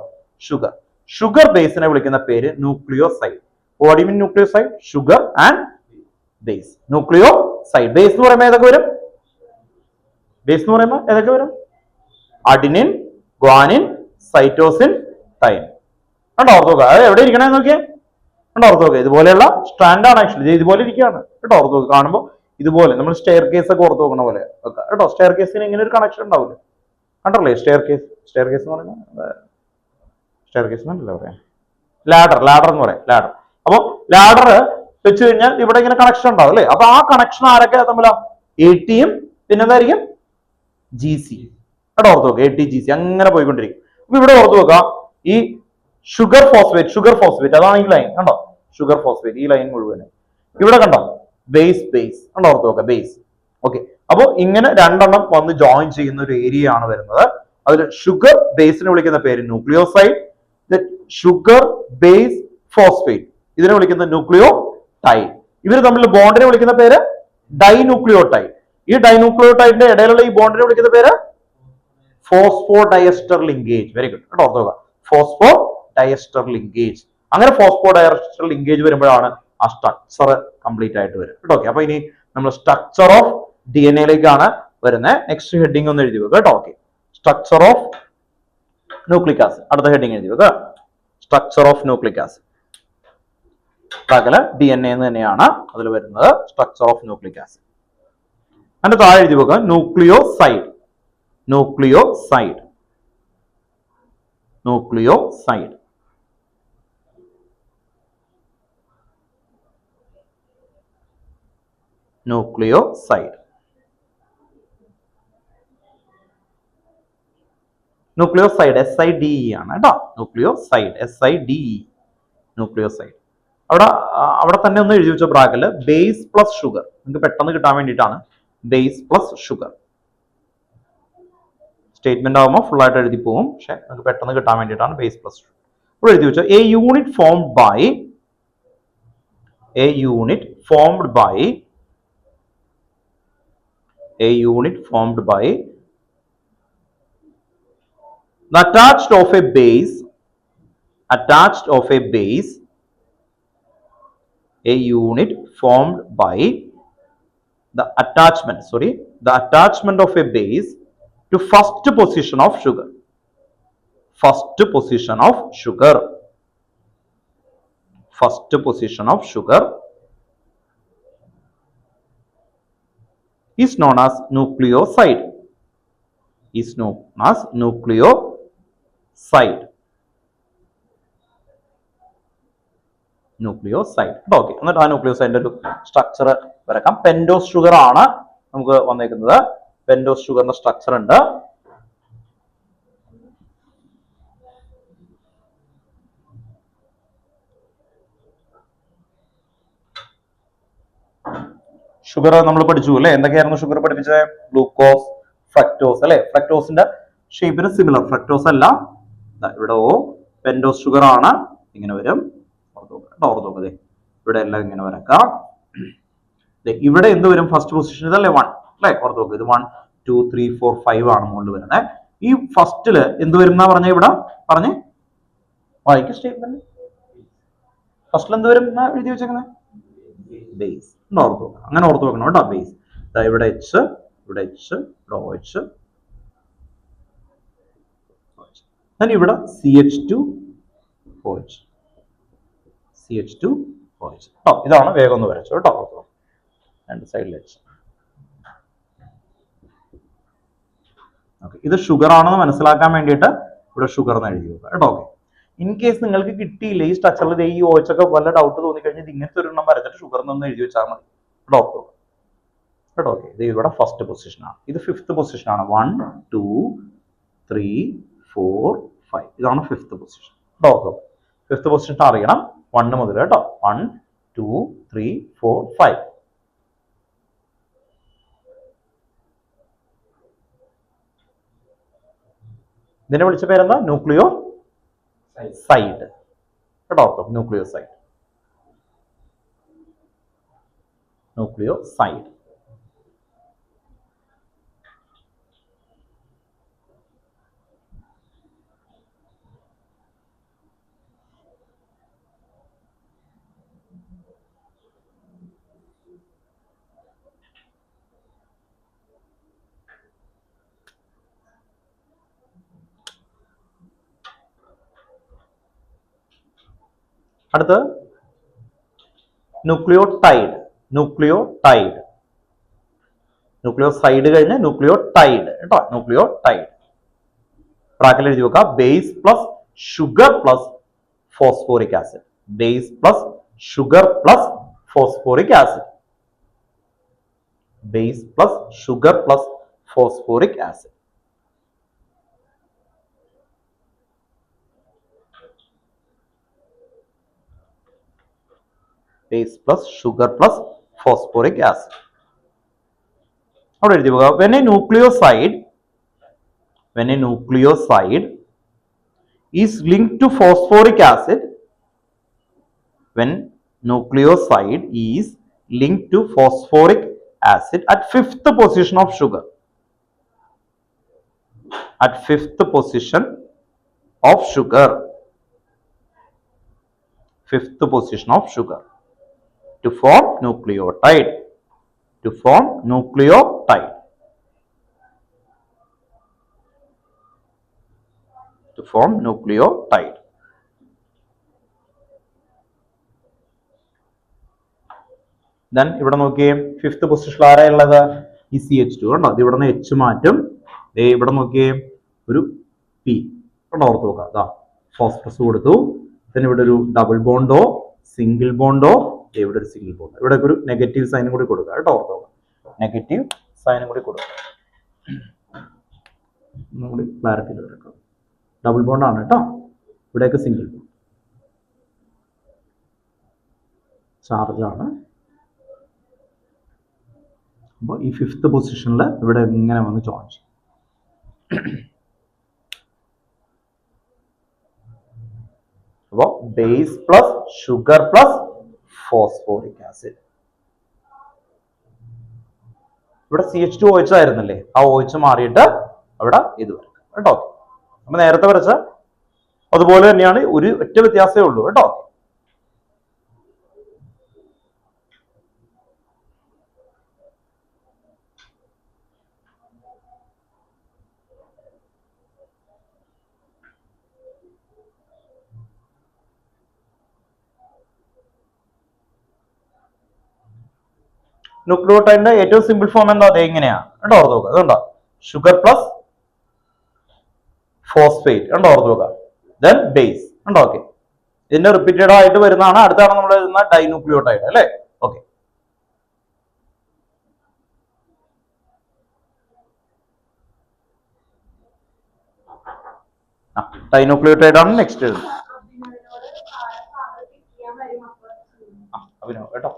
ഷുഗർ ബേസിനെ വിളിക്കുന്ന പേര് nucleoside. What you mean nucleoside? Sugar and base. Nucleoside. Base എന്ന് പറയുമ്പോൾ ഏതൊക്കെ വരും? Adenine, guanine, cytosine, thine. കണ്ടോ ഓർത്തോക്ക. അത് എവിടെ ഇരിക്കണേ നോക്കിയേ, കണ്ടോ ഓർത്തോക്ക. ഇതുപോലെയുള്ള സ്റ്റാൻഡ് ആണ് ആക്ച്വലി, ഇതുപോലെ ഇരിക്കുകയാണ് കേട്ടോ ഓർത്തോക്ക. കാണുമ്പോൾ ഇതുപോലെ നമ്മൾ സ്റ്റെയർ കേസ് ഒക്കെ ഓർത്ത് നോക്കണ പോലെ കേട്ടോ. സ്റ്റെയർ കേസിന് ഇങ്ങനെ ഒരു കണക്ഷൻ ഉണ്ടാവില്ല, കണ്ടല്ലേ? സ്റ്റെയർ കേസ് എന്ന് പറയുന്നത് സ്റ്റെയർ കേസ് എന്നല്ല പറയാം, ലാഡർ എന്ന് പറയാം, ലാഡർ. അപ്പൊ ലാഡർ വെച്ച് കഴിഞ്ഞാൽ ഇവിടെ ഇങ്ങനെ കണക്ഷൻ ഉണ്ടാവും അല്ലേ? അപ്പൊ ആ കണക്ഷൻ ആരൊക്കെ തമ്മിലാ? ATയും പിന്നെന്തായിരിക്കും? GC. കേട്ടോ ഓർത്ത് നോക്കുക. ATGC അങ്ങനെ പോയിക്കൊണ്ടിരിക്കും. അപ്പൊ ഇവിടെ ഓർത്ത് നോക്കാം, ഈ ഷുഗർ ഫോസ്ഫേറ്റ് അതാണ് ഈ ലൈൻ കണ്ടോ, ഷുഗർ ഫോസ്ഫേറ്റ് ഈ ലൈൻ മുഴുവനും. ഇവിടെ കണ്ടോ ബേസ് കണ്ടോ ഓർത്ത് നോക്കുക, ബേസ്. ഓക്കെ. അപ്പൊ ഇങ്ങനെ രണ്ടെണ്ണം വന്ന് ജോയിൻ ചെയ്യുന്ന ഒരു ഏരിയ ആണ് വരുന്നത്. അതിൽ ഷുഗർ ബേസിനെ വിളിക്കുന്ന പേര് ന്യൂക്ലിയോസൈഡ്, ഷുഗർ ബേസ് ഫോസ്ഫേറ്റ് ഇതിനെ വിളിക്കുന്ന ന്യൂക്ലിയോടൈഡ്. ഇവർ തമ്മിൽ ബോണ്ടിനെ വിളിക്കുന്ന പേര് ഡൈന്യൂക്ലിയോടൈഡ്. ഈ ഡൈന്യൂക്ലിയോടൈഡിന്റെ ഇടയിലുള്ള ഈ ബോണ്ടിനെ വിളിക്കുന്ന പേര് ഫോസ്ഫോഡയസ്റ്റർ ലിങ്കേജ്. വെരി ഗുഡ് കേട്ടോ, ഓർത്ത് നോക്കുക. ഫോസ്ഫോഡയസ്റ്റർ ലിങ്കേജ്. അങ്ങനെ ഫോസ്ഫോഡയസ്റ്റർ ലിങ്കേജ് വരുമ്പോഴാണ് ആ സ്ട്രക്ചർ കംപ്ലീറ്റ് ആയിട്ട് വരും കേട്ടോ. ഓക്കെ. അപ്പൊ ഇനി നമ്മൾ സ്ട്രക്ചർ ഓഫ് DNA വരുന്നത്. നെക്സ്റ്റ് ഹെഡിങ് ഒന്ന് എഴുതി വെക്കുക കേട്ടോ. Okay. Structure of nucleic acid അടുത്ത ഹെഡിങ് എഴുതി വെക്കുക. സ്ട്രക്ചർ ഓഫ് ന്യൂക്ലിക് ആസിഡ് പകല് DNA എന്ന് തന്നെയാണ് അതിൽ വരുന്നത്. Structure of nucleic acid. അതിന്റെ താഴെ എഴുതി വെക്കുക ന്യൂക്ലിയോസൈഡ്. ന്യൂക്ലിയോസൈഡ് SIDE ആണ് കേട്ടോ. ന്യൂക്ലിയോസൈഡ്. അവിടെ തന്നെ ഒന്ന് എഴുതി വെച്ച ബ്രാക്കറ്റില് ബേസ് പ്ലസ് ഷുഗർ. നിങ്ങൾക്ക് പെട്ടെന്ന് കിട്ടാൻ വേണ്ടിയിട്ടാണ് ബേസ് പ്ലസ് ഷുഗർ. സ്റ്റേറ്റ്മെന്റ് ആകുമ്പോൾ ഫുൾ ആയിട്ട് എഴുതി പോകും, പക്ഷെ നിങ്ങൾക്ക് പെട്ടെന്ന് കിട്ടാൻ വേണ്ടിയിട്ടാണ് ബേസ് പ്ലസ് ഷുഗർ. ഇവിടെ എഴുതി വെച്ചാൽ a unit formed by the attached of a base, a unit formed by the attachment of a base to first position of sugar. Is known as nucleoside. Okay. എന്നിട്ട് ആ ന്യൂക്ലിയോസൈഡിന്റെ ഒരു structure വരക്കാം. Pentose sugar ആണ് നമുക്ക് വന്നേക്കുന്നത്. Pentose ഷുഗറിന്റെ structure ഉണ്ട്. Sugar നമ്മൾ പഠിച്ചു അല്ലെ? എന്തൊക്കെയായിരുന്നു ഷുഗർ പഠിപ്പിച്ചത്? ഗ്ലൂക്കോസ്, ഫ്രക്ടോസ് അല്ലെ? ഫ്രക്ടോസിന്റെ ഷേപ്പിന് സിമിലർ. ഫ്രക്ടോസ് അല്ല, ഇവിടെ പെൻഡോസ് ഷുഗർ ആണ്. ഇങ്ങനെ വരും. ഓർത്തോക്കെ ഇവിടെ എല്ലാം ഇങ്ങനെ വരക്കാം. ഇവിടെ എന്ത് വരും? ഫസ്റ്റ് പൊസിഷൻ ഇതല്ലേ 1 അല്ലെ? ഓർത്ത് നോക്കുക, ഇത് 1 2 3 4 5 ആണ് മുകളിൽ വരുന്നത്. ഈ ഫസ്റ്റില് എന്ത് വരും എന്നാ പറഞ്ഞ? ഇവിടെ പറഞ്ഞ് വായിക്കും സ്റ്റേറ്റ്മെന്റ്. ഫസ്റ്റിൽ എന്ത് വരും എന്നാ എഴുതി വെച്ചേക്കുന്നത്? ബേസ്. ഓർത്ത് നോക്കുക, അങ്ങനെ ഓർത്ത് വെക്കണം കേട്ടോ. ബേസ് ഇവിടെ എച്ച്, ഇവിടെ എച്ച്, ഇവിടെ ഒ എച്ച്, ഇവിടെ CH2 OH, CH2 OH. ഇതാണ് വേഗം ഒന്ന് വരച്ചു കേട്ടോ. രണ്ട് സൈഡിൽ എച്ച്. ഇത് ഷുഗർ ആണെന്ന് മനസ്സിലാക്കാൻ വേണ്ടിയിട്ട് ഇവിടെ ഷുഗർ എന്ന് എഴുതി വെക്കുക കേട്ടോ. ഓക്കെ, ഇൻ കേസ് നിങ്ങൾക്ക് കിട്ടിയില്ല ഈ സ്ട്രക്ചറിൽ ഈ OH ഒക്കെ വല്ല ഡൗട്ട് തോന്നിക്കഴിഞ്ഞാൽ ഇങ്ങനത്തെ ഒരു എണ്ണം വരച്ചിട്ട് ഷുഗർ എന്നൊന്ന് എഴുതി വെച്ചാൽ മതി കേട്ടോ. കേട്ടോ, ഓക്കെ, ഇത് ഇവിടെ ഫസ്റ്റ് പൊസിഷൻ ആണ്. ഇത് ഫിഫ്ത്ത് പൊസിഷൻ ആണ്. 1 2 3 4 5. ഇതാണ് ഫിഫ്ത്ത് പൊസിഷൻ കേട്ടോ. ഫിഫ്ത്ത് പൊസിഷൻ അറിയണം 1 മുതൽ കേട്ടോ. 1 2 3 4 5. ഇതിനെ വിളിച്ച പേരെന്താ? ന്യൂക്ലിയോ സൈഡ് കേട്ടോ. ന്യൂക്ലിയോ സൈഡ്, ന്യൂക്ലിയോ സൈഡ്. അടുത്ത് ന്യൂക്ലിയോടൈഡ്. ന്യൂക്ലിയോടൈഡ്, ന്യൂക്ലിയോസൈഡ് കഴിഞ്ഞ് ന്യൂക്ലിയോടൈഡ് കേട്ടോ. ന്യൂക്ലിയോടൈഡ് ബ്രാക്കറ്റിൽ എഴുതി വെക്കുക. Base plus sugar plus phosphoric acid. Base plus sugar plus phosphoric acid. Base plus sugar plus phosphoric acid. Base plus sugar plus phosphoric acid. അവിടെ എഴുതി പോകുക. When a nucleoside is linked to phosphoric acid, when nucleoside is linked to phosphoric acid at fifth position of sugar, at fifth position of sugar, fifth position of sugar, to form nucleotide, to form nucleotide, to form nucleotide. Then ഇവിടെ നോക്കിയേ, fifth പൊസിഷനിൽ ആരാ ഉള്ളത്? ഈ CH2 കണ്ടോ. അത് ഇവിടെ നിന്ന് H മാറ്റും. ഇവിടെ നോക്കിയേ, ഒരു P കണ്ടോ. ഓർത്ത് നോക്കാം. അതാ ഫോസ്ഫറസ് കൊടുത്തു. പിന്നെ ഇവിടെ ഒരു ഡബിൾ ബോണ്ടോ സിംഗിൾ ബോണ്ടോ, ഇവിടെ ഒരു സിംഗിൾ ബോണ്ട്, ഇവിടെ ഒരു നെഗറ്റീവ് സൈനും കൂടി കൊടുക്കുക കേട്ടോ. ഓർത്ത് നോക്കാം, നെഗറ്റീവ് സൈനും കൂടി കൊടുക്കുക. ഒന്നുകൂടി ക്ലാരിറ്റിയിൽ വരക്കാം. ഡബിൾ ബോണ്ട് ആണ് കേട്ടോ. ഇവിടെയൊക്കെ സിംഗിൾ ബോണ്ട്. ചാർജ് ആണ്. അപ്പോൾ ഈ ഫിഫ്ത്ത് പൊസിഷനിൽ ഇവിടെ ഇങ്ങനെ വന്ന് ജോയിൻ ചെയ്യും. അപ്പോൾ base plus sugar plus phosphoric acid. ഇവിടെ CH2 OH ആയിരുന്നല്ലേ, ആ OH മാറിയിട്ട് അവിടെ ഇത് വരും കേട്ടോ. നമ്മൾ നേരത്തെ വരച്ച അതുപോലെ തന്നെയാണ്, ഒരു ഒറ്റ വ്യത്യാസമേ ഉള്ളൂ കേട്ടോ. ന്യൂക്ലിയോടൈഡിന്റെ ഏറ്റവും സിമ്പിൾ ഫോം എന്താ? അത് എങ്ങനെയാണ് കേട്ടോ. ഓർത്ത് നോക്കുക. അതുകൊണ്ടോ ഷുഗർ പ്ലസ് ഫോസ്ഫേറ്റ് കണ്ടോ. ഓർത്ത് നോക്കുക. ദെൻ ബേസ് ഉണ്ടോ. ഓക്കെ, ഇതിന്റെ റിപ്പീറ്റഡ് ആയിട്ട് വരുന്നതാണ്. അടുത്താണ് നമ്മൾ എഴുതുന്ന ഡൈന്യൂക്ലിയോടൈഡ് അല്ലേ. ഓക്കെ, ഡൈന്യൂക്ലിയോടൈഡ് ആണ് നെക്സ്റ്റ് എഴുതുന്നത്. അഭിനവ് കേട്ടോ.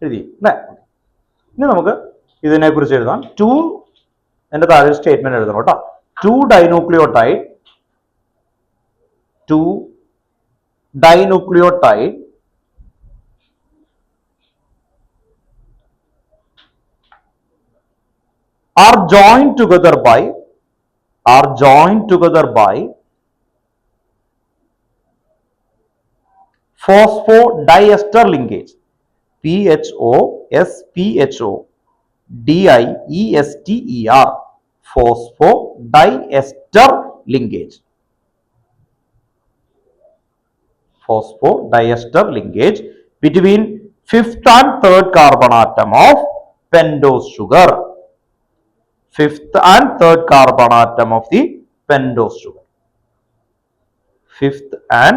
എഴുതി അല്ലേ. ഇനി നമുക്ക് ഇതിനെ കുറിച്ച് എഴുതാം. എന്റെ താഴെ സ്റ്റേറ്റ്മെന്റ് എഴുതണം കേട്ടോ. 2 dinucleotide are joined together by phosphodiester linkage, PHOSPHODIESTER, phosphodiester linkage. Phosphodiester linkage between 5th and 3rd carbon atom of pentose sugar. 5th and 3rd carbon atom of the pentose sugar. 5th and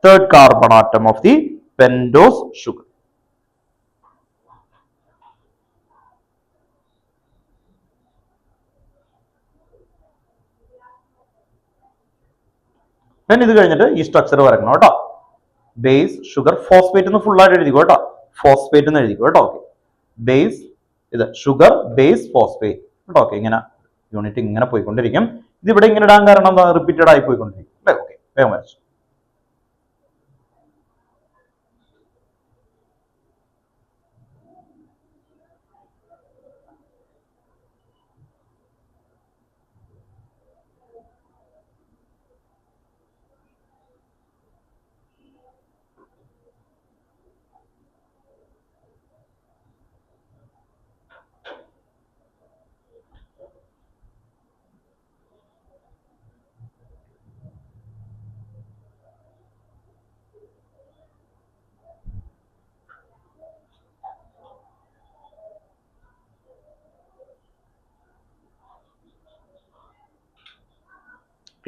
3rd carbon atom of the pentose sugar. Then ഇത് കഴിഞ്ഞിട്ട് ഈ structure വരക്കണം കേട്ടോ. Base sugar phosphate എന്ന് full ആയിട്ട് എഴുതിക്കോ കേട്ടോ. Phosphate എന്ന് എഴുതിക്കോ കേട്ടോ. ഓക്കെ, ബേസ് ഇത് ഷുഗർ ബേസ് ഫോസ്ഫേറ്റ് കേട്ടോ. ഓക്കെ, ഇങ്ങനെ യൂണിറ്റ് ഇങ്ങനെ പോയിക്കൊണ്ടിരിക്കും. ഇത് ഇവിടെ ഇങ്ങനെ ഇടാൻ കാരണം എന്താ, റിപ്പീറ്റഡ് ആയി പോയിക്കൊണ്ടിരിക്കും അല്ലേ. ഓക്കെ, വേഗം വരച്ചു.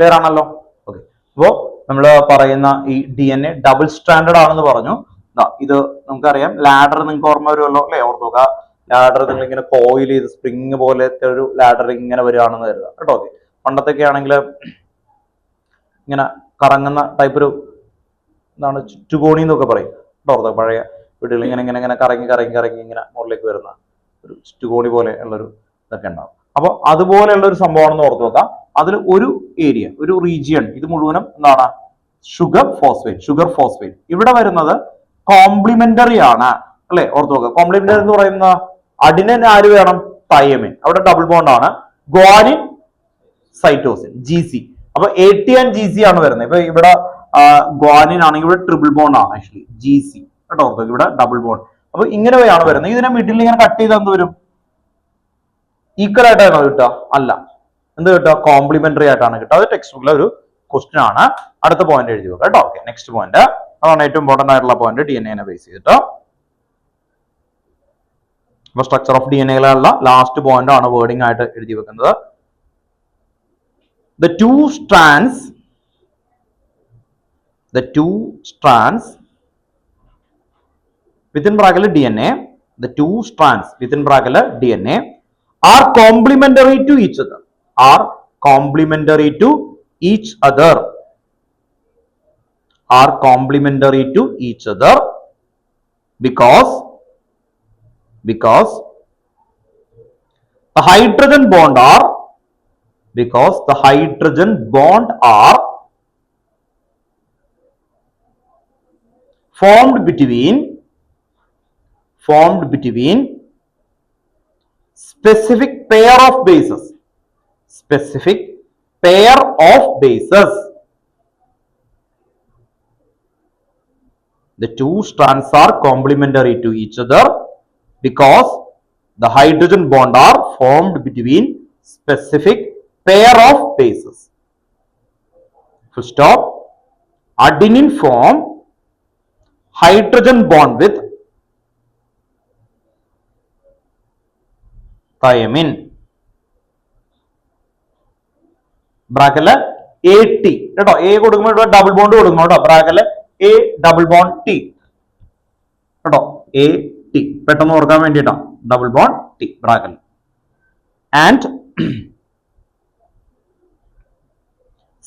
ക്ലിയർ ആണല്ലോ. ഓക്കെ, അപ്പോ നമ്മൾ പറയുന്ന ഈ DNA ഡബിൾ സ്റ്റാൻഡേർഡ് ആണെന്ന് പറഞ്ഞു. ഇത് നമുക്കറിയാം. ലാഡർ നിങ്ങൾക്ക് ഓർമ്മ വരുമല്ലോ അല്ലെ. ഓർത്ത് നോക്കുക, ലാഡർ നിങ്ങൾ ഇങ്ങനെ കോയിൽ ചെയ്ത് സ്പ്രിങ് പോലത്തെ ഒരു ലാഡർ ഇങ്ങനെ വരികയാണെന്ന് കരുതാം കേട്ടോ. ഓക്കെ, പണ്ടത്തൊക്കെ ആണെങ്കിൽ ഇങ്ങനെ കറങ്ങുന്ന ടൈപ്പ് ഒരു എന്താണ് ചുറ്റുകോണി എന്നൊക്കെ പറയും കേട്ടോ. പഴയ വീടുകൾ ഇങ്ങനെ ഇങ്ങനെ ഇങ്ങനെ കറങ്ങി കറങ്ങി കറങ്ങി ഇങ്ങനെ മുകളിലേക്ക് വരുന്ന ഒരു ചുറ്റുകോണി പോലെ ഉള്ളൊരു ഇതൊക്കെ ഉണ്ടാവും. അപ്പോൾ അതുപോലെയുള്ള ഒരു സംഭവമാണെന്ന് ഓർത്ത് നോക്കാം. അതിൽ ഒരു ഏരിയ, ഒരു റീജിയൺ, ഇത് മുഴുവനും എന്താണ്, ഷുഗർ ഫോസ്ഫേറ്റ്. ഇവിടെ വരുന്നത് കോംപ്ലിമെന്ററി ആണ് അല്ലെ. ഓർത്ത് നോക്കുക, കോംപ്ലിമെന്ററി എന്ന് പറയുന്ന അഡിനിൻ ആര് വേണം, തൈമിൻ. അവിടെ ഡബിൾ ബോണ്ട് ആണ്. Guanine cytosine, GC. അപ്പൊ AT and GC ആണ് വരുന്നത്. ഇപ്പൊ ഇവിടെ ഗ്വാനിൻ ആണെങ്കിൽ ഇവിടെ ട്രിപ്പിൾ ബോണ്ട് ആണ് ആക്ച്വലി, GC കേട്ടോ. ഓർത്ത് ഇവിടെ ഡബിൾ ബോണ്ട്. അപ്പൊ ഇങ്ങനെയാണ് വരുന്നത്. ഇതിനെ മിഡിൽ ഇങ്ങനെ കട്ട് ചെയ്താൽ എന്ത് വരും, ഈക്വൽ ആയിട്ടാണോ കിട്ടുക? അല്ല, എന്ത് കിട്ടുക, കോംപ്ലിമെന്ററി ആയിട്ടാണ് കിട്ടുക. അത് ടെക്സ്റ്റ് ബുക്കിലെ ഒരു ക്വസ്റ്റ്യൻ ആണ്. അടുത്ത പോയിന്റ് എഴുതി വെക്കുക കേട്ടോ. ഓക്കെ, നെക്സ്റ്റ് പോയിന്റ്, അതാണ് ഏറ്റവും ഇമ്പോർട്ടന്റ് ആയിട്ടുള്ള പോയിന്റ്, DNA ബേസ് ചെയ്തിട്ട്. അപ്പൊ സ്ട്രക്ചർ ഓഫ് DNA-യിലുള്ള ലാസ്റ്റ് പോയിന്റ് ആണ് വേർഡിംഗ് ആയിട്ട് എഴുതി വെക്കുന്നത്. The two strands within bracket DNA, the two strands within bracket DNA are complementary to each other. Are complementary to each other. Are complementary to each other because the hydrogen bond are formed between specific pair of bases. The two strands are complementary to each other because the hydrogen bond are formed between specific pair of bases. Full stop. Adenine form hydrogen bond with thymine. ബ്രാക്കറ്റില് AT കേട്ടോ. A കൊടുക്കുമ്പോൾ ഇവിടെ double bond കൊടുക്കണം കേട്ടോ. ബ്രാക്കറ്റില് A double bond T കേട്ടോ. AT പെട്ടെന്ന് ഓർക്കാൻ വേണ്ടിയിട്ടാണ്. Double bond T ബ്രാക്കറ്റിൽ. And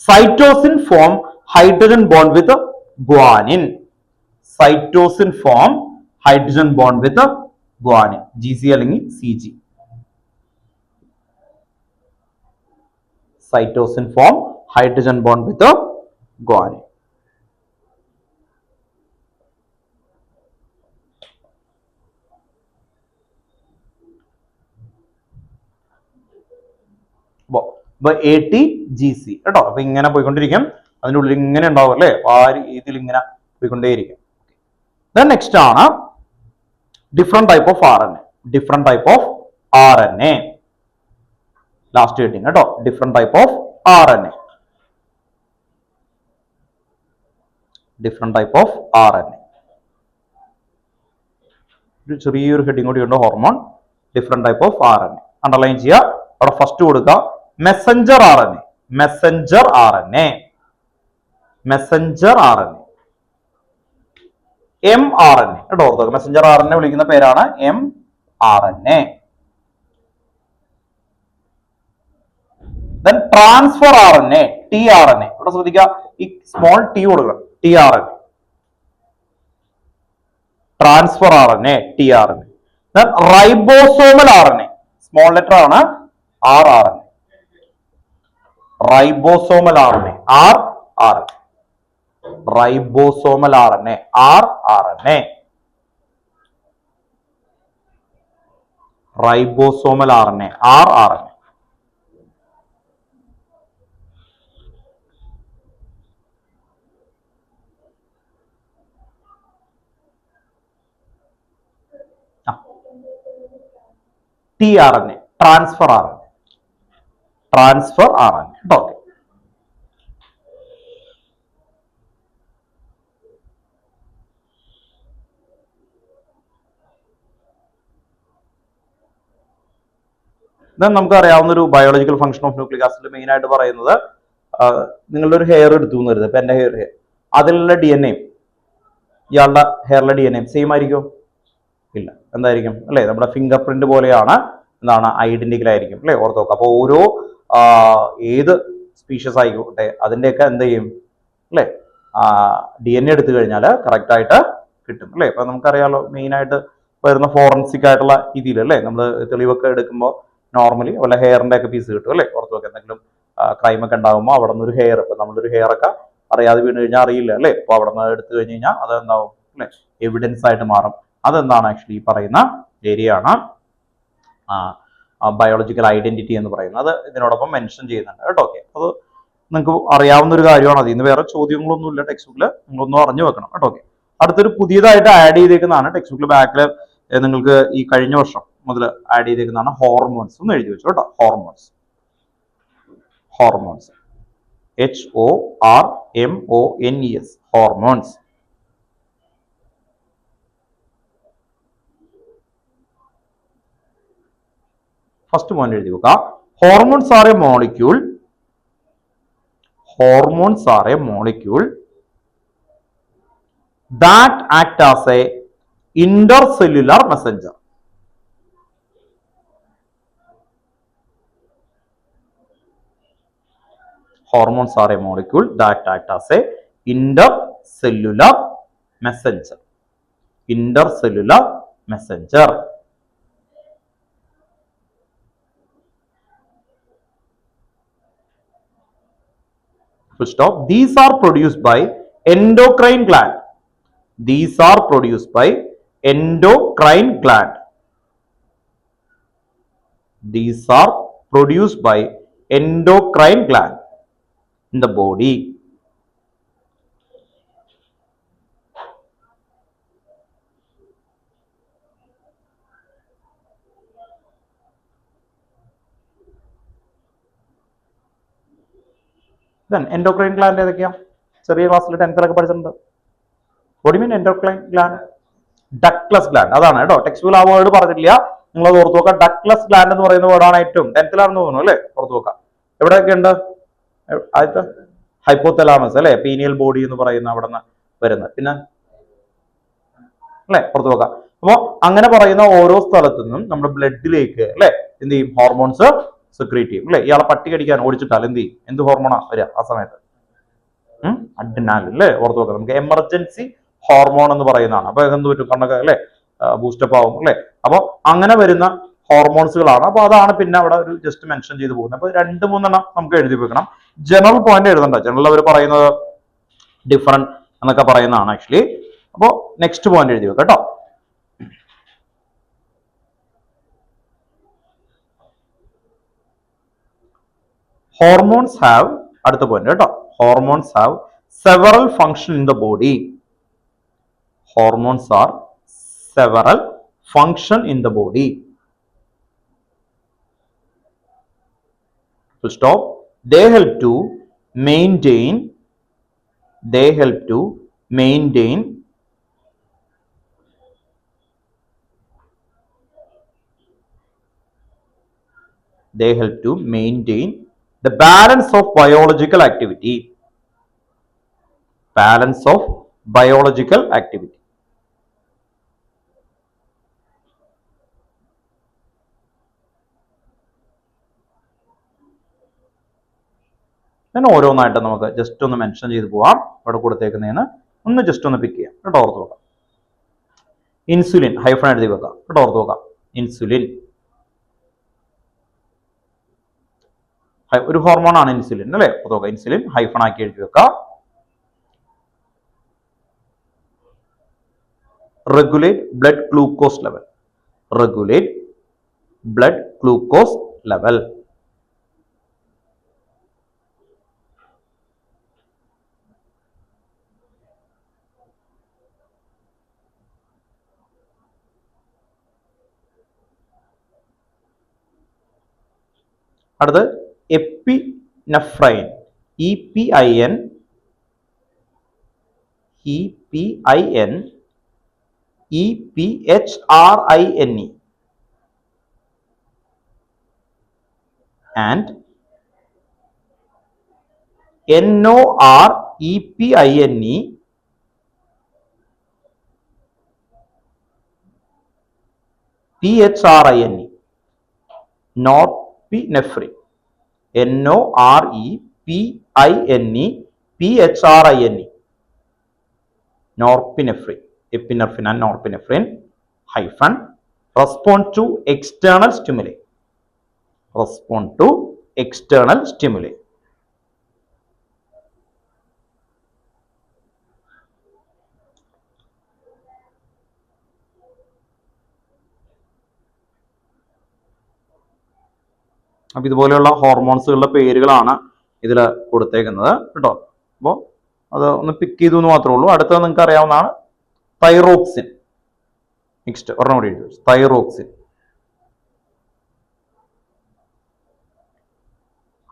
cytosine form hydrogen bond with guanine. GC അല്ലെങ്കിൽ CG. Cytosine form hydrogen bond with the guanine. ATGC കേട്ടോ. അപ്പൊ ഇങ്ങനെ പോയിക്കൊണ്ടിരിക്കും, അതിൻ്റെ ഉള്ളിൽ ഇങ്ങനെ ഉണ്ടാവും അല്ലേ, ആ രീതിയിൽ ഇങ്ങനെ പോയിക്കൊണ്ടേയിരിക്കും. Then next ആണ് different type of RNA. Different type of RNA. Last heading കേട്ടോ, different type of RNA. Different type of RNA. ഒരു ചെറിയൊരു ഹെഡിങ് കൂടി ഉണ്ട്, hormone different type of RNA. Underline ചെയ്യുക. അവിടെ ഫസ്റ്റ് കൊടുക്കുക Messenger RNA. Messenger RNA. Messenger RNA. mRNA കേട്ടോ, ഓർത്തോക. Messenger RNA വിളിക്കുന്ന പേരാണ് mRNA. Then transfer RNA, tRNA. ഇവിടെ ശ്രദ്ധിക്കുക, ഈ സ്മോൾ ടി കൊടുക്കണം, tRNA. Transfer RNA, tRNA. Then ribosomal RNA, small letter ആണ്, rRNA. Ribosomal RNA, rRNA. Ribosomal RNA, rRNA. Ribosomal RNA, rRNA. tRNA, transfer RNA. Transfer RNA. Okay. നമുക്ക് അറിയാവുന്ന ഒരു biological function of nucleic acid main ആയിട്ട് പറയുന്നത്, നിങ്ങളുടെ ഒരു hair എടുത്തു എന്ന് കരുതുക, ഇപ്പൊ എന്റെ ഹെയർ, അതിലുള്ള DNA ഇയാളുടെ ഹെയറിലെ DNA സെയിം ആയിരിക്കും? ഇല്ല. എന്തായിരിക്കും അല്ലെ? നമ്മുടെ ഫിംഗർ പ്രിന്റ് പോലെയാണ്, എന്താണ്, ഐഡന്റിക്കൽ ആയിരിക്കും അല്ലെ, ഓർത്ത് നോക്കുക. അപ്പൊ ഓരോ ഏത് സ്പീഷ്യസ് ആയിക്കോട്ടെ അതിന്റെയൊക്കെ എന്ത് ചെയ്യും അല്ലെ, DNA എടുത്തു കഴിഞ്ഞാൽ കറക്റ്റ് ആയിട്ട് കിട്ടും അല്ലെ. ഇപ്പൊ നമുക്കറിയാലോ, മെയിൻ ആയിട്ട് വരുന്ന ഫോറൻസിക് ആയിട്ടുള്ള രീതിയിൽ അല്ലെ, നമ്മൾ തെളിവൊക്കെ എടുക്കുമ്പോൾ നോർമലി വല്ല ഹെയറിന്റെ ഒക്കെ പീസ് കിട്ടും അല്ലെ, ഓർത്ത് നോക്കുക. എന്തെങ്കിലും ക്രൈം ഒക്കെ ഉണ്ടാകുമ്പോൾ അവിടെ നിന്ന് ഒരു ഹെയർ, ഇപ്പൊ നമ്മളൊരു ഹെയർ ഒക്കെ അറിയാതെ വീണ് കഴിഞ്ഞാൽ അറിയില്ല അല്ലെ, അപ്പൊ അവിടെ നിന്ന് എടുത്തു കഴിഞ്ഞ് കഴിഞ്ഞാൽ അത് എന്താവും അല്ലെ, എവിഡൻസ് ആയിട്ട് മാറും. അതെന്താണ് ആക്ച്വലി ഈ പറയുന്ന ഏരിയ ആണ് ബയോളജിക്കൽ ഐഡന്റിറ്റി എന്ന് പറയുന്നത്. അത് ഇതിനോടൊപ്പം മെൻഷൻ ചെയ്യുന്നുണ്ട് കേട്ടോ. ഓക്കെ, അത് നിങ്ങൾക്ക് അറിയാവുന്ന ഒരു കാര്യമാണ്. അതിൽ നിന്ന് വേറെ ചോദ്യങ്ങളൊന്നും ഇല്ല ടെക്സ്റ്റ് ബുക്കിൽ, നിങ്ങളൊന്നും അറിഞ്ഞു വെക്കണം കേട്ടോ. ഓക്കെ, അടുത്തൊരു പുതിയതായിട്ട് ആഡ് ചെയ്തേക്കുന്നതാണ് ടെക്സ്റ്റ് ബുക്കിൽ ബാക്കിൽ, നിങ്ങൾക്ക് ഈ കഴിഞ്ഞ വർഷം മുതൽ ആഡ് ചെയ്തേക്കുന്നതാണ് ഹോർമോൺസ്. ഒന്ന് എഴുതി വെച്ചു കേട്ടോ. Hormones, hormones, HORMONES, hormones. First point എഴുതി വെക്കുക. Hormones R A molecule, hormones R A molecule that act as a intercellular messenger. Hormones are a molecule that act as a intercellular messenger. Intercellular messenger. Full stop. These are produced by endocrine gland. These are produced by endocrine gland. These are produced by endocrine gland in the body. Then endocrine gland ഏതൊക്കെയാ? ചെറിയ ക്ലാസ്സിൽ 10th പഠിച്ചിട്ടുണ്ട്. What do you mean endocrine gland? Ductless gland. അതാണ് കേട്ടോ. Text ആ word പറഞ്ഞിട്ടില്ല, നിങ്ങൾ അത് ഓർത്ത് നോക്കുക. ഡക്ട്ലെസ് ഗ്ലാൻഡ് എന്ന് പറയുന്ന വേർഡാണ് ഏറ്റവും 10th തോന്നുന്നു അല്ലെ, ഓർത്ത് നോക്കുക. എവിടെയൊക്കെ ഉണ്ട്? ആദ്യത്തെ ഹൈപ്പോതലാമസ് അല്ലെ, പീനിയൽ ബോഡി എന്ന് പറയുന്ന അവിടെ നിന്ന് വരുന്നത്, പിന്നെ അല്ലെ, ഓർത്ത് നോക്കുക. അപ്പൊ അങ്ങനെ പറയുന്ന ഓരോ സ്ഥലത്തു നിന്നും നമ്മുടെ ബ്ലഡിലേക്ക് അല്ലെ എന്ത് ചെയ്യും? ഹോർമോൺസ് സെക്രീറ്റ് ചെയ്യും അല്ലെ. ഇയാളെ പട്ടി കടിക്കാൻ ഓടിച്ചിട്ടാൽ എന്ത് ചെയ്യും? എന്ത് ഹോർമോണാ വരിക ആ സമയത്ത്? അഡ്രിനാലിൻ അല്ലെ, ഓർത്ത് നോക്കുക. നമുക്ക് എമർജൻസി ഹോർമോൺ എന്ന് പറയുന്നതാണ്. അപ്പൊ എന്ത് പറ്റും? കണ്ണൊക്കെ അല്ലെ ബൂസ്റ്റപ്പ് ആവും അല്ലെ. അപ്പൊ അങ്ങനെ വരുന്ന ഹോർമോൺസുകളാണ്. അപ്പൊ അതാണ് പിന്നെ അവിടെ ഒരു ജസ്റ്റ് മെൻഷൻ ചെയ്ത് പോകുന്നത്. അപ്പൊ 2-3 നമുക്ക് എഴുതി വെക്കണം. ജനറൽ പോയിന്റ് എഴുതണ്ട. ജനറൽ അവർ പറയുന്നത് ഡിഫറൻറ്റ് എന്നൊക്കെ പറയുന്നതാണ് ആക്ച്വലി. അപ്പോ നെക്സ്റ്റ് പോയിന്റ് എഴുതി വെക്കാം കേട്ടോ. ഹോർമോൺസ് ഹാവ്, അടുത്ത പോയിന്റ് കേട്ടോ, hormones have several function in the body. Hormones R several function in the body. Full stop. They help to maintain they help to maintain the balance of biological activity. Balance of biological activity. then ഓരോന്നായിട്ട് നമുക്ക് just ഒന്ന് mention ചെയ്ത് പോവാം. ഇവിടെ കൊടുത്തേക്കുന്നതിന് ഒന്ന് just ഒന്ന് പിക്ക് ചെയ്യാം കേട്ടോ, ഓർത്ത് നോക്കാം. ഇൻസുലിൻ ഹൈഫൺ എഴുതി വെക്കാം കേട്ടോ, ഓർത്ത് നോക്കാം. ഇൻസുലിൻ ഒരു ഹോർമോൺ ആണ് ഇൻസുലിൻ അല്ലേ, ഓർത്ത് നോക്കാം. ഇൻസുലിൻ ഹൈഫൺ ആക്കി എഴുതി വെക്കാം. Regulate blood glucose level. Regulate blood glucose level. അടുത്ത് epinephrine. EPIN EPHRINE and NOREPINE PHRINE norepinephrine. NOREPINE PHRINE norepinephrine. Epinephrine and norepinephrine hyphen respond to external stimuli. Respond to external stimuli. അപ്പൊ ഇതുപോലെയുള്ള ഹോർമോൺസുകളുടെ പേരുകളാണ് ഇതിൽ കൊടുത്തേക്കുന്നത് കേട്ടോ. അപ്പോൾ അത് ഒന്ന് പിക്ക് ചെയ്തു എന്ന് മാത്രമേ ഉള്ളൂ. അടുത്തത് നിങ്ങൾക്ക് അറിയാവുന്നതാണ് തൈറോക്സിൻ. നെക്സ്റ്റ് ഒരെണ്ണം കൂടി എഴുതി. Thyroxine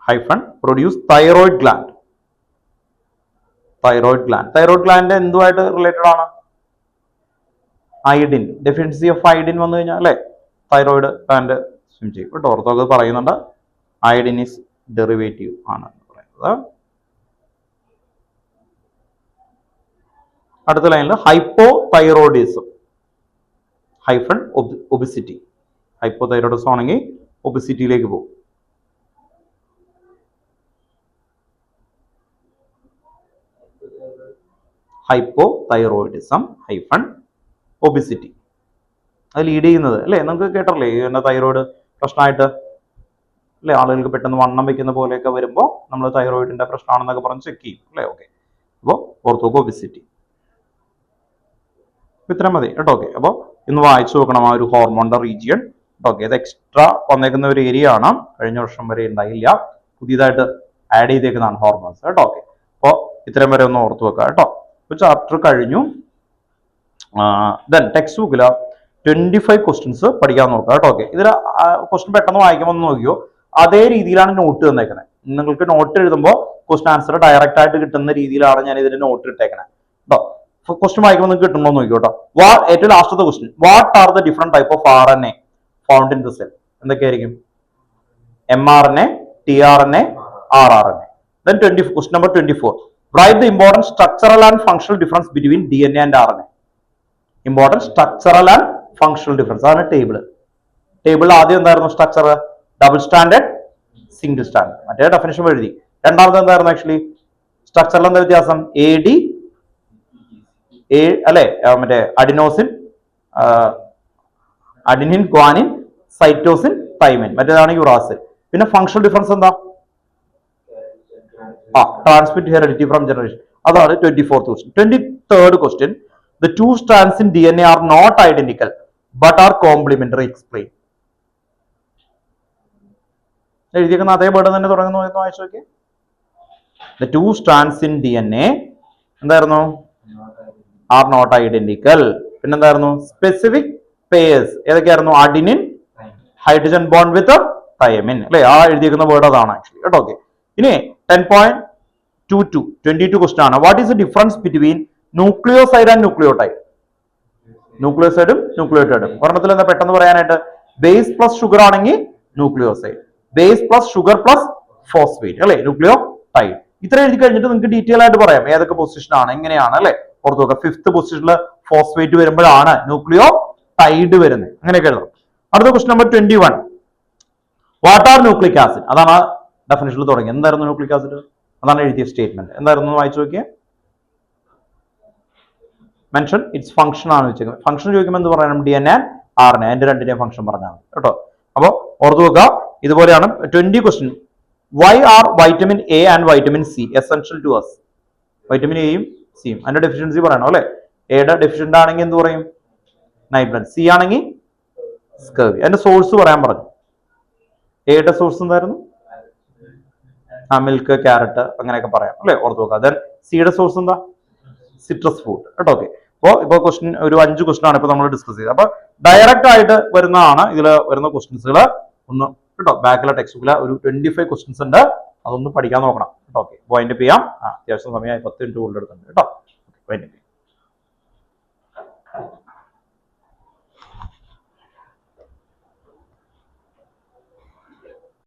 hyphen produce thyroid gland. Thyroid gland. Thyroid gland എന്തുമായിട്ട് റിലേറ്റഡ് ആണ്? അയഡിൻ. ഡെഫിഷ്യൻസി ഓഫ് അയഡിൻ വന്നു കഴിഞ്ഞാൽ അല്ലെ തൈറോയിഡ് ഗ്ലാൻഡ് സ്വിം ചെയ്യും കേട്ടോ. ഓർത്തൊക്കെ പറയുന്നുണ്ട് അയഡിൻ ഈസ് ഡെറിവേറ്റീവ് ആണ് പറയുന്നത്. അടുത്ത ലൈനിൽ hypo thyroidism hyphen obesity. Hypo thyroidism ആണെങ്കിൽ ഒബിസിറ്റിയിലേക്ക് പോകും. Hypo thyroidism hyphen obesity. അത് ലീഡ് ചെയ്യുന്നത് അല്ലേ, നമുക്ക് കേട്ടല്ലേ എന്താ തൈറോയിഡ് പ്രശ്നമായിട്ട് അല്ലെ, ആളുകൾക്ക് പെട്ടെന്ന് വണ്ണം വെക്കുന്ന പോലെയൊക്കെ വരുമ്പോൾ നമ്മൾ തൈറോയിഡിന്റെ പ്രശ്നമാണെന്നൊക്കെ പറഞ്ഞ് ചെക്ക് ചെയ്യും അല്ലേ. ഓക്കെ, അപ്പോൾ ഓർത്തോക്കോ ഒബിസിറ്റി. ഇത്രയും മതി കേട്ടോ. ഓക്കെ, അപ്പോൾ ഇന്ന് വായിച്ചു നോക്കണം ആ ഒരു ഹോർമോണിന്റെ റീജിയൻ. ഓക്കെ, ഇത് എക്സ്ട്രാ വന്നേക്കുന്ന ഒരു ഏരിയ ആണ്, കഴിഞ്ഞ വർഷം വരെ ഉണ്ടായില്ല, പുതിയതായിട്ട് ആഡ് ചെയ്തേക്കുന്നതാണ് ഹോർമോൺസ് കേട്ടോ. ഓക്കെ, അപ്പോൾ ഇത്രയും വരെ ഒന്ന് ഓർത്തു വെക്കുക കേട്ടോ. ഇപ്പോൾ ചാപ്റ്റർ കഴിഞ്ഞു. ദെൻ ടെക്സ്റ്റ് ബുക്കിൽ 25 ക്വസ്റ്റ്യൻസ് പഠിക്കാൻ നോക്കുക കേട്ടോ. ഓക്കെ, ഇതിൽ ക്വസ്റ്റ്യൻ പെട്ടെന്ന് വായിക്കുമ്പോൾ ഒന്ന് നോക്കിയോ, അതേ രീതിയിലാണ് നോട്ട് തന്നേക്കുന്നത്. നിങ്ങൾക്ക് നോട്ട് എഴുതുമ്പോൾ ക്വസ്റ്റ്യൻ ആൻസർ ഡയറക്റ്റ് ആയിട്ട് കിട്ടുന്ന രീതിയിലാണ് ഞാൻ ഇതിന്റെ നോട്ട് ഇട്ടേക്കണേ കേട്ടോ. ക്വസ്റ്റ്യൻ വായിക്കുമ്പോൾ നിങ്ങൾക്ക് കിട്ടുമ്പോൾ നോക്കിയോ കേട്ടോ. ഏറ്റവും ലാസ്റ്റത്തെ question, what are the different type of RNA found in the cell? എന്തൊക്കെയായിരിക്കും? mRNA, tRNA, rRNA. Then question number 24. Write the important structural and functional difference between DNA and RNA. Important structural and functional difference. അതാണ് table. ടേബിളിൽ ആദ്യം എന്തായിരുന്നു structure? Double standard, single standard. മറ്റേ definition എഴുതി. രണ്ടാമത് എന്തായിരുന്നു actually സ്ട്രക്ചറിൽ എന്താ വ്യത്യാസം? അല്ലെ, മറ്റേ adenosine, adenine, guanine, cytosine, thymine. മറ്റേതാണെങ്കിൽ യുറാസിൽ. പിന്നെ ഫങ്ഷണൽ ഡിഫറൻസ് എന്താ? Transmit heredity from generation. അതാണ് 24th question. 23rd question. The two strands in DNA are not identical but are complementary. Explain. എഴുതിയിരിക്കുന്ന അതേ വേർഡ് തന്നെ തുടങ്ങുന്നു എന്ന് വായിച്ചു നോക്കി. The two strands in DNA എന്തായിരുന്നു? Are not identical. പിന്നെന്തായിരുന്നു? Specific pairs ഏതൊക്കെയായിരുന്നു? Adenine, hydrogen bond with thymine. അല്ലെ? ആ എഴുതിയിരിക്കുന്ന വേർഡ് അതാണ് ആക്ച്വലി കേട്ടോ. ഓക്കെ. ഇനി 10.22 22 ക്വസ്റ്റ്യൻ ആണ്. What is the difference between nucleoside and nucleotide? ന്യൂക്ലിയോസൈഡും ന്യൂക്ലിയോടൈഡും ഒരെണ്ണത്തിൽ എന്താ പെട്ടെന്ന് പറയാനായിട്ട്? ബേസ് പ്ലസ് ഷുഗർ ആണെങ്കിൽ nucleoside, base plus sugar plus phosphate അല്ലെ ന്യൂക്ലിയോടൈഡ്. ഇത്ര എഴുതി കഴിഞ്ഞിട്ട് നിങ്ങൾക്ക് ഡീറ്റെയിൽ ആയിട്ട് പറയാം ഏതൊക്കെ പൊസിഷൻ ആണ് എങ്ങനെയാണ് അല്ലെ. ഓർത്ത് നോക്കുക, 5th പൊസിഷനിൽ ഫോസ്ഫേറ്റ് വരുമ്പോഴാണ് ന്യൂക്ലിയോടൈഡ് വരുന്നത്. അങ്ങനെയൊക്കെ എഴുതാം. അടുത്ത question number 21. What are nucleic acid? അതാണ് ആ ഡെഫിനിഷനിൽ തുടങ്ങി. എന്തായിരുന്നു ന്യൂക്ലിക് ആസിഡ്? അതാണ് എഴുതിയ സ്റ്റേറ്റ്മെന്റ്. എന്തായിരുന്നു വായിച്ചു നോക്കിയേ. മെൻഷൻ ഇറ്റ്സ് ഫംഗ്ഷൻ ആണ് വെച്ചേക്കുന്നത്. ഫംഗ്ഷൻ ചോദിക്കുമ്പോൾ എന്ത് പറയണം? DNA and RNA. അതിന്റെ രണ്ടിന്റെയും ഫംഗ്ഷൻ പറഞ്ഞാൽ മതി കേട്ടോ. അപ്പൊ ഓർത്തു വെക്കുക. ഇതുപോലെയാണ് 20 question. Why are vitamin A and vitamin C essential to us? Vitamin എയും സിയും അതിന്റെ ഡെഫിഷ്യൻസി പറയണം അല്ലെ. എയുടെ ഡെഫിഷ്യന്റ് ആണെങ്കിൽ എന്ത് പറയും? Night blood. സി ആണെങ്കിൽ സ്കർവി. അതിന്റെ സോഴ്സ് പറയാൻ പറഞ്ഞു. എയുടെ സോഴ്സ് എന്തായിരുന്നു? മിൽക്ക്, ക്യാരറ്റ് അങ്ങനെയൊക്കെ പറയാം അല്ലെ. ഓർത്ത് നോക്കുക. ദെൻ സിയുടെ സോഴ്സ് എന്താ? സിട്രസ് ഫുഡ് കേട്ടോ. ഓക്കെ. ഇപ്പൊ ക്വസ്റ്റ്യൻ ഒരു 5 ക്വസ്റ്റ്യൻ ആണ് ഇപ്പൊ നമ്മൾ ഡിസ്കസ് ചെയ്തത്. അപ്പൊ ഡയറക്റ്റ് ആയിട്ട് വരുന്നതാണ് ഇതിൽ വരുന്ന ക്വസ്റ്റ്യൻസുകൾ. ഒന്ന് കേട്ടോ, ബാക്കിലെ ടെക്സ്റ്റ് ബുക്കിൽ ഒരു 25 ക്വസ്റ്റ്യൻസ് ഉണ്ട്. അതൊന്ന് പഠിക്കാൻ നോക്കണം കേട്ടോ. ഓക്കെ. വൈൻഡ് അപ്പ് ചെയ്യാം. അത്യാവശ്യം സമയമായി 10 മിനിറ്റ് കൂടുതൽ എടുക്കുന്നുണ്ട് കേട്ടോ. വൈൻഡ് അപ്പ് ചെയ്യാം.